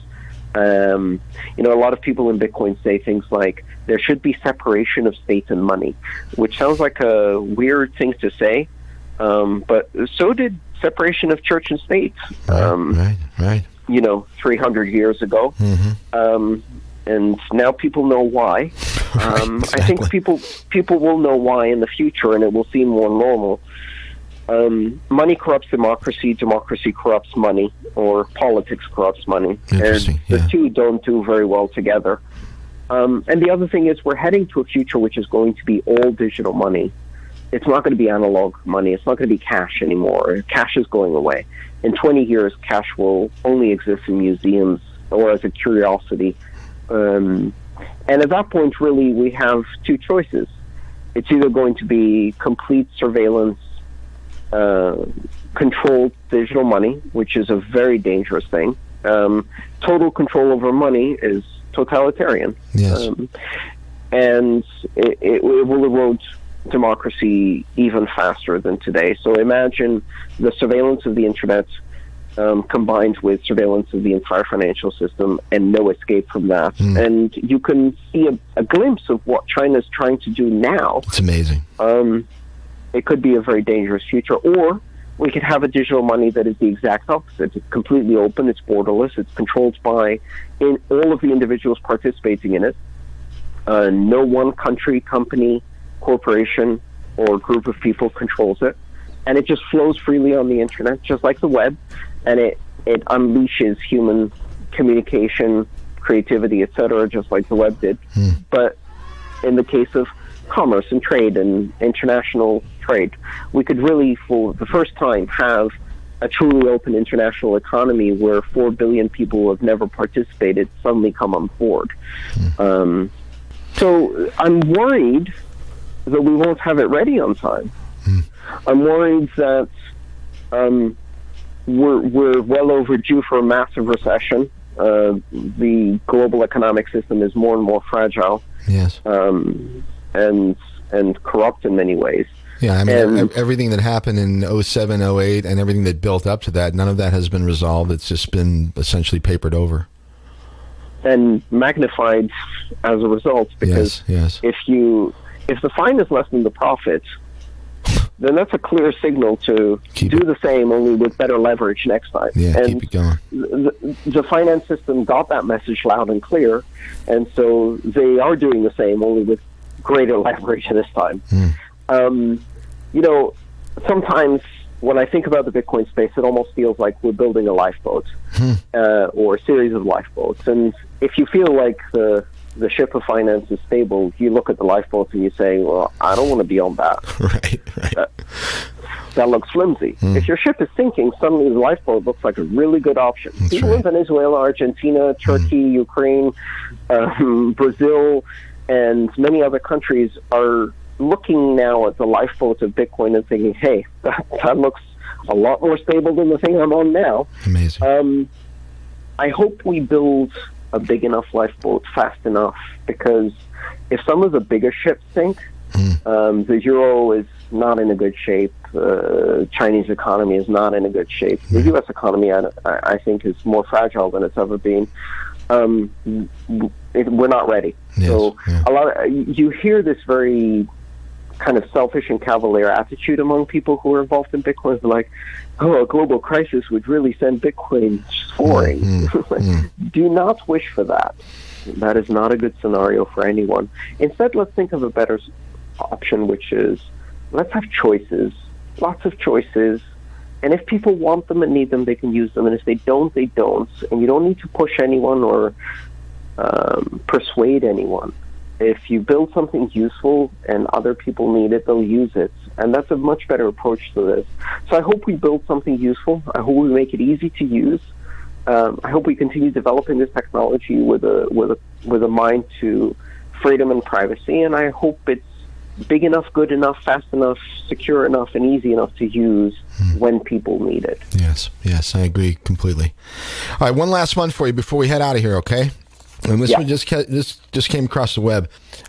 S4: A lot of people in Bitcoin say things like there should be separation of state and money, which sounds like a weird thing to say, but so did separation of church and state.
S1: Right.
S4: 300 years ago. Mm-hmm. And now people know why.
S1: Right, exactly.
S4: I think people will know why in the future, and it will seem more normal. Money corrupts democracy, democracy corrupts money, or politics corrupts money.
S1: Interesting,
S4: and the two don't do very well together. And the other thing is we're heading to a future which is going to be all digital money. It's not going to be analog money. It's not going to be cash anymore. Cash is going away. In 20 years, cash will only exist in museums or as a curiosity. And at that point, really, we have two choices. It's either going to be complete surveillance, controlled digital money, which is a very dangerous thing. Total control over money is totalitarian.
S1: Yes.
S4: And it will erode democracy even faster than today. So imagine the surveillance of the internet combined with surveillance of the entire financial system and no escape from that. And you can see a glimpse of what China's trying to do now.
S1: It's amazing.
S4: It could be a very dangerous future. Or we could have a digital money that is the exact opposite. It's completely open, it's borderless, it's controlled by all of the individuals participating in it. No one country, company, corporation, or group of people controls it. And it just flows freely on the internet, just like the web. And it unleashes human communication, creativity, etc., just like the web did. But in the case of commerce and trade and international trade, we could really, for the first time, have a truly open international economy where 4 billion people who have never participated suddenly come on board. So I'm worried that we won't have it ready on time. I'm worried that we're well overdue for a massive recession. The global economic system is more and more fragile.
S1: Yes.
S4: And corrupt in many ways.
S1: Yeah, I mean, everything that happened in 07, 08, and everything that built up to that, none of that has been resolved. It's just been essentially papered over.
S4: And magnified as a result, because if the fine is less than the profit, then that's a clear signal to do the same, only with better leverage next time.
S1: Yeah,
S4: and
S1: keep it going.
S4: The finance system got that message loud and clear, and so they are doing the same, only with greater leverage this time. Sometimes when I think about the Bitcoin space, it almost feels like we're building a lifeboat or a series of lifeboats. And if you feel like the ship of finance is stable, you look at the lifeboat and you say, well, I don't want to be on that.
S1: Right.
S4: That looks flimsy. If your ship is sinking, suddenly the lifeboat looks like a really good option.
S1: That's
S4: People in Venezuela, Argentina, Turkey, Ukraine, Brazil, and many other countries are looking now at the lifeboat of Bitcoin and thinking, hey, that looks a lot more stable than the thing I'm on now.
S1: Amazing.
S4: I hope we build a big enough lifeboat fast enough, because if some of the bigger ships sink, the euro is not in a good shape, the Chinese economy is not in a good shape, the U.S. economy, I think, is more fragile than it's ever been. We're not ready.
S1: Yes,
S4: so you hear this very kind of selfish and cavalier attitude among people who are involved in Bitcoin. They're like, oh, a global crisis would really send Bitcoin soaring. Do not wish for that. That is not a good scenario for anyone. Instead, let's think of a better option, which is let's have choices, lots of choices. And if people want them and need them, they can use them. And if they don't, they don't. And you don't need to push anyone or persuade anyone. If you build something useful and other people need it, they'll use it. And that's a much better approach to this. So I hope we build something useful. I hope we make it easy to use. I hope we continue developing this technology with a mind to freedom and privacy. And I hope it's big enough, good enough, fast enough, secure enough, and easy enough to use when people need it.
S1: Yes, I agree completely. All right, one last one for you before we head out of here, okay? And this one just came across the web.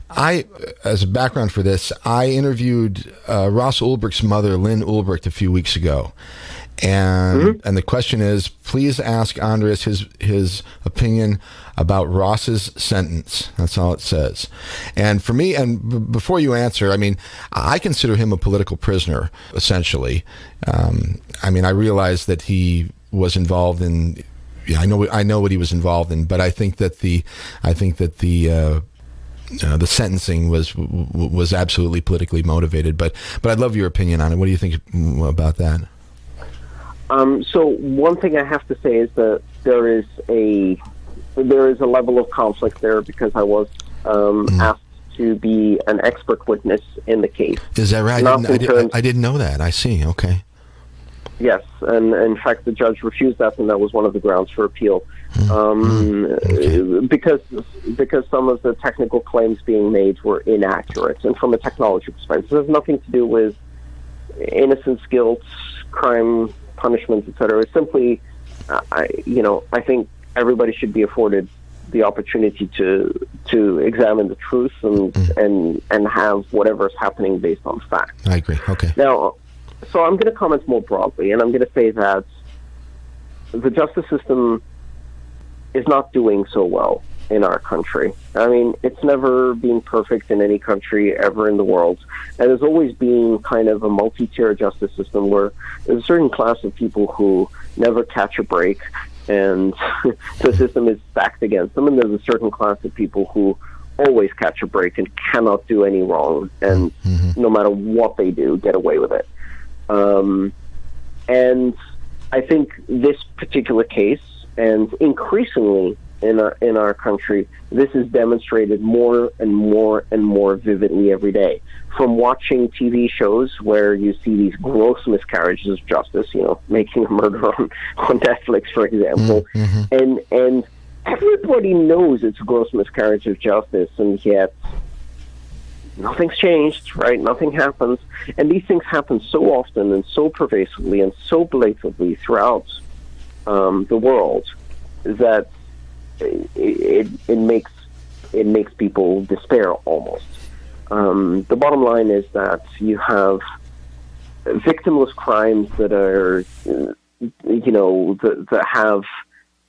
S1: As a background for this, I interviewed Ross Ulbricht's mother, Lynn Ulbricht, a few weeks ago. And the question is, please ask Andreas his opinion about Ross's sentence. That's all it says. And for me, and before you answer, I mean, I consider him a political prisoner, essentially. I mean, I realize that he was involved in. Yeah, I know what he was involved in, but I think that the sentencing was absolutely politically motivated. But I'd love your opinion on it. What do you think about that?
S4: So one thing I have to say is that there is a level of conflict there, because I was asked to be an expert witness in the case.
S1: Is that right? I didn't know that. I see. Okay.
S4: Yes, and in fact, the judge refused that, and that was one of the grounds for appeal, because some of the technical claims being made were inaccurate, and from a technology perspective, it has nothing to do with innocence, guilt, crime, punishment, etc. It's simply, I think everybody should be afforded the opportunity to examine the truth and have whatever's happening based on fact.
S1: I agree. Okay.
S4: Now. So I'm going to comment more broadly, and I'm going to say that the justice system is not doing so well in our country. I mean, it's never been perfect in any country ever in the world, and there's always been kind of a multi-tier justice system where there's a certain class of people who never catch a break, and the system is stacked against them, and there's a certain class of people who always catch a break and cannot do any wrong, and no matter what they do, get away with it. And I think this particular case, and increasingly in our country, this is demonstrated more and more and more vividly every day. From watching TV shows where you see these gross miscarriages of justice, Making a Murder on Netflix, for example, and everybody knows it's a gross miscarriage of justice, and yet nothing's changed, right? Nothing happens. And these things happen so often and so pervasively and so blatantly throughout the world that it makes people despair almost. The bottom line is that you have victimless crimes that are, that have,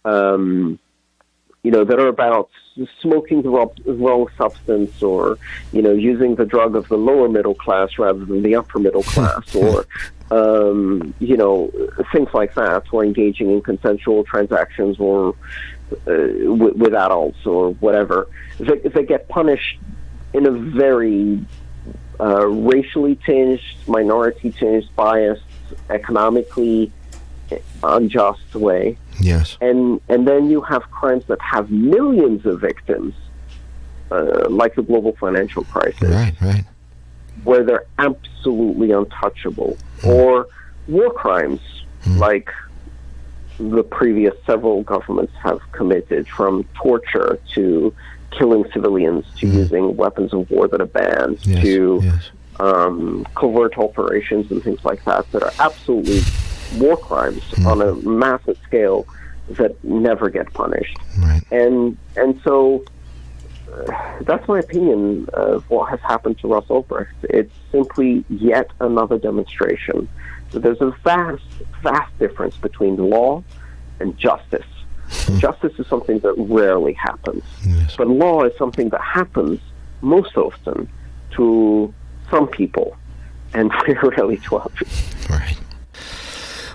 S4: that are about smoking the wrong substance, or, using the drug of the lower middle class rather than the upper middle class, or, things like that, or engaging in consensual transactions, or with adults, or whatever. They get punished in a very racially tinged, minority tinged, biased, economically unjust way.
S1: Yes.
S4: And then you have crimes that have millions of victims, like the global financial crisis,
S1: right,
S4: where they're absolutely untouchable, or war crimes like the previous several governments have committed, from torture to killing civilians, to using weapons of war that are banned, to covert operations and things like that are absolutely war crimes on a massive scale that never get punished.
S1: Right.
S4: And so that's my opinion of what has happened to Russ Ulbricht. It's simply yet another demonstration that there's a vast, vast difference between law and justice. Justice is something that rarely happens.
S1: Yes.
S4: But law is something that happens most often to some people and rarely to others.
S1: Right.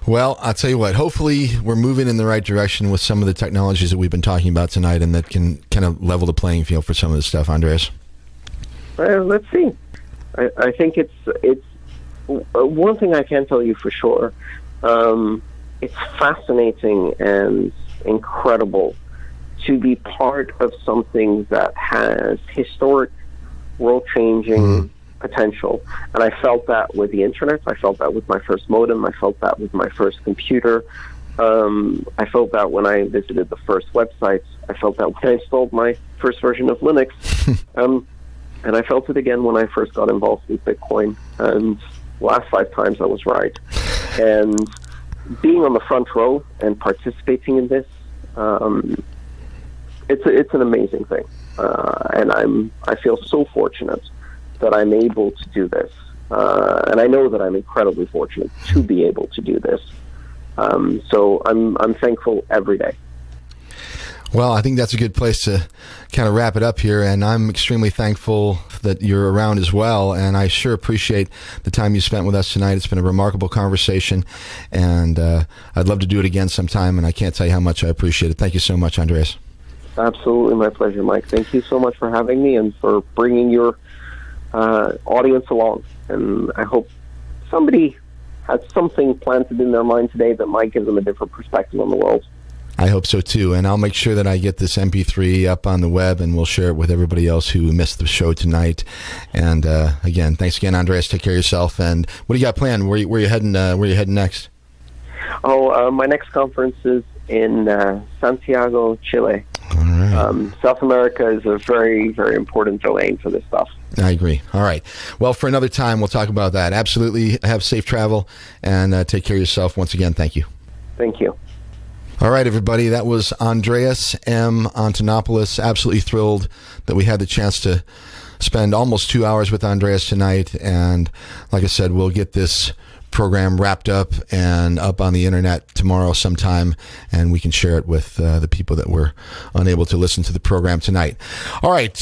S1: Well, I'll tell you what, hopefully we're moving in the right direction with some of the technologies that we've been talking about tonight, and that can kind of level the playing field for some of this stuff, Andreas.
S4: Let's see. I think it's one thing I can tell you for sure. It's fascinating and incredible to be part of something that has historic, world-changing potential. And I felt that with the internet. I felt that with my first modem. I felt that with my first computer. I felt that when I visited the first websites. I felt that when I installed my first version of Linux. And I felt it again when I first got involved with Bitcoin. And the last 5 times I was right. And being on the front row and participating in this, it's an amazing thing. And I feel so fortunate that I'm able to do this. And I know that I'm incredibly fortunate to be able to do this. So I'm thankful every day.
S1: Well, I think that's a good place to kind of wrap it up here, and I'm extremely thankful that you're around as well, and I sure appreciate the time you spent with us tonight. It's been a remarkable conversation, and I'd love to do it again sometime, and I can't tell you how much I appreciate it. Thank you so much, Andreas.
S4: Absolutely, my pleasure, Mike. Thank you so much for having me and for bringing your audience along, and I hope somebody has something planted in their mind today that might give them a different perspective on the world.
S1: I hope so too, and I'll make sure that I get this MP3 up on the web, and we'll share it with everybody else who missed the show tonight. And again, thanks again, Andreas. Take care of yourself. And what do you got planned? Where you heading? Where you heading next?
S4: My next conference is in Santiago, Chile.
S1: All right.
S4: South America is a very, very important domain for this stuff.
S1: I agree. All right. Well, for another time, we'll talk about that. Absolutely. Have safe travel, and take care of yourself. Once again, thank you.
S4: Thank you.
S1: All right, everybody. That was Andreas M. Antonopoulos. Absolutely thrilled that we had the chance to spend almost 2 hours with Andreas tonight. And like I said, we'll get this program wrapped up and up on the internet tomorrow sometime, and we can share it with the people that were unable to listen to the program tonight. All right,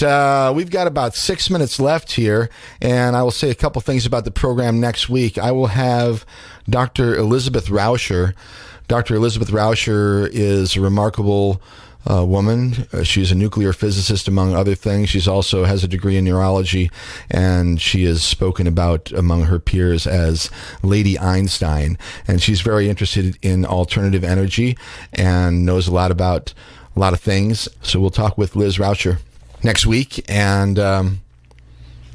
S1: we've got about 6 minutes left here, and I will say a couple things about the program next week. I will have Dr. Elizabeth Rauscher. Dr. Elizabeth Rauscher is a remarkable woman. She's a nuclear physicist, among other things. She's also has a degree in neurology, and she is spoken about among her peers as Lady Einstein. And she's very interested in alternative energy and knows a lot about a lot of things. So we'll talk with Liz Rauscher next week, and I'm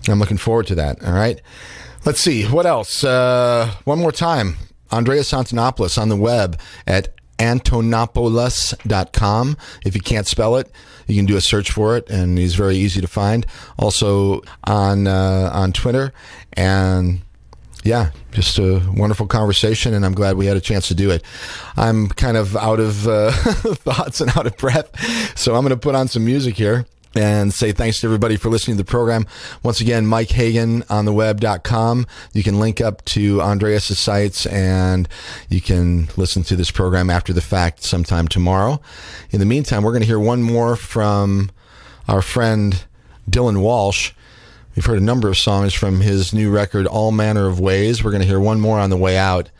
S1: looking forward to that. All right. Let's see. What else? One more time. Andreas Antonopoulos on the web at Antonopoulos.com. If you can't spell it, you can do a search for it, and he's very easy to find. Also on Twitter, and yeah, just a wonderful conversation, and I'm glad we had a chance to do it. I'm kind of out of thoughts and out of breath, so I'm going to put on some music here and say thanks to everybody for listening to the program. Once again, Mike Hagan on the web.com. You can link up to Andreas' sites, and you can listen to this program after the fact sometime tomorrow. In the meantime, we're going to hear one more from our friend Dylan Walshe. We've heard a number of songs from his new record, All Manner of Ways. We're going to hear one more on the way out,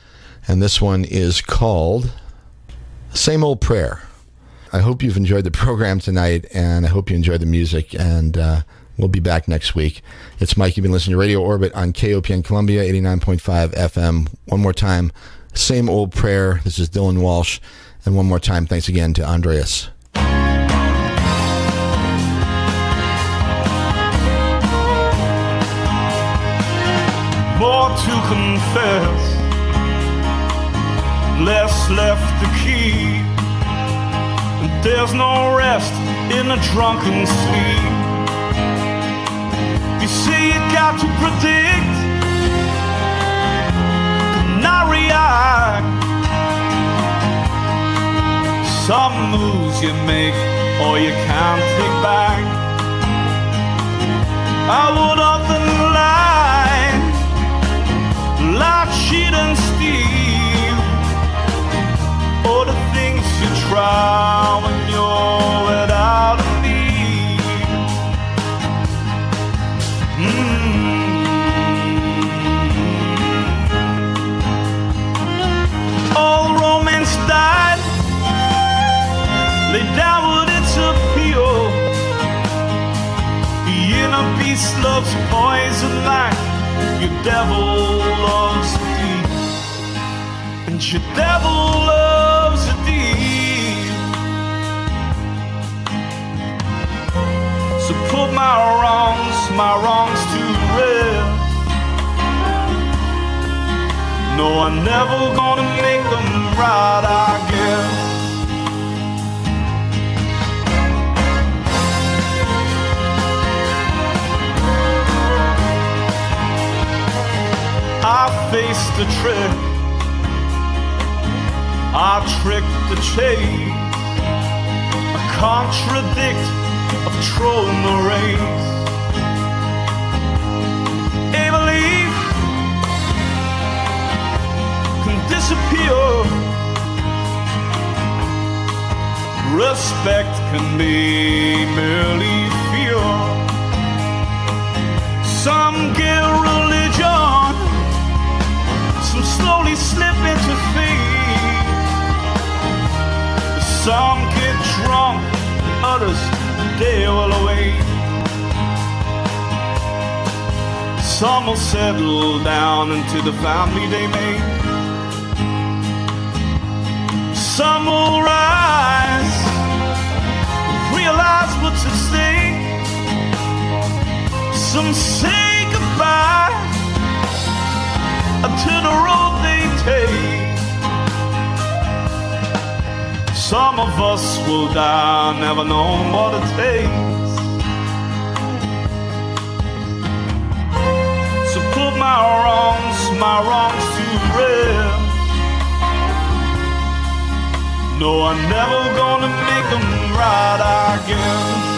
S1: and this one is called Same Old Prayer. I hope you've enjoyed the program tonight, and I hope you enjoyed the music, and we'll be back next week. It's Mike. You've been listening to Radio Orbit on KOPN Columbia, 89.5 FM. One more time, Same Old Prayer. This is Dylan Walshe. And one more time, thanks again to Andreas.
S2: More to confess, less left to keep. There's no rest in a drunken sleep. You see, you got to predict, not react. Some moves you make, or you can't take back. I would often lie, cheat and steal, or the things you try when you're without a need. All romance died, lay down with its appeal. The inner beast loves poison like your devil loves deep, and your devil loves a deep. So put my wrongs to rest. No, I'm never gonna make them right, I guess. I faced the trick, I tricked the chase, I contradict of trolling the race. A belief can disappear, respect can be merely fear. Some get religion, some slowly slip into faith. Some get drunk, others they will away. Some will settle down into the family they made. Some will rise, realize what's at stake. Some say goodbye to the road they take. Some of us will die, never knowing what it takes. So put my wrongs to rest. No, I'm never gonna make them right, I guess.